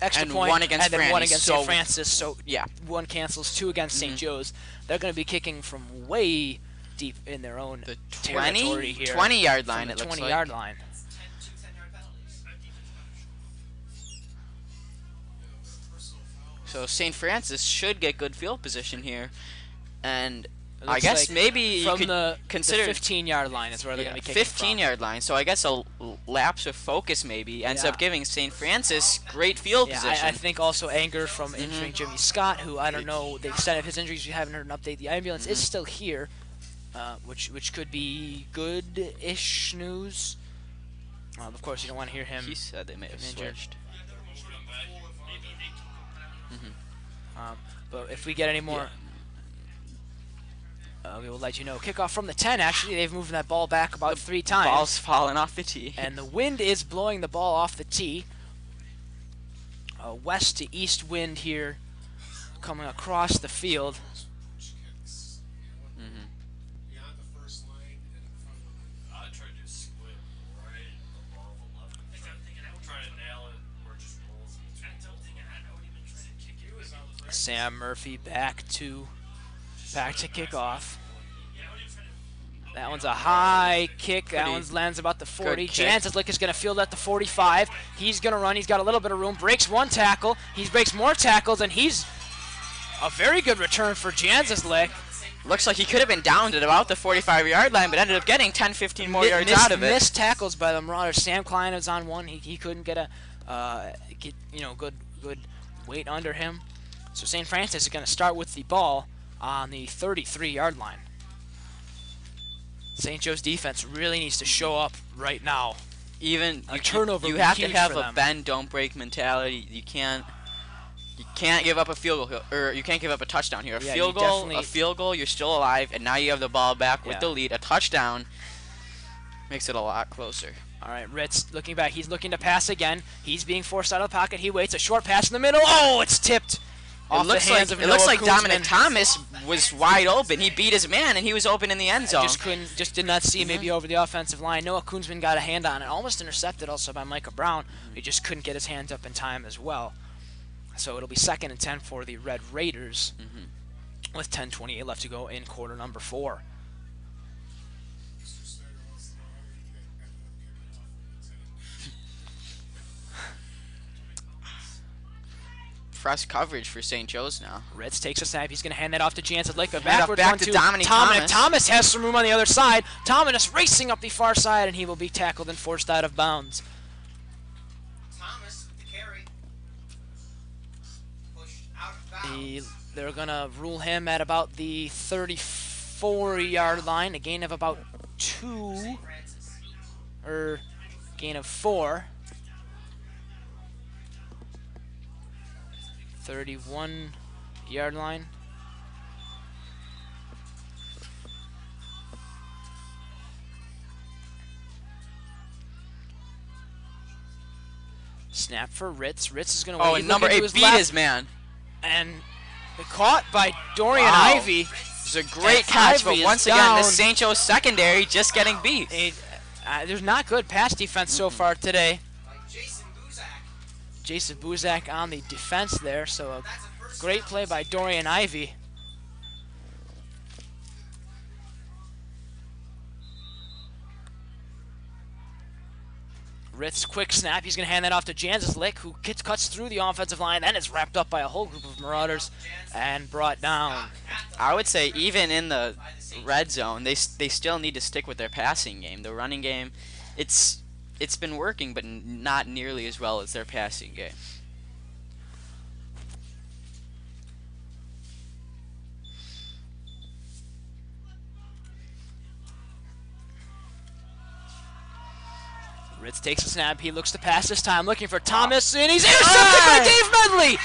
extra And point, one against and then one Franny, against so- St. Francis. So Yeah. one cancels, 2 against St. Mhm. Joe's. They're going to be kicking from way deep in their own The territory here. 20-yard from line, the it looks 20-yard like. line. 2 10-yard penalties. Personal foul. So St. Francis should get good field position here. And It I looks guess like maybe you from could the consider 15-yard line is where they're going to be kicking 15-yard line. So I guess a lapse of focus maybe ends Yeah. up giving St. Francis great field Yeah, position. I think also anger from Mm-hmm. injuring Jimmy Scott, who I don't know the extent of his injuries. We haven't heard an update. The ambulance is Mm-hmm. still here, which could be good-ish news. Of course, you don't want to hear him He said they may have injured. switched. Maybe they took him. But if we get any more, we will let you know. Kickoff from the 10, actually. They've moved that ball back about 3 times. Ball's falling off the tee. And the wind is blowing the ball off the tee. West to east wind here coming across the field. Which kicks, you know, Mhm. beyond the first line and in front of the I tried to squid right above 11. I think I'm thinking I would try to nail it or just rolls. I'm thinking I wouldn't even try to kick it. Sam Murphy back to kickoff. That one's a high kick. That Pretty one's lands about the 40. good kick. Janslick is going to field at the 45. He's going to run. He's got a little bit of room. Breaks 1 tackle. He breaks more tackles, and he's a very good return for Janslick. Looks like he could have been downed at about the 45-yard line, but ended up getting 10, 15 more yards Missed, out of it. missed tackles by the Marauders. Sam Klein was on one. He couldn't get a get good weight under him. So St. Francis is going to start with the ball on the 33-yard line. St. Joe's defense really needs to show up right now. Even A turnover you would be have to huge have for a them. bend don't break mentality. You can't give up a field goal, or you can't give up a touchdown here. Yeah, you definitely- A field goal, you're still alive, and now you have the ball back with Yeah. the lead. A touchdown makes it a lot closer. All right, Ritz looking back. He's looking to pass again. He's being forced out of the pocket. He waits. A short pass in the middle. Oh, it's tipped. Off the hands of It looks Noah like Dominic Koonsman. Thomas was wide open. He beat his man, and he was open in the end zone. Just did not see maybe over the offensive line. Noah Koonsman got a hand on it, almost intercepted also by Micah Brown. He just couldn't get his hands up in time as well. So it'll be 2nd and 10 for the Red Raiders with 10:28 left to go in quarter number 4. Mr. Slater wants to know how he ended up kicking off with the 10. Press coverage for St. Joe's now. Ritz takes a snap. He's going to hand that off to Jansen Lake. Hand off Backwards back run to to Dominic Thomas. Thomas. Thomas has some room on the other side. Thomas racing up the far side, and he will be tackled and forced out of bounds. Thomas with the carry. Pushed out of bounds. They're going to rule him at about the 34-yard line, a gain of about 2, St. Francis. or gain of 4. 31-yard line. Snap for Ritz. Ritz is going to Oh, wait. and number 8 beat his man. And caught by Dorian Wow. Ivy. It's a great And catch, but Ivy is once again, the down. St. Joe's secondary just getting beat. There's not good pass defense so far today. Like Jason Buzak. Jason Buzak on the defense there, so a That's a first great down. play by Dorian Ivy. Ritz, quick snap. He's going to hand that off to Janslick, who cuts through the offensive line. Then is wrapped up by a whole group of Marauders and brought down. I would say even in the red zone, they still need to stick with their passing game. The running game, it's been working, but not nearly as well as their passing game. Ritz takes a snap. He looks to pass this time, looking for Thomas, and he's intercepted by Dave Medley.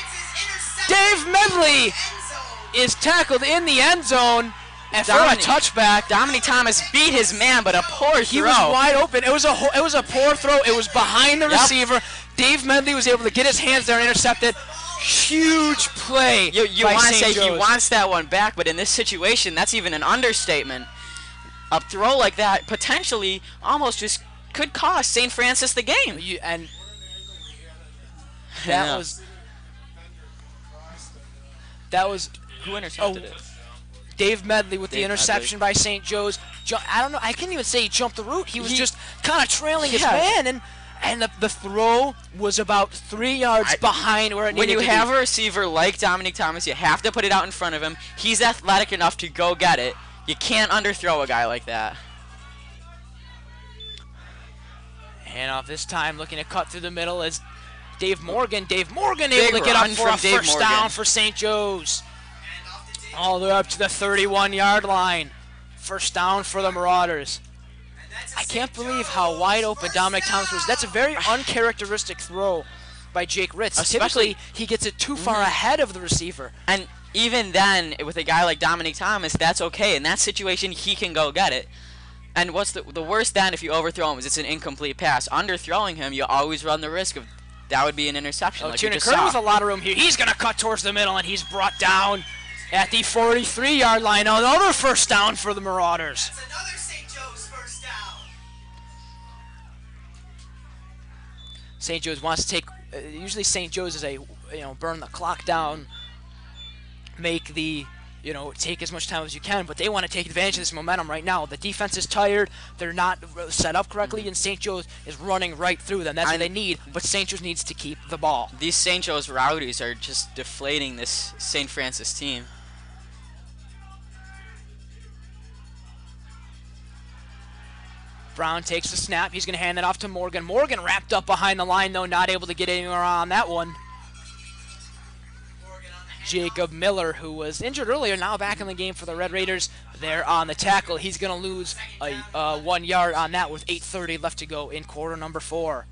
Dave Medley End zone. is tackled in the end zone, and for a Dominic- touchback. Dominic Thomas beat his man, but a poor He throw. was wide open. It was a poor throw. It was behind the Yep. receiver. Dave Medley was able to get his hands there and intercept it. Huge play. You by want to St. say he Joe's. wants that one back, but in this situation, that's even an understatement. A throw like that potentially almost just could cost St. Francis the game. And Yeah. that was Who intercepted Oh. it? Dave Medley with the Dave interception by St. Joe's. I don't know. I can't even say he jumped the route. He was He- just kind of trailing his Yeah. man, and the throw was about 3 yards behind where it needed When you to have be. a receiver like Dominic Thomas, you have to put it out in front of him. He's athletic enough to go get it. You can't underthrow a guy like that. Handoff this time, looking to cut through the middle is Dave Morgan. Dave Morgan Big able to get up run for a from Dave first Morgan. down for St. Joe's. And off to Dave. All the way up to the 31-yard line. First down for the Marauders. And that's a I can't St. believe how wide Joe's open first Dominic Thomas was. down. That's a very uncharacteristic throw by Jake Ritz. Especially- Typically, he gets it too far ahead of the receiver. And even then, with a guy like Dominic Thomas, that's okay. In that situation, he can go get it. And what's the worst then if you overthrow him is it's an incomplete pass. Underthrowing him, you always run the risk of that would be an interception. Oh, like you Tiernan just Curry saw. with a lot of room here. He's going to cut towards the middle, and he's brought down at the 43-yard line. Another first down for the Marauders. That's another St. Joe's first down. St. Joe's wants to take. Usually, St. Joe's is a burn the clock down, make the take as much time as you can, but they want to take advantage of this momentum right now. The defense is tired. They're not set up correctly, and St. Joe's is running right through them. That's what they need, but St. Joe's needs to keep the ball. These St. Joe's rowdies are just deflating this St. Francis team. Brown takes the snap. He's going to hand it off to Morgan. Morgan wrapped up behind the line, though, not able to get anywhere on that one. Jacob Miller, who was injured earlier, now back in the game for the Red Raiders. There on the tackle. He's going to lose 1 yard on that with 8:30 left to go in quarter number 4.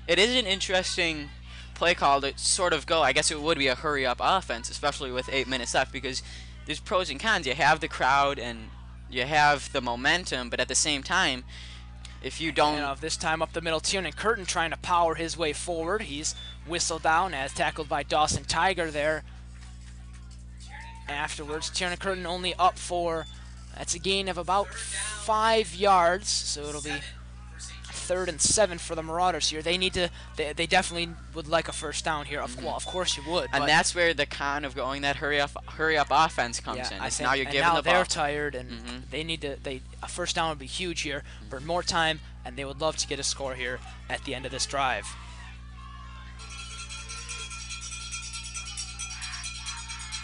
It is an interesting play call to sort of go. I guess it would be a hurry-up offense, especially with 8 minutes left, because there's pros and cons. You have the crowd and you have the momentum, but at the same time, if you don't... This time up the middle, Tiernan Curtin trying to power his way forward. He's whistled down as tackled by Dawson Tiger there. Afterwards, Tiernan Curtin only up for, that's a gain of about 5 yards, so it'll be 3rd and 7 for the Marauders here. They need to, they definitely would like a first down here. Well, of course you would. And that's where the con of going that hurry up offense comes in. Now you're giving the ball. They're tired, and they need to. A first down would be huge here. Burn more time, and they would love to get a score here at the end of this drive.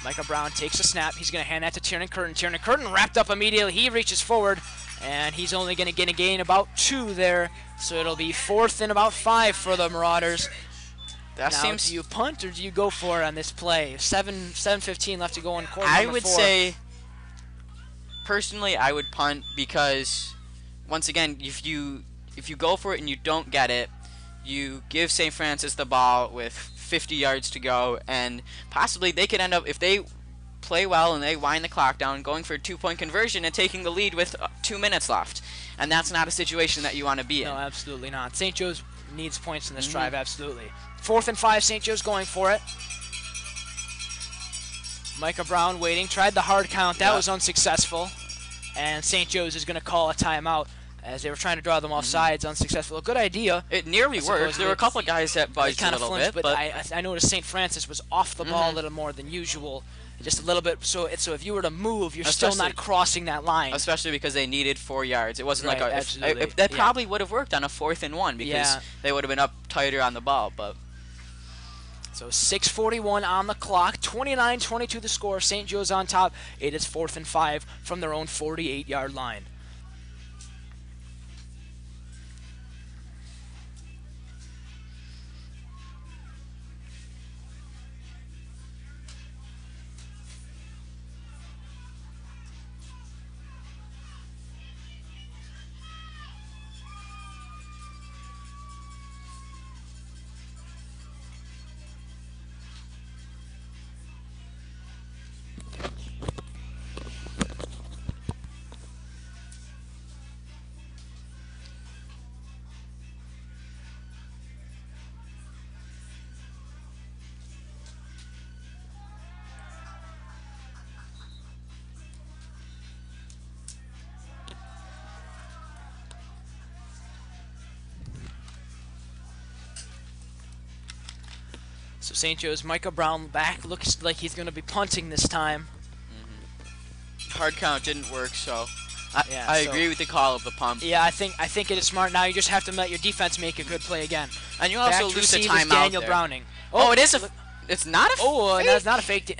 Micah Brown takes a snap. He's going to hand that to Tiernan Curtin. Tiernan Curtin wrapped up immediately. He reaches forward, and he's only going to get a gain about 2 there. So it'll be 4th and about 5 for the Marauders. That now, seems... do you punt or do you go for it on this play? 7:15 left to go in quarter I number would 4. say, personally, I would punt because, once again, if you go for it and you don't get it, you give St. Francis the ball with 50 yards to go, and possibly they could end up, if they play well and they wind the clock down, going for a 2-point conversion and taking the lead with 2 minutes left. And that's not a situation that you want to be in. No, absolutely not. St. Joe's needs points in this drive, absolutely. 4th and 5, St. Joe's going for it. Micah Brown waiting, tried the hard count. That was unsuccessful. And St. Joe's is going to call a timeout as they were trying to draw them off sides. Unsuccessful. A good idea. It nearly worked. There were a couple of guys that buzzed a little bit. But I noticed St. Francis was off the ball a little more than usual. Just a little bit. So if you were to move, you're still not crossing that line. Especially because they needed 4 yards. It wasn't like a... absolutely. That probably would have worked on a 4th and 1 because they would have been up tighter on the ball. But so 6:41 on the clock. 29-22 the score. St. Joe's on top. It is 4th and 5 from their own 48-yard line. So St. Joe's Micah Brown back. Looks like he's going to be punting this time. Hard count didn't work, so I agree with the call of the punt. Yeah, I think it is smart. Now you just have to let your defense make a good play again. And you also lose a timeout Daniel there. Browning. Oh, it is a... It's not a fake? That's not a fake.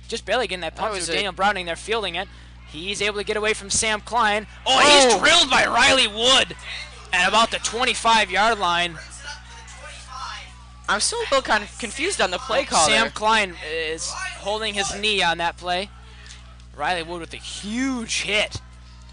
Just barely getting that punt. So Daniel Browning there fielding it. He's able to get away from Sam Klein. He's drilled by Riley Wood at about the 25-yard line. I'm still a little kind of confused on the play call Sam there. Klein is holding his knee on that play. Riley Wood with a huge hit.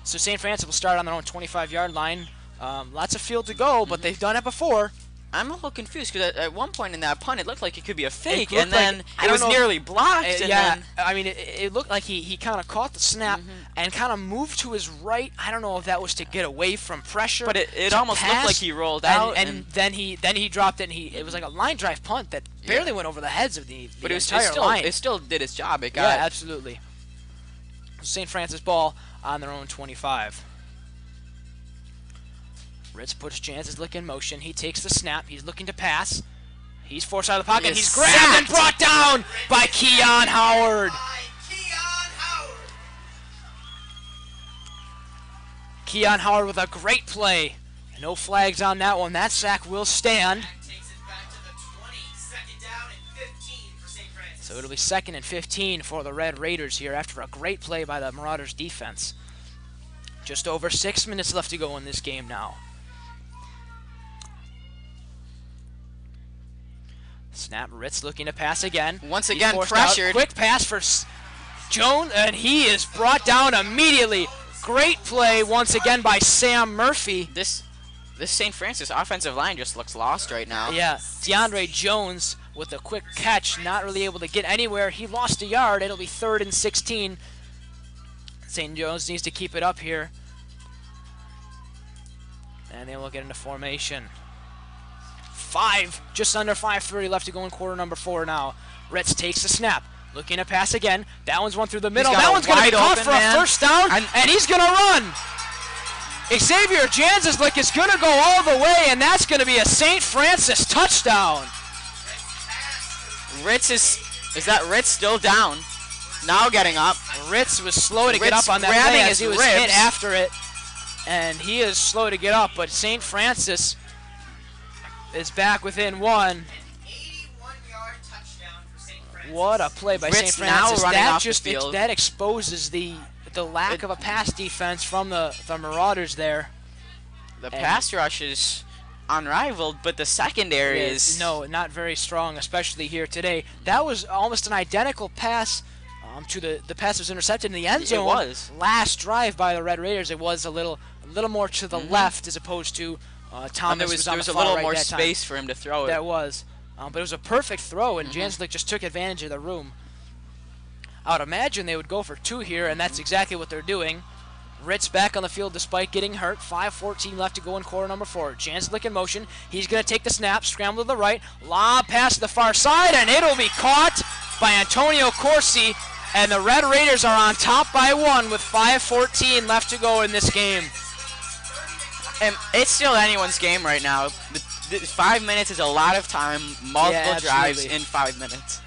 So St. Francis will start on their own 25-yard line. Lots of field to go, but they've done it before. I'm a little confused because at one point in that punt, it looked like it could be a fake, and like, then it was nearly blocked. I mean, it looked like he kind of caught the snap and kind of moved to his right. I don't know if that was to get away from pressure. But it almost looked like he rolled out, and then he dropped it. And it was like a line drive punt that barely went over the heads of the entire line. It still did its job. It got absolutely. St. Francis ball on their own 25. Ritz puts Jan's look in motion. He takes the snap. He's looking to pass. He's forced out of the pocket. He's grabbed and brought down by Keon Howard. Keon Howard with a great play. No flags on that one. That sack will stand. Takes it back to the 20. Second down and 15 for St. Francis. So So it'll be 2nd and 15 for the Red Raiders here after a great play by the Marauders defense. Just over 6 minutes left to go in this game now. Snap, Ritz looking to pass again. Once He's again, forced out. pressured. Quick pass for Jones, and he is brought down immediately. Great play once again by Sam Murphy. This St. Francis offensive line just looks lost right now. Yeah, DeAndre Jones with a quick catch, not really able to get anywhere. He lost a yard. It'll be 3rd and 16. St. Jones needs to keep it up here. And then we'll get into formation. Just under 5:30 left to go in quarter number 4 now. Ritz takes the snap. Looking to pass again. That one's one through the middle. That one's going to be caught for a first down, and he's going to run. Xavier Janzislik is going to go all the way, and that's going to be a St. Francis touchdown. Ritz is that Ritz still down? Now getting up. Ritz was slow to get Ritz up on that grabbing play his as he was ribs. hit after it, and he is slow to get up, but St. Francis is back within 1. 81-yard touchdown for St. Francis. What a play by St. Ritz now Francis. running That off the just field. that exposes the lack of a pass defense from the Marauders there. The pass rush is unrivaled, but the secondary is no, not very strong, especially here today. That was almost an identical pass to the pass that was intercepted in the end zone. It was. Last drive by the Red Raiders. It was a little more to the left as opposed to Thomas. And there was on the a far little right more that time. space for him to throw it. That was. But it was a perfect throw, and Janzlik just took advantage of the room. I would imagine they would go for 2 here, and that's exactly what they're doing. Ritz back on the field despite getting hurt. 5:14 left to go in quarter number 4. Janzlik in motion. He's going to take the snap, scramble to the right, lob pass to the far side, and it'll be caught by Antonio Corsi, and the Red Raiders are on top by 1 with 5:14 left to go in this game. And it's still anyone's game right now. The 5 minutes is a lot of time. Multiple drives absolutely. in 5 minutes.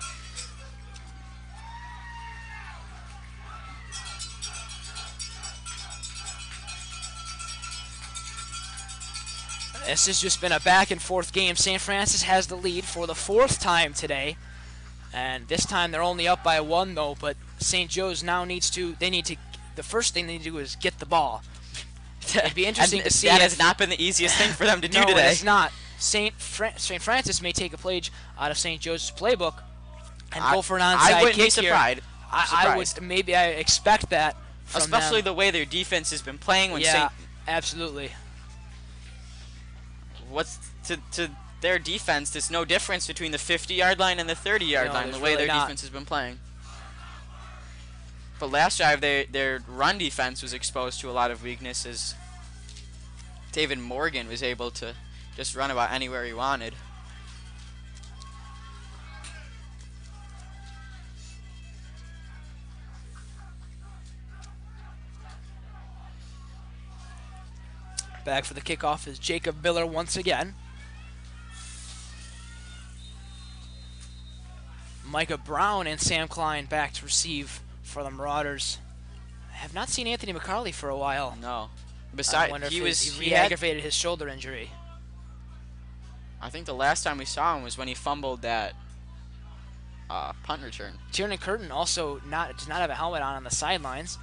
This has just been a back and forth game. St. Francis has the lead for the 4th time today. And this time they're only up by 1 though, but St. Joe's now the first thing they need to do is get the ball. It'd be interesting to see. That has not been the easiest thing for them to do No, today. it's not. St. Francis may take a page out of St. Joe's playbook and go for an onside I wouldn't kick be surprised. here. I would I expect that from Especially them. the way their defense has been playing when Yeah, absolutely. what's to their defense, there's no difference between the 50-yard line and the 30-yard No, line, the there's way really their not. defense has been playing. But last drive, their run defense was exposed to a lot of weaknesses. David Morgan was able to just run about anywhere he wanted. Back for the kickoff is Jacob Miller once again. Micah Brown and Sam Klein back to receive for the Marauders. I have not seen Anthony McCarley for a while. No. I Besides, wonder he if he had, re-aggravated his shoulder injury. I think the last time we saw him was when he fumbled that punt return. Tiernan Curtin also does not have a helmet on the sidelines.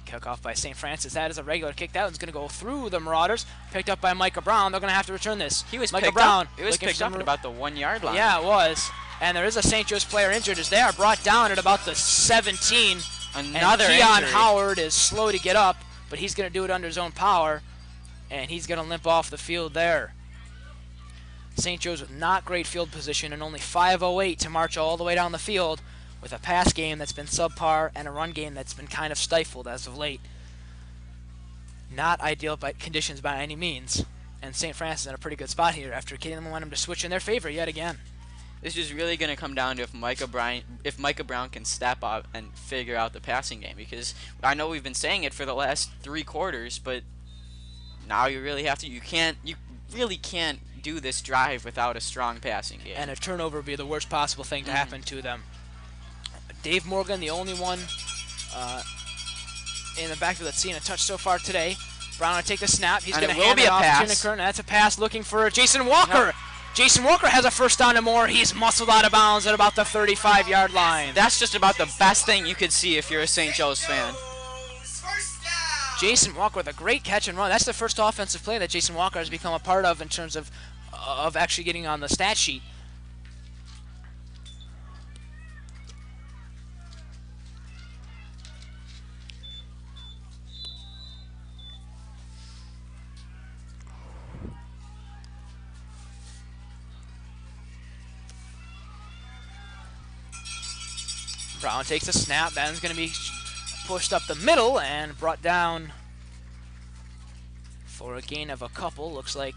Kick off by St. Francis. That is a regular kick. That one's going to go through the Marauders. Picked up by Micah Brown. They're going to have to return this. He was Micah picked Brown. up. It was looking picked for up some at about the 1-yard line. Yeah, it was. And there is a St. Joe's player injured as they are brought down at about the 17. Another and Keon injury. Howard is slow to get up, but he's going to do it under his own power, and he's going to limp off the field there. St. Joe's with not great field position and only 5:08 to march all the way down the field with a pass game that's been subpar and a run game that's been kind of stifled as of late. Not ideal conditions by any means. And St. Francis is in a pretty good spot here after getting the momentum to switch in their favor yet again. This is really going to come down to if Micah Brown can step up and figure out the passing game, because I know we've been saying it for the last 3 quarters, but now you really have to. You really can't do this drive without a strong passing game. And a turnover would be the worst possible thing to happen to them. Dave Morgan, the only one in the backfield that's seen a touch so far today. Brown will take the snap. He's And going it to will hand be it a off to pass. Tiernan Curtin. That's a pass looking for Jason Walker. Jason Walker has a first down and more. He's muscled out of bounds at about the 35-yard line. That's just about the best thing you could see if you're a St. Joe's fan. First down. Jason Walker with a great catch and run. That's the first offensive play that Jason Walker has become a part of in terms of actually getting on the stat sheet. Brown takes a snap. That is going to be pushed up the middle and brought down for a gain of a couple. Looks like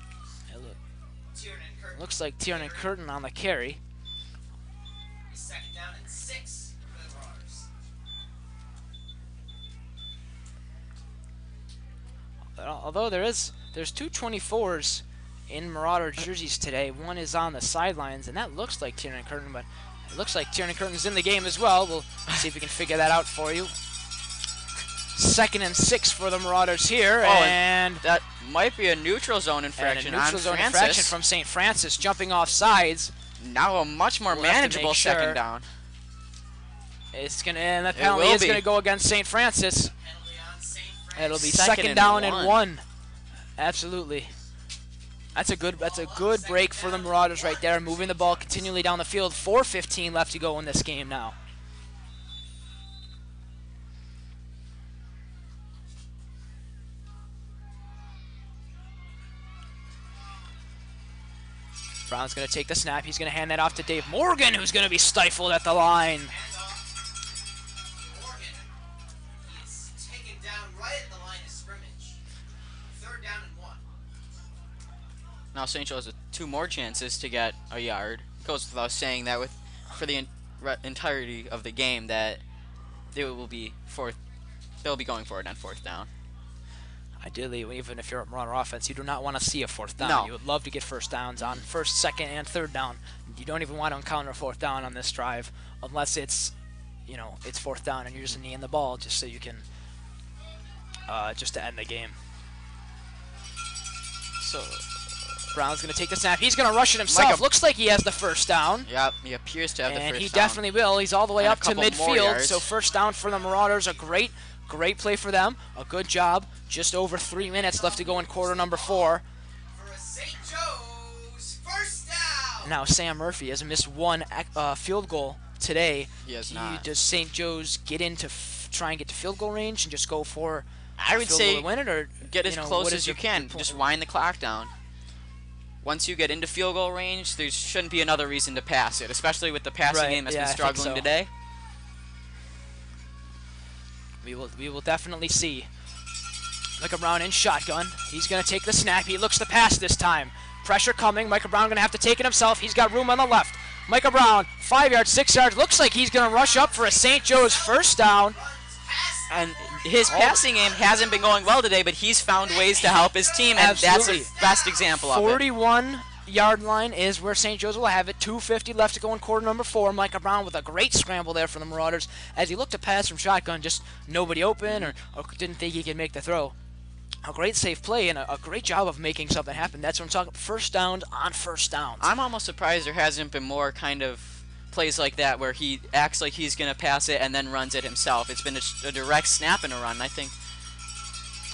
Tiernan Curtin on the carry. Second down and 6 for the Marauders. Although there's two 24s in Marauder jerseys today. One is on the sidelines, and that looks like Tiernan Curtin, but it looks like Tiernan Curtin's in the game as well. We'll see if we can figure that out for you. 2nd and 6 for the Marauders here, and that might be a neutral zone infraction on Francis. From St. Francis, jumping off sides. Now a much more manageable second down. It's gonna, and the penalty is gonna go against St. Francis. Penalty on St. Francis. It'll be second down and 1. Absolutely. That's a good break for the Marauders right there, moving the ball continually down the field. 4:15 left to go in this game now. Brown's going to take the snap. He's going to hand that off to Dave Morgan, who's going to be stifled at the line. Morgan is taken down right at the line of scrimmage. 3rd down and 1. Now St. Joe's has 2 more chances to get a yard. Goes without saying that for the entirety of the game that they'll be going for it on 4th down. Ideally, even if you're a Marauder offense, you do not want to see a 4th down. No. You would love to get first downs on 1st, 2nd, and 3rd down. You don't even want to encounter a 4th down on this drive unless it's 4th down and you're just kneeing the ball just so you can just to end the game. So Brown's going to take the snap. He's going to rush it himself. Looks like he has the first down. Yep, he appears to have the first down. And he definitely will. He's all the way And up to midfield. So first down for the Marauders. A great play for them. A good job. Just over 3 minutes left to go in quarter number 4. For a St. Joe's first down. Now Sam Murphy has missed one field goal today. He has not. Does St. Joe's get into try and get to field goal range and just go for I would field say goal to win it, or get as close as you can. your Just wind the clock down. Once you get into field goal range, there shouldn't be another reason to pass it, especially with the passing game that's been struggling today. We will definitely see. Micah Brown in shotgun. He's going to take the snap. He looks to pass this time. Pressure coming. Micah Brown going to have to take it himself. He's got room on the left. Micah Brown, 5 yards, 6 yards. Looks like he's going to rush up for a St. Joe's first down. And his passing game hasn't been going well today, but he's found ways to help his team, and Absolutely. that's the best example of it. 41-yard line is where St. Joe's will have it. 2:50 left to go in quarter number 4. Micah Brown with a great scramble there for the Marauders. As he looked to pass from shotgun, just nobody open or didn't think he could make the throw. A great safe play and a great job of making something happen. That's what I'm talking about. First downs on first downs. I'm almost surprised there hasn't been more kind of plays like that where he acts like he's going to pass it and then runs it himself. It's been a direct snap and a run. I think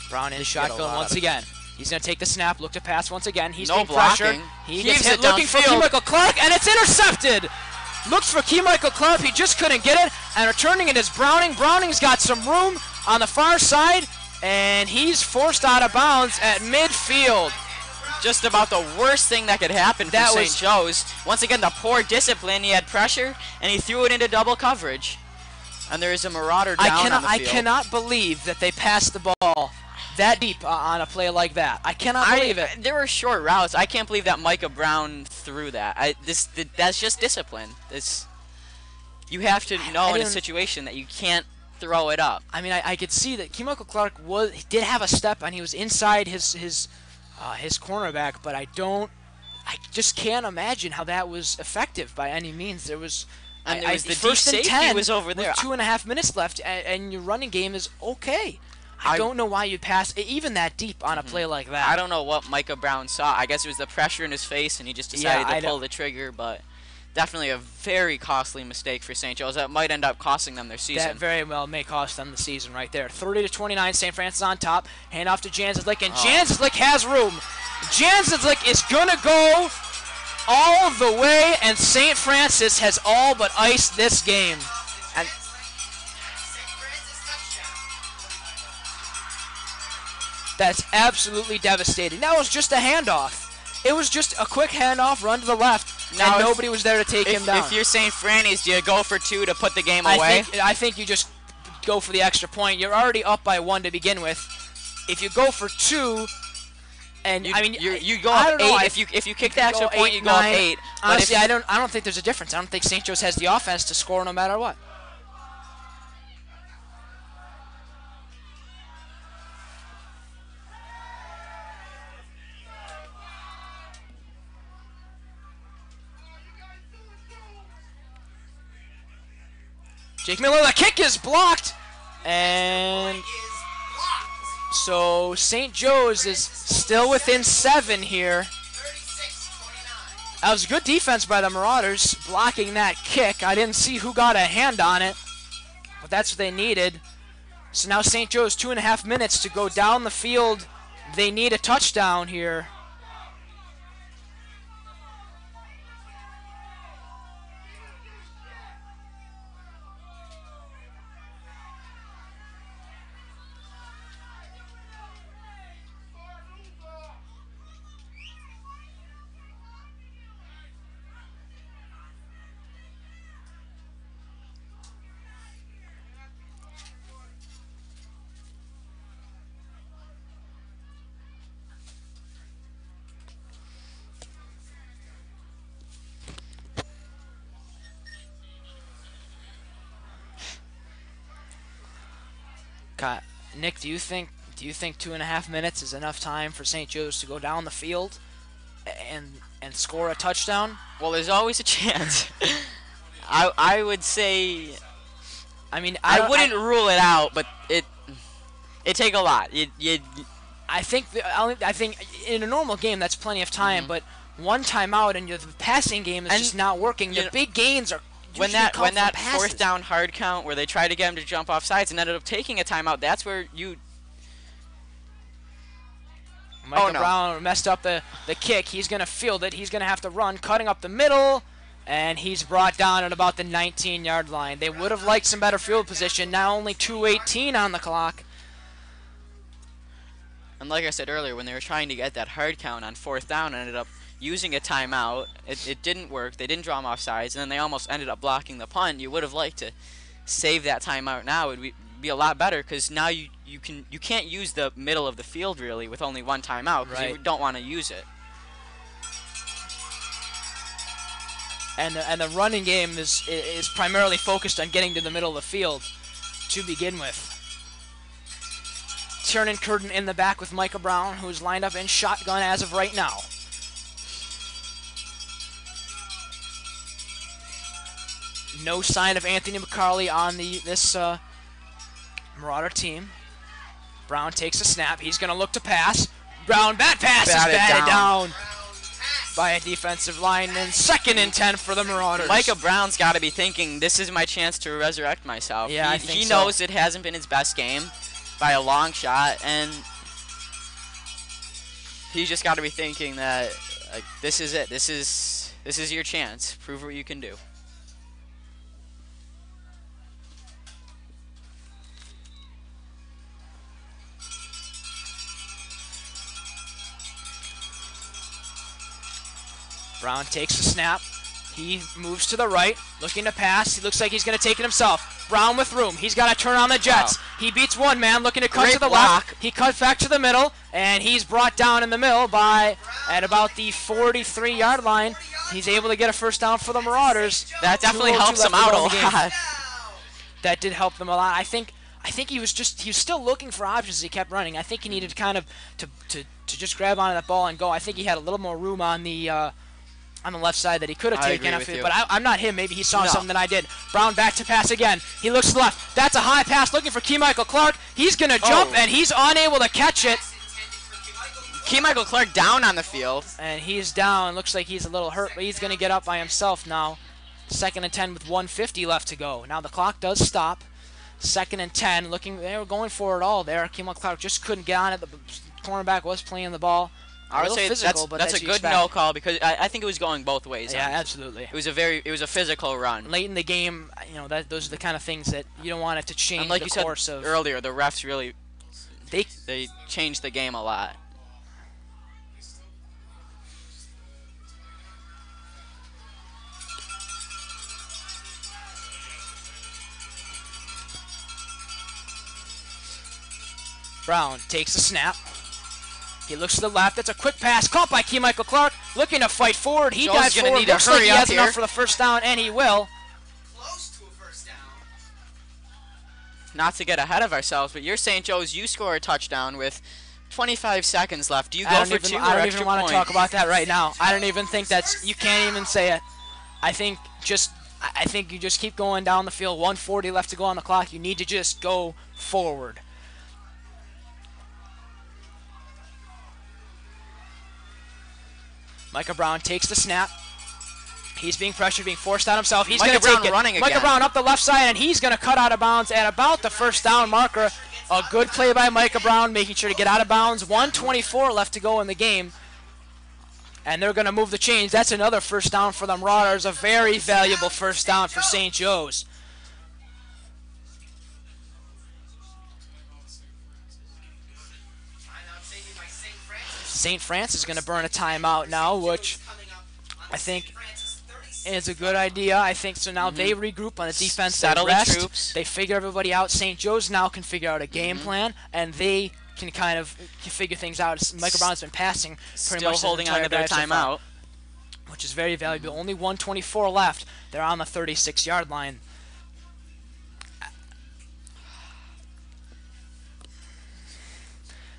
Brown in shotgun once again. He's going to take the snap, look to pass once again. He's no being blocking. pressured. He Heaves gets hit it looking for downfield. Michael Clark, and it's intercepted. Looks for Michael Clark. He just couldn't get it. And returning it is Browning. Browning's got some room on the far side, and he's forced out of bounds at midfield. just about the worst thing that could happen for St. Joe's. Once again, the poor discipline. He had pressure, and he threw it into double coverage. And there is a Marauder down on the field. I cannot believe that they passed the ball that deep on a play like that. I cannot believe it. There were short routes. I can't believe that Micah Brown threw that. That's just discipline. You have to know in a situation that you can't throw it up. I mean, I could see that Michael Clark did have a step, and he was inside his cornerback, but I just can't imagine how that was effective by any means. There was. And there was the deep first and safety 10 was over there. with 2.5 minutes left, and your running game is okay. I don't know why you'd pass even that deep on a play like that. I don't know what Micah Brown saw. I guess it was the pressure in his face, and he just decided to pull the trigger. But definitely a very costly mistake for St. Joe's. That might end up costing them their season. That very well may cost them the season right there. 30-29, St. Francis on top. Hand off to Janslick, and Janslick has room. Janslick is going to go all the way, and St. Francis has all but iced this game. And that's absolutely devastating. That was just a handoff. It was just a quick handoff, run to the left, now and nobody was there to take him down. If you're St. Franny's, do you go for 2 to put the game away? I think you just go for the extra point. You're already up by 1 to begin with. If you go for 2, and you go up 8. If you kick the extra point, you go up 8. Honestly, I don't think there's a difference. I don't think St. Joe's has the offense to score no matter what. Jake Miller, the kick is blocked, and so St. Joe's is still within 7 here. 36-29. That was good defense by the Marauders, blocking that kick. I didn't see who got a hand on it, but that's what they needed. So now St. Joe's 2.5 minutes to go down the field. They need a touchdown here. Nick, do you think 2.5 minutes is enough time for St. Joe's to go down the field and score a touchdown? Well, there's always a chance. I would say. I mean, I wouldn't rule it out, but it take a lot. I think in a normal game that's plenty of time, but one timeout and the passing game is just not working. The big gains are. When that 4th down hard count where they tried to get him to jump off sides and ended up taking a timeout, that's where you. Micah Brown messed up the kick. He's going to field it. He's going to have to run, cutting up the middle, and he's brought down at about the 19-yard line. They would have liked some better field position. Now only 2:18 on the clock. And like I said earlier, when they were trying to get that hard count on 4th down, ended up using a timeout. It didn't work. They didn't draw him off sides, and then they almost ended up blocking the punt. You would have liked to save that timeout now. It would be a lot better because now you can't use the middle of the field really with only one timeout because you don't want to use it. And the running game is primarily focused on getting to the middle of the field to begin with. Tiernan Curtin in the back with Micah Brown, who's lined up in shotgun as of right now. No sign of Anthony McCarley on this Marauder team. Brown takes a snap. He's going to look to pass. Brown, pass is batted down by a defensive lineman. 2nd and 10 for the Marauders. Micah Brown's got to be thinking, this is my chance to resurrect myself. Yeah, I think he so. knows it hasn't been his best game by a long shot, and he's just got to be thinking that this is it. This is your chance. Prove what you can do. Brown takes a snap. He moves to the right, looking to pass. He looks like he's going to take it himself. Brown with room. He's got to turn on the Jets. Wow. He beats one man, looking to cut Great to the block. left. He cuts back to the middle, and he's brought down in the middle at about the 43-yard line. He's able to get a first down for the Marauders. That definitely helps him out a lot. That did help them a lot. I think he was still looking for options as he kept running. I think he needed kind of to just grab onto that ball and go. I think he had a little more room on the on the left side that he could have I taken agree after, with you. but I'm not him. Maybe he saw No. something that I did. Brown back to pass again. He looks to the left. That's a high pass looking for Michael Clark. He's going to jump, Oh. and he's unable to catch it. Michael Clark down on the field. And he's down. Looks like he's a little hurt, but he's going to get up by himself now. 2nd and 10 with 1:50 left to go. Now the clock does stop. 2nd and 10. They were going for it all there. Michael Clark just couldn't get on it. The cornerback was playing the ball. I would say physical, but that's a you good expect. no call because I think it was going both ways. Yeah, honestly. absolutely. It was a physical run. Late in the game, those are the kind of things that you don't want it to change And like the you said course of. earlier, the refs really They they changed the game a lot. Brown takes the snap. He looks to the left. That's a quick pass caught by Michael Clark. Looking to fight forward. He Joe's dives gonna forward. need to Looks like hurry he up has enough here. for the first down, and he will. Close to a first down. Not to get ahead of ourselves, but you're St. Joe's. You score a touchdown with 25 seconds left. Do you go for two or I don't extra even want point? to talk about that right now. I don't even think you can't even say it. I think you just keep going down the field. 1:40 left to go on the clock. You need to just go forward. Micah Brown takes the snap. He's being pressured, being forced out himself. He's going to take it. Running Micah again. Brown up the left side, and he's going to cut out of bounds at about the first down marker. A good play by Micah Brown, making sure to get out of bounds. 1:24 left to go in the game. And they're going to move the chains. That's another first down for the Marauders. A very valuable first down for St. Joe's. St. Francis is going to burn a timeout now, which I think is a good idea. I think so. Now they regroup on the defense. Settle they the rest. troops. They figure everybody out. St. Joe's now can figure out a game plan, and they can kind of figure things out. Micah Brown's been passing pretty Still much holding on to their timeout. which is very valuable. Only 1:24 left. They're on the 36-yard line.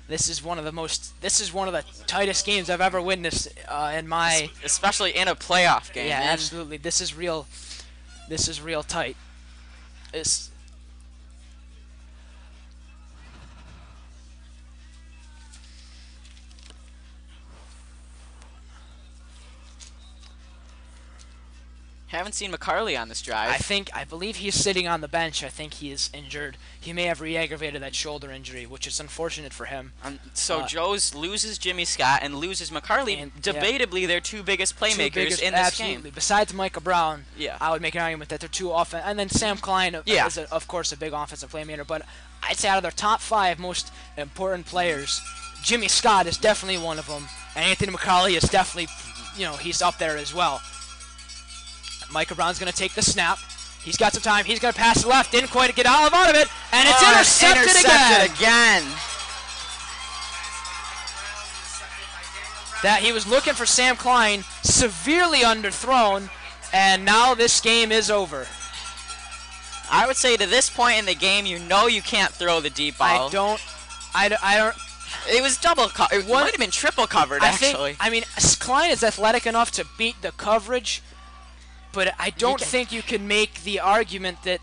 This is one of the tightest games I've ever witnessed in my. Especially in a playoff game. Yeah, man. absolutely. This is real tight. It's. Haven't seen McCarley on this drive. I believe he's sitting on the bench. I think he is injured. He may have re-aggravated that shoulder injury, which is unfortunate for him. So Joe's loses Jimmy Scott and loses McCarley. And- Debatably, their two biggest playmakers Two biggest- in this absolutely. game. Besides Micah Brown, Yeah. I would make an argument that they're two offense. And then Sam Klein Yeah. is, of course, a big offensive playmaker. But I'd say out of their top 5 most important players, Jimmy Scott is definitely one of them. And Anthony McCauley is definitely, he's up there as well. Micah Brown's going to take the snap. He's got some time. He's going to pass left. Didn't quite get out of it. And it's intercepted again. That he was looking for Sam Klein, severely underthrown, and now this game is over. I would say to this point in the game, you can't throw the deep ball. I don't. It was double covered. It might have been triple covered, actually. Klein is athletic enough to beat the coverage, but I don't think you can make the argument that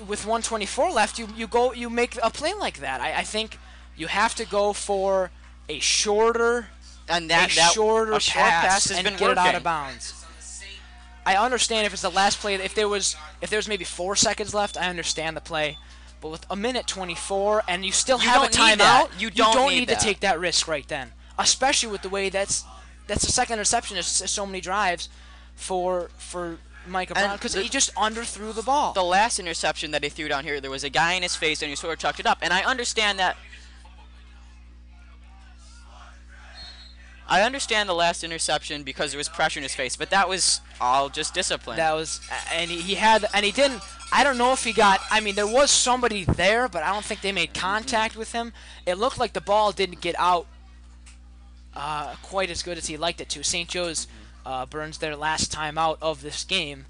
with 1:24 left, you make a play like that. I think you have to go for a shorter. And a short pass has and been get it out working. of bounds. I understand if it's the last play. If there was maybe 4 seconds left, I understand the play. But with 1:24 and you still have a don't need timeout, that. You don't need need to that. take that risk right then. Especially with the way that's the second interception is so many drives for Micah Brown because he just underthrew the ball. The last interception that he threw down here, there was a guy in his face and he sort of chucked it up. And I understand that. I understand the last interception because there was pressure in his face, but that was all just discipline. That was, and he didn't. I don't know if he got. I mean, there was somebody there, but I don't think they made contact with him. It looked like the ball didn't get out quite as good as he liked it to. St. Joe's burns their last time out of this game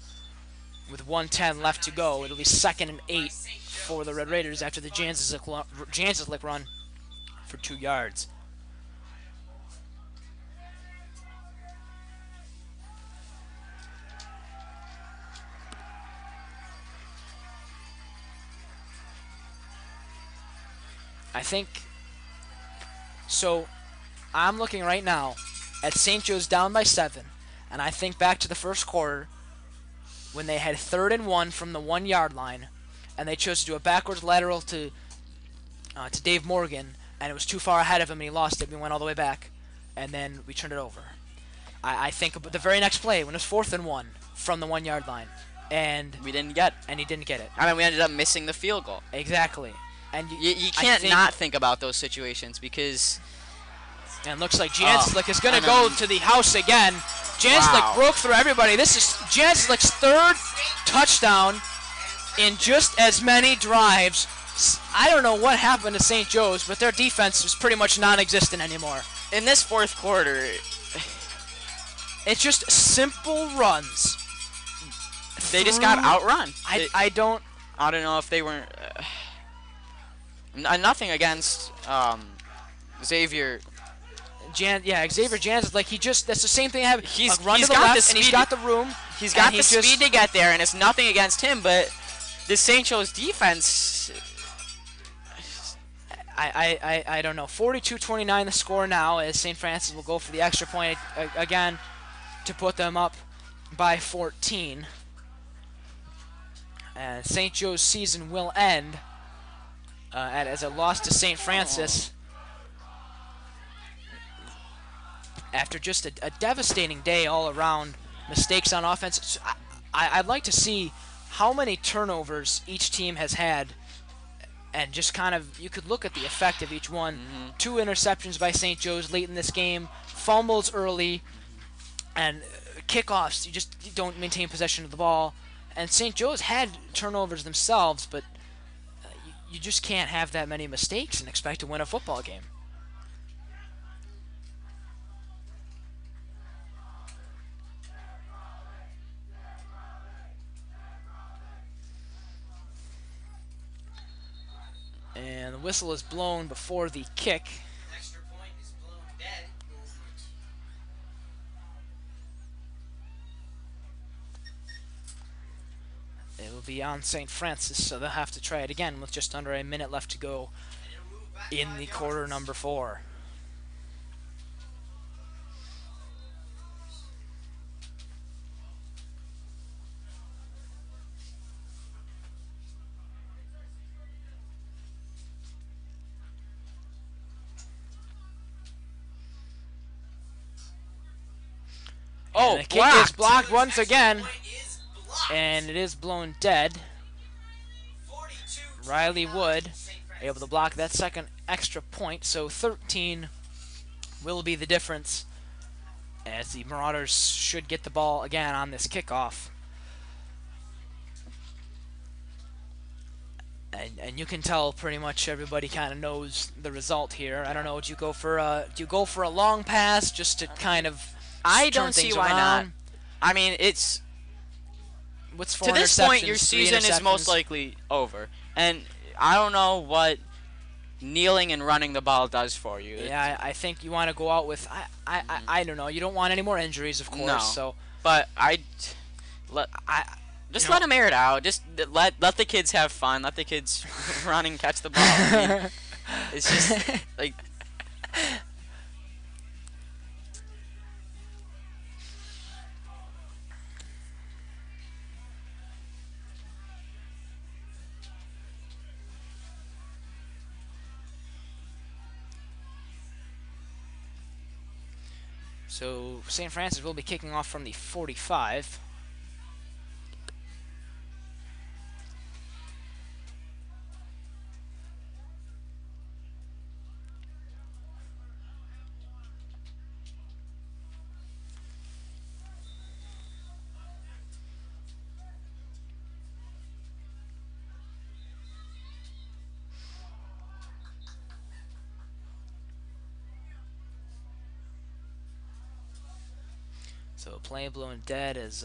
with 1:10 left to go. It'll be 2nd and 8 for the Red Raiders after the Janslick run for 2 yards. I think so. I'm looking right now at St. Joe's down by 7, and I think back to the first quarter when they had 3rd and 1 from the 1-yard line, and they chose to do a backwards lateral to Dave Morgan, and it was too far ahead of him, and he lost it. We went all the way back, and then we turned it over. I think about the very next play when it was 4th and 1 from the 1-yard line, and We didn't get. he didn't get it. I mean, we ended up missing the field goal. Exactly. And You can't not think about those situations because And looks like Janslick is going to and go then- to the house again. Janslick Wow. broke through everybody. This is Janslick's 3rd touchdown in just as many drives. I don't know what happened to St. Joe's, but their defense is pretty much non-existent anymore. in this fourth quarter, It's just simple runs. they just got outrun. I don't. I don't know if they weren't. Nothing against Xavier. Xavier Jans, like that's the same thing that happened. He's- Run he's to the got the left, and he's speed- got the room. He's got and the speed to get there, and it's nothing against him. But this St. Joe's defense, I don't know. 42-29 the score now as St. Francis will go for the extra point again to put them up by 14. And St. Joe's season will end as a loss to St. Francis after just a devastating day all around. Mistakes on offense. So I'd like to see how many turnovers each team has had, and just kind of you could look at the effect of each one. 2 interceptions by St. Joe's late in this game, fumbles early, and kickoffs. You don't maintain possession of the ball. And St. Joe's had turnovers themselves, but you just can't have that many mistakes and expect to win a football game. And the whistle is blown before the kick. Extra point is blown dead. It will be on St. Francis, so they'll have to try it again with just under a minute left to go And it'll move back in 5 the yards. quarter number 4. Oh, And the kick is blocked. blocked once again, Point is blocked. and it is blown dead. 42 Riley Wood St. Francis. able to block that second extra point, so 13 will be the difference as the Marauders should get the ball again on this kickoff. And you can tell pretty much everybody kind of knows the result here. I don't know, do you go for a long pass just to kind of I turn don't see things why not. around? I mean, it's What's 4 to this point, your interceptions, 3 season is most interceptions? likely over, and I don't know what kneeling and running the ball does for you. Yeah, I think you want to go out with I don't know. You don't want any more injuries, of course. No. So But I just you know- let them air it out. Just let the kids have fun. Let the kids run and catch the ball. I mean, it's just like So St. Francis will be kicking off from the 45. So play blown dead is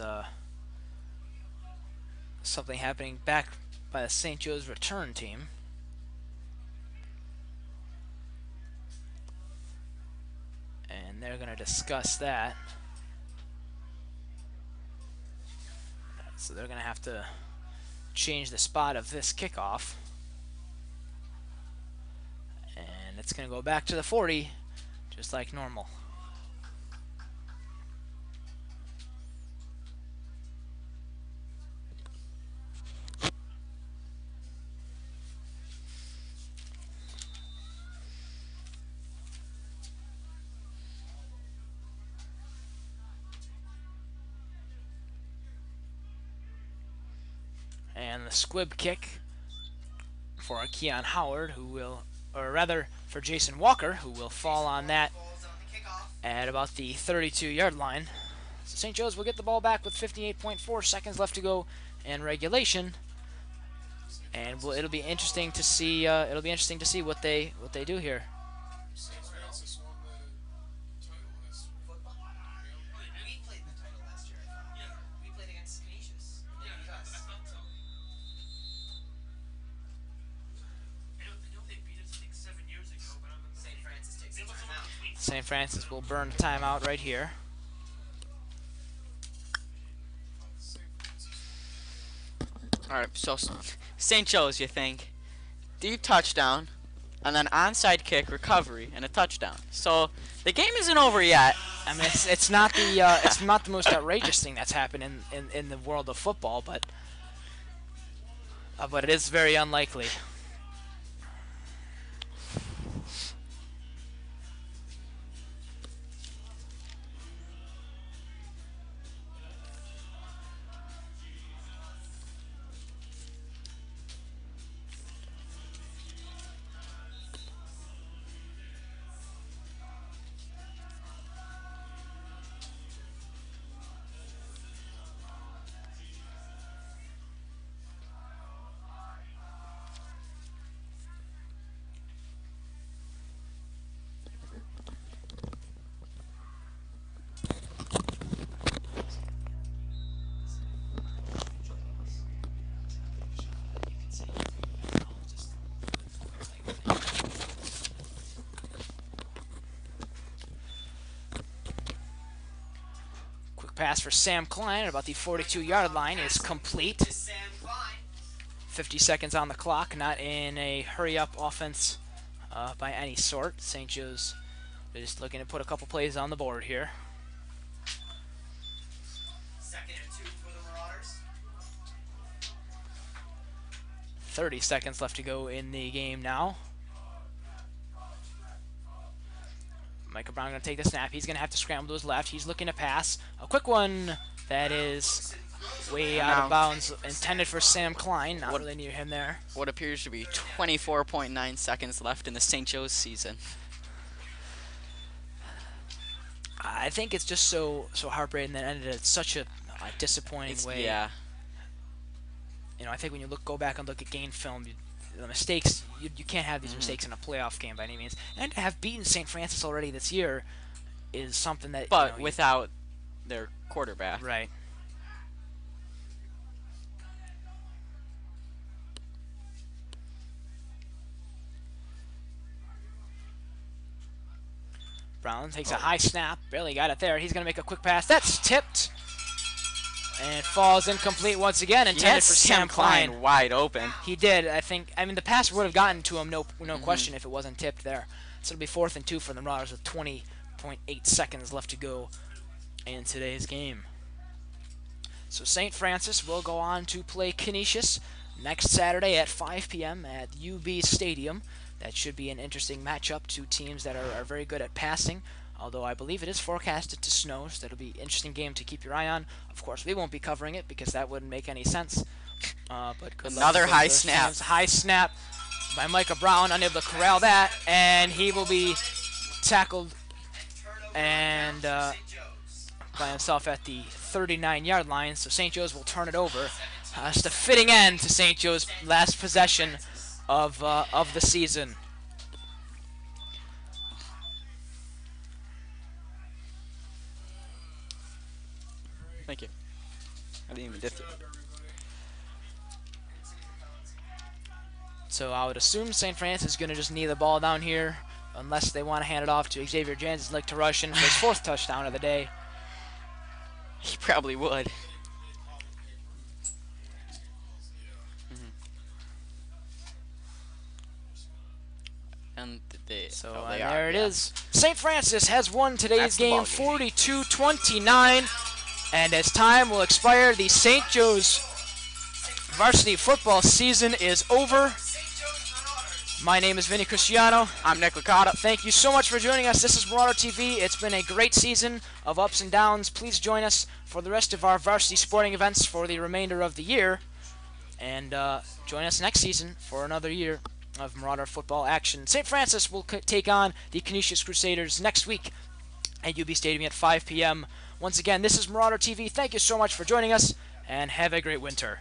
something happening back by the St. Joe's return team. And they're going to discuss that. So they're going to have to change the spot of this kickoff. And it's going to go back to the 40, just like normal. And the squib kick for Keon Howard, who will, or rather for Jason Walker, who will fall on that Balls on the kickoff. at about the 32-yard line. So St. Joe's will get the ball back with 58.4 seconds left to go in regulation, and it'll be interesting to see. What they do here. St. Francis won the title last year. Football. We played the title last year, I thought. Yeah. We played against Canisius. They Yeah, beat I us. thought so. I know they beat us, I think, 7 years ago, but I'm St. Francis takes They a must have timeout. won between St. Francis will burn a timeout right here. All right, so St. Joe's, you think, deep touchdown, and then onside kick, recovery, and a touchdown. So the game isn't over yet. I mean, it's not the most outrageous thing that's happened in the world of football, but it is very unlikely. Pass for Sam Klein at about the 42-yard line is complete. To Sam Klein. 50 seconds on the clock, not in a hurry-up offense by any sort. St. Joe's just looking to put a couple plays on the board here. 2nd and 2 for the Marauders. 30 seconds left to go in the game now. Michael Brown going to take the snap. He's going to have to scramble to his left. He's looking to pass. A quick one that is way out of bounds, intended for Sam Klein. Not really near him there. What appears to be 24.9 seconds left in the St. Joe's season. I think it's just so heartbreaking that it ended in such a disappointing way. Yeah. You know, I think when you go back and look at game film, the mistakes, you can't have these mistakes in a playoff game by any means. And to have beaten St. Francis already this year is something that. But without their quarterback. Right. Brown takes a high snap, barely got it there. He's going to make a quick pass. That's tipped. And falls incomplete once again, intended for Sam Klein. Wide open. He did, I think. I mean, the pass would have gotten to him, no question, if it wasn't tipped there. So it'll be 4th and 2 for the Marauders with 20.8 seconds left to go in today's game. So St. Francis will go on to play Canisius next Saturday at 5 p.m. at UB Stadium. That should be an interesting matchup. Two teams that are very good at passing, although I believe it is forecasted to snow, so that'll be an interesting game to keep your eye on. Of course, we won't be covering it because that wouldn't make any sense. But good luck Another to both high those snap. teams. High snap by Micah Brown, unable to corral that, and he will be tackled and by himself at the 39-yard line. So St. Joe's will turn it over. It's the fitting end to St. Joe's last possession of the season. Thank you. I didn't even dip it. So I would assume St. Francis is going to just knee the ball down here, unless they want to hand it off to Xavier Jansen's like to rush in for his 4th touchdown of the day. He probably would. And they, So oh, and they are, there it yeah. is. St. Francis has won today's That's the game ball game. 42-29. And as time will expire, the St. Joe's varsity football season is over. My name is Vinny Cristiano. I'm Nick Licata. Thank you so much for joining us. This is Marauder TV. It's been a great season of ups and downs. Please join us for the rest of our varsity sporting events for the remainder of the year. And join us next season for another year of Marauder football action. St. Francis will take on the Canisius Crusaders next week at UB Stadium at 5 p.m. Once again, this is Marauder TV. Thank you so much for joining us, and have a great winter.